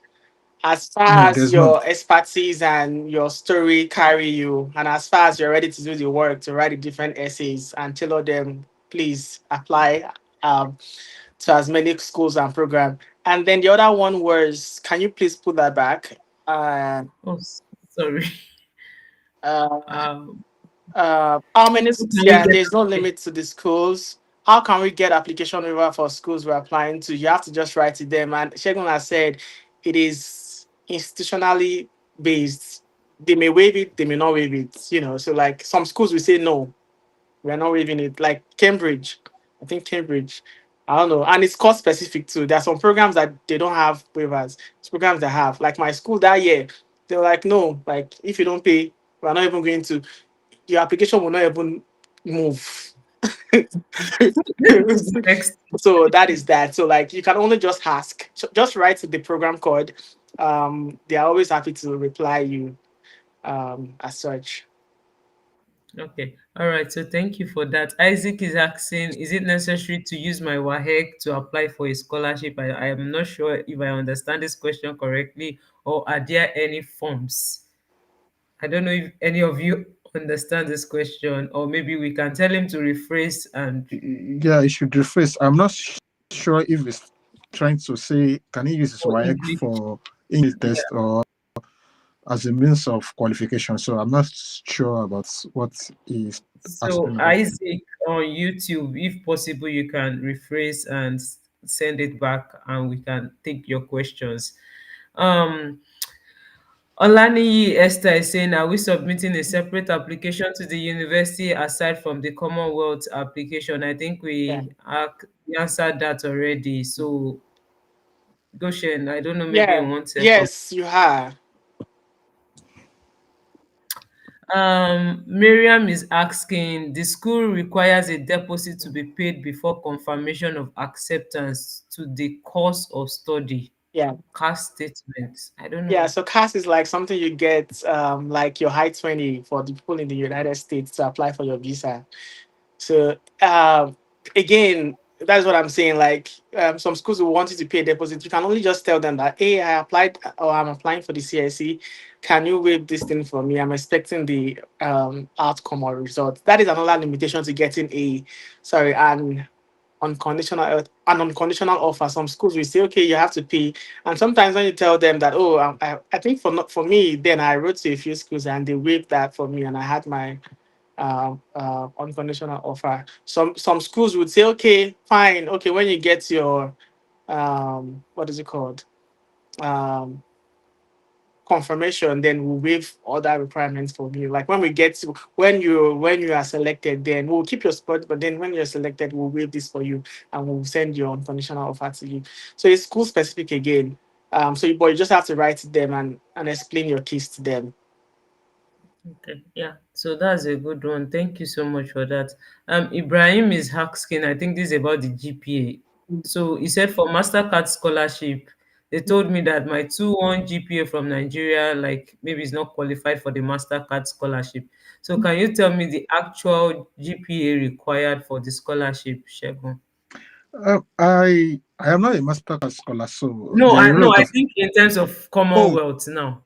As far no. as There's not. your expertise and your story carry you, and as far as you're ready to do the work to write the different essays and tailor them, please apply to as many schools and programs. And then the other one was, can you please put that back? Uh, Oh, sorry. uh, Um, how many? how can we Yeah, get there's no limit to the schools. How can we get application waiver for schools we're applying to? You have to just write to them. And Shegun has said it is institutionally based. They may waive it, they may not waive it. So like some schools we say no, we're not waiving it. Like Cambridge, I think Cambridge. I don't know, and it's course specific too. There are some programs that they don't have waivers. It's programs that have. Like my school that year, they were like, no, like if you don't pay, we're not even going to. Your application will not even move. to the next? So that is that. So like you can only just ask. Just write the program code. They are always happy to reply you as such. Okay. All right. So thank you for that. Isaac is asking, is it necessary to use my WAHEC to apply for a scholarship? I am not sure if I understand this question correctly, or are there any forms? I don't know if any of you understand this question, or maybe we can tell him to rephrase and Yeah, it should rephrase. I'm not sure if it's trying to say can he use his for WAEC English. for English Yeah. test or as a means of qualification. So I'm not sure about what he's So asking about. Isaac on YouTube, if possible, you can rephrase and send it back, and we can take your questions. Um, Olaniyi Esther is saying, are we submitting a separate application to the university aside from the Commonwealth application? I think Yeah. we answered that already. So, Goshen, I don't know, maybe Yeah. in 1 second. Yes, you have. Miriam is asking, the school requires a deposit to be paid before confirmation of acceptance to the course of study. Yeah. Cash statement. I don't Yeah, know. so CAS is like something you get, like your high 20 for the people in the United States to apply for your visa. So again, that's what I'm saying. Like some schools will want you to pay a deposit. You can only just tell them that, hey, I applied or I'm applying for the CSE. Can you waive this thing for me? I'm expecting the outcome or result. That is another limitation to getting a sorry an unconditional offer. Some schools will say, okay, you have to pay. And sometimes when you tell them that, oh, I think for not for me, then I wrote to a few schools and they waived that for me, and I had my unconditional offer. Some schools would say, okay, fine, okay, when you get your what is it called? Um, confirmation, then we'll waive other requirements for you. Like when we get to when you are selected, then we'll keep your spot, but then when you're selected, we'll waive this for you and we'll send your unconditional offer to you. So it's school specific again. But you just have to write to them and explain your case to them. Okay, yeah. So that's a good one. Thank you so much for that. Ibrahim is asking, I think this is about the GPA. So he said for MasterCard scholarship, they told me that my 2-1 GPA from Nigeria, like maybe is not qualified for the MasterCard scholarship. So can you tell me the actual GPA required for the scholarship, Shegun? I am not a masterclass scholar, so No, there I are a no, lot I of. think in terms of Oh, Commonwealth now.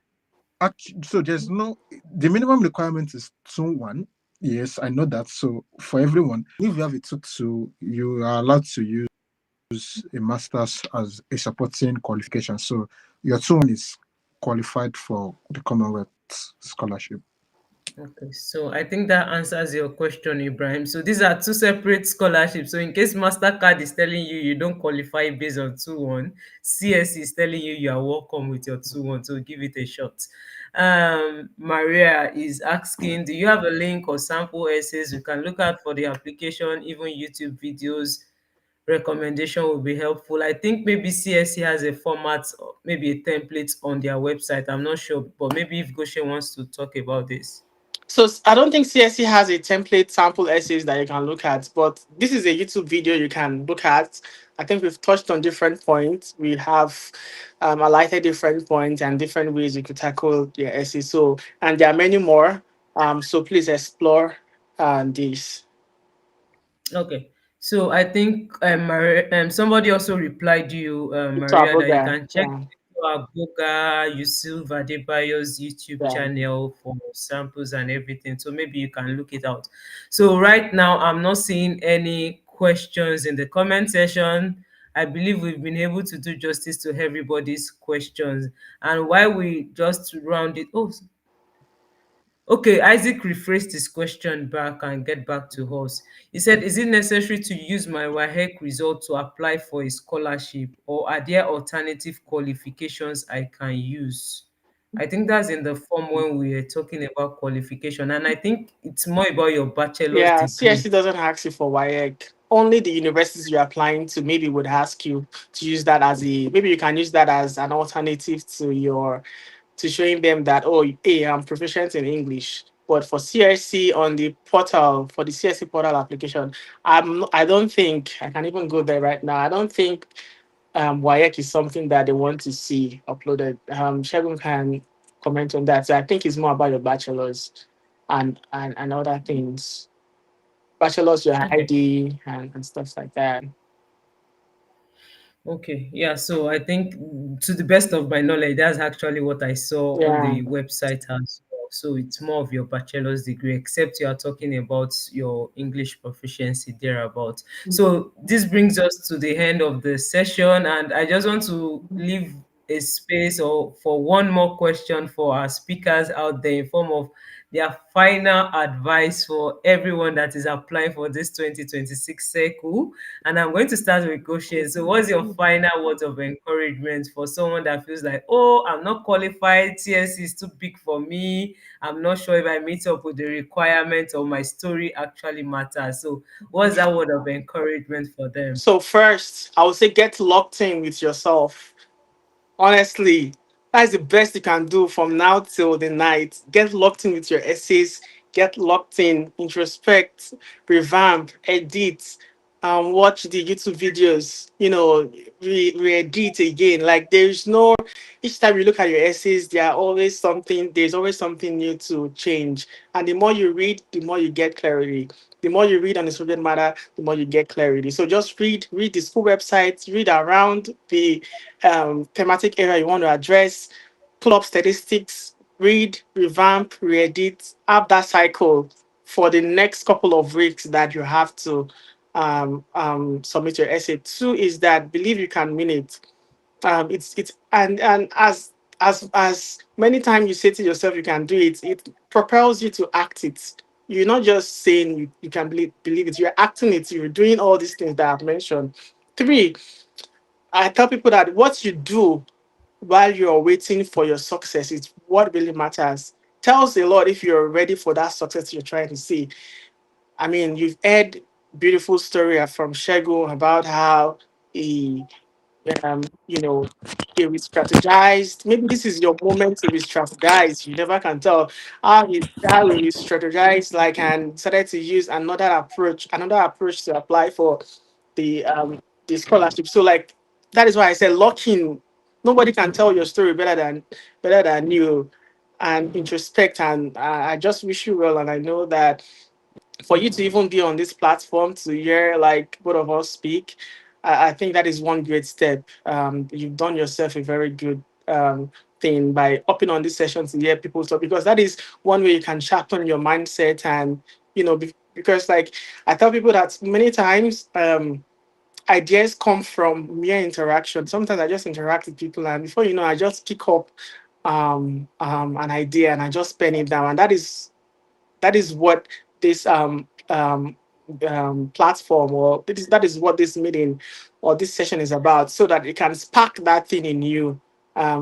so there's no, the minimum requirement is 2-1. Yes, I know that. So for everyone, if you have a 2-2, you are allowed to use a master's as a supporting qualification. So your 2-1 is qualified for the Commonwealth scholarship. Okay, so I think that answers your question, Ibrahim. So these are two separate scholarships. So in case MasterCard is telling you you don't qualify based on 2-1, CS is telling you you are welcome with your 2-1, so give it a shot. Maria is asking, do you have a link or sample essays we can look at for the application? Even YouTube videos recommendation will be helpful. I think maybe CSC has a format, or maybe a template on their website. I'm not sure, but maybe if Goshen wants to talk about this. So I don't think CSC has a template sample essays that you can look at, but this is a YouTube video you can look at. I think we've touched on different points. We have highlighted different points and different ways you could tackle your essay. So, and there are many more. So please explore this. Okay. So I think somebody also replied to you, It's Maria, about that you that. can check Yeah. Agoga Yusuf Adebayo's YouTube Yeah. channel for samples and everything. So maybe you can look it out. So right now, I'm not seeing any questions in the comment section. I believe we've been able to do justice to everybody's questions. And while we just round it, oh, okay, Isaac rephrased his question back and get back to us. He said, is it necessary to use my WAHEC result to apply for a scholarship, or are there alternative qualifications I can use? I think that's in the form when we are talking about qualification. And I think it's more about your bachelor's Yeah, CSC degree. doesn't ask you for WIEC. Only the universities you're applying to maybe would ask you to use that as a maybe you can use that as an alternative to your to showing them that oh hey I'm proficient in English. But for CSC on the portal for the CSC portal application, I don't think I can even go there right now. I don't think WIEC is something that they want to see uploaded. Shegun can comment on that. So I think it's more about your bachelor's and other things. Bachelor's, your Okay. ID, and stuff like that. Okay, yeah, so I think to the best of my knowledge, that's actually what I saw on Yeah. the website as well. So it's more of your bachelor's degree, except you are talking about your English proficiency thereabout. So this brings us to the end of the session, and I just want to leave a space or for one more question for our speakers out there in form of their final advice for everyone that is applying for this 2026 circle. And I'm going to start with Goshen. So, what's your final words of encouragement for someone that feels like, oh, I'm not qualified, TSC is too big for me, I'm not sure if I meet up with the requirements or my story actually matters. So, what's that word of encouragement for them? So first, I would say get locked in with yourself. Honestly, that's the best you can do from now till the night. Get locked in with your essays, get locked in, introspect, revamp, edit, watch the YouTube videos, re-edit again. Like there's no each time you look at your essays, there's always something new to change. And the more you read, the more you get clarity. The more you read on the subject matter, the more you get clarity. So just read the school websites, read around the thematic area you want to address, pull up statistics, read, revamp, re-edit, have that cycle for the next couple of weeks that you have to submit your essay. Two is that believe you can win it. It's and as many times you say to yourself you can do it, it propels you to act it. You're not just saying you can believe it, you're acting it, you're doing all these things that I've mentioned. Three, I tell people that what you do while you're waiting for your success is what really matters. Tells a lot if you're ready for that success you're trying to see. I mean, you've heard beautiful story from Segun about how he you know, he re-strategized. Maybe this is your moment to re-strategize. You never can tell how he re-strategized, like, and started to use another approach to apply for the the scholarship. So like that is why I said locking. Nobody can tell your story better than you, and introspect. And I just wish you well. And I know that for you to even be on this platform to hear like both of us speak, I think that is one great step. You've done yourself a very good thing by upping on this session to hear people talk, because that is one way you can sharpen your mindset. And because like I tell people that many times ideas come from mere interaction. Sometimes I just interact with people, and before you know, I just pick up an idea and I just pen it down, and that is what this platform, or that is what this meeting or this session is about, so that it can spark that thing in you,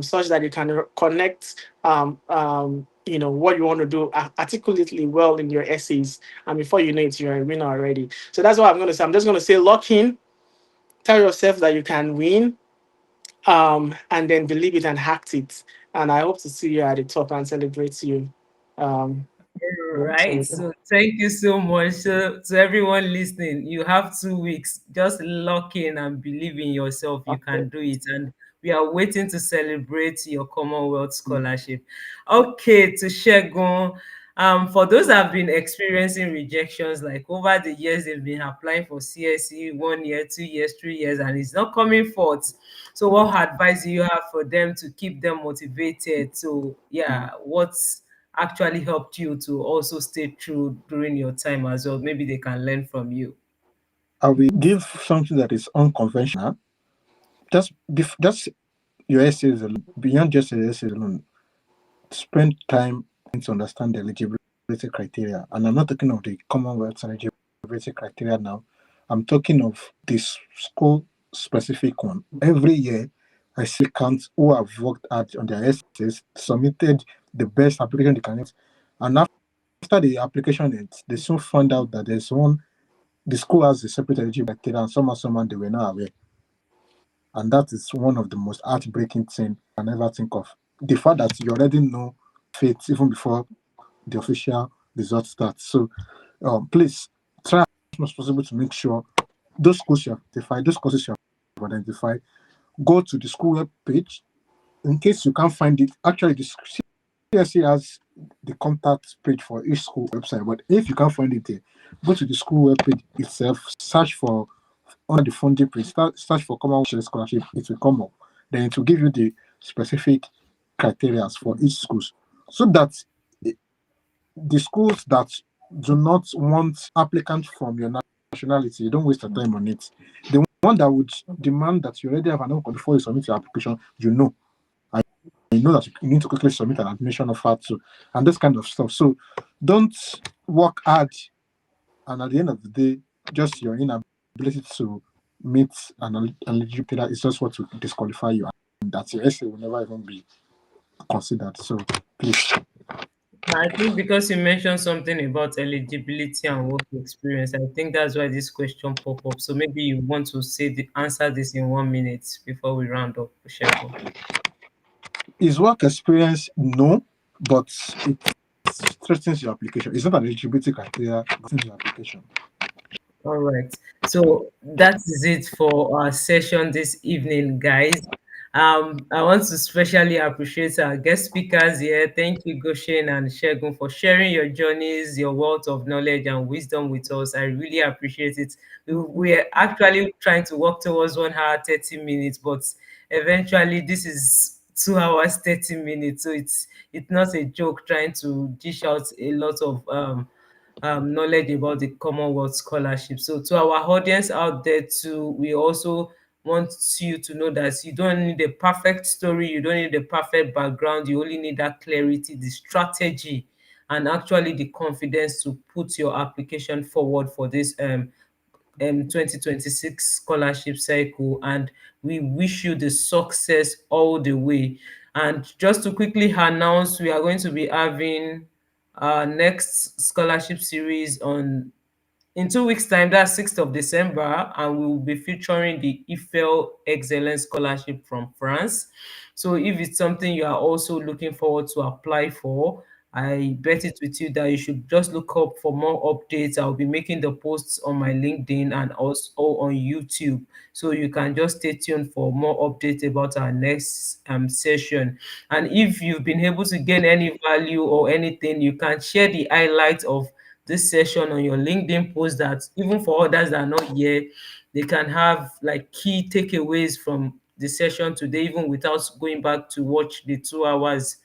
such that you can connect what you want to do articulately well in your essays, and before you know it, you're a winner already. So that's what I'm going to say. I'm just going to say lock in, tell yourself that you can win, and then believe it and act it. And I hope to see you at the top and celebrate you. Um, Right. So thank you so much. So to everyone listening, you have 2 weeks. Just lock in and believe in yourself. You okay. can do it. And we are waiting to celebrate your Commonwealth Scholarship. Okay, to Segun. For those that have been experiencing rejections, like over the years, they've been applying for CSE 1 year, 2 years, 3 years, and it's not coming forth. So, what advice do you have for them to keep them motivated? So, yeah, what's actually helped you to also stay true during your time as well? Maybe they can learn from you. I will give something that is unconventional. Just your essays alone, beyond just your essays alone, spend time to understand the eligibility criteria. And I'm not talking of the Commonwealth eligibility criteria now. I'm talking of this school specific one. Every year, I see counts who have worked hard on their essays, submitted the best application they can get. And after the application ends, they soon found out that the school has a separate eligibility criteria, and someone they were not aware. And that is one of the most heartbreaking things I can ever think of. The fact that you already know fate even before the official result starts. So please try as much as possible to make sure those schools you have identified, those courses you have identified, go to the school web page. In case you can't find it, actually the CSC has the contact page for each school website. But if you can't find it there, go to the school web page itself, search for under the funding page, search for Commonwealth Shared Scholarship, it will come up. Then it will give you the specific criteria for each schools. So that the schools that do not want applicants from your nationality, you don't waste your time on it. The one that would demand that you already have an uncle before you submit your application, and you know that you need to quickly submit an admission offer to, and this kind of stuff. So don't work hard, and at the end of the day, just your inability to meet an eligibility is just what will disqualify you, and that your essay will never even be considered. So please. I think because you mentioned something about eligibility and work experience, I think that's why this question pop up. So maybe you want to answer this in 1 minute before we round up, Shegun. Is work experience? No, but it strengthens your application. It's not an eligibility criteria, but it's your application. All right. So that is it for our session this evening, guys. I want to especially appreciate our guest speakers here. Thank you, Goshen and Segun, for sharing your journeys, your wealth of knowledge and wisdom with us. I really appreciate it. We're actually trying to work towards 1 hour, 30 minutes, but eventually this is 2 hours, 30 minutes. So it's not a joke trying to dish out a lot of knowledge about the Commonwealth Scholarship. So, to our audience out there too, we also want you to know that you don't need a perfect story, you don't need a perfect background, you only need that clarity, the strategy, and actually the confidence to put your application forward for this 2026 scholarship cycle. And we wish you the success all the way. And just to quickly announce, we are going to be having our next scholarship series on in 2 weeks' time, that's 6th of December, and we will be featuring the IFEL Excellence Scholarship from France. So if it's something you are also looking forward to apply for, I bet it with you that you should just look up for more updates. I'll be making the posts on my LinkedIn and also on YouTube. So you can just stay tuned for more updates about our next session. And if you've been able to gain any value or anything, you can share the highlights of this session on your LinkedIn post, that even for others that are not here, they can have like key takeaways from the session today, even without going back to watch the 2 hours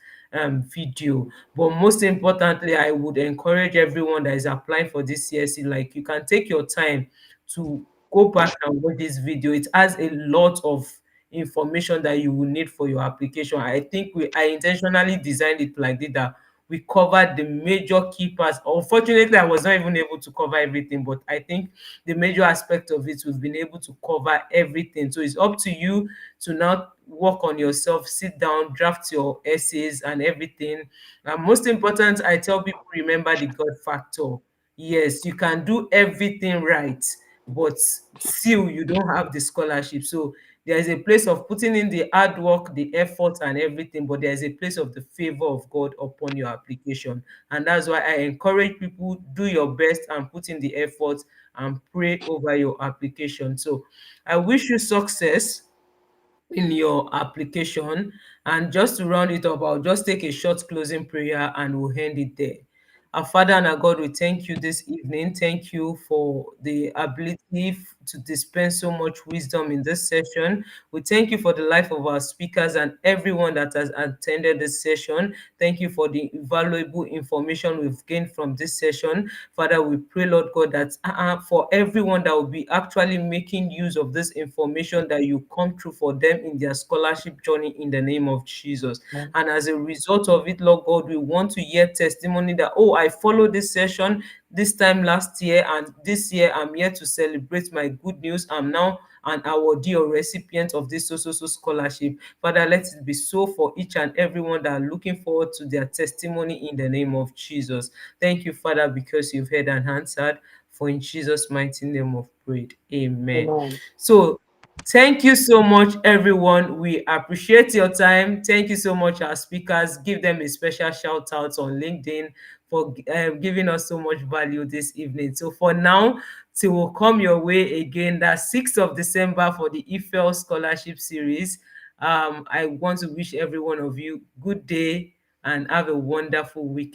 video. But most importantly, I would encourage everyone that is applying for this CSC, like you can take your time to go back and watch this video. It has a lot of information that you will need for your application. I think I intentionally designed it like this, that we covered the major key parts. Unfortunately, I was not even able to cover everything, but I think the major aspect of it, we've been able to cover everything. So it's up to you to now work on yourself, sit down, draft your essays and everything. And most important, I tell people, remember the God factor. Yes, you can do everything right, but still you don't have the scholarship. So there is a place of putting in the hard work, the effort, and everything, but there is a place of the favor of God upon your application. And that's why I encourage people, do your best and put in the effort and pray over your application. So I wish you success in your application. And just to round it up, I'll just take a short closing prayer and we'll end it there. Our Father and our God, we thank you this evening. Thank you for the ability to dispense so much wisdom in this session. We thank you for the life of our speakers and everyone that has attended this session. Thank you for the valuable information we've gained from this session. Father, we pray, Lord God, that for everyone that will be actually making use of this information, that you come through for them in their scholarship journey in the name of Jesus. And as a result of it, Lord God, we want to hear testimony that, oh, I followed this session this time last year, and this year I'm here to celebrate my good news. I'm now an awardee or recipient of this so scholarship. Father, let it be so for each and everyone that are looking forward to their testimony in the name of Jesus. Thank you, Father, because you've heard and answered. For in Jesus' mighty name of prayed. Amen. Amen. So thank you so much, everyone. We appreciate your time. Thank you so much, our speakers. Give them a special shout out on LinkedIn for giving us so much value this evening. So for now, till we'll come your way again, that's 6th of December for the IFEL Scholarship Series. I want to wish every one of you good day and have a wonderful weekend.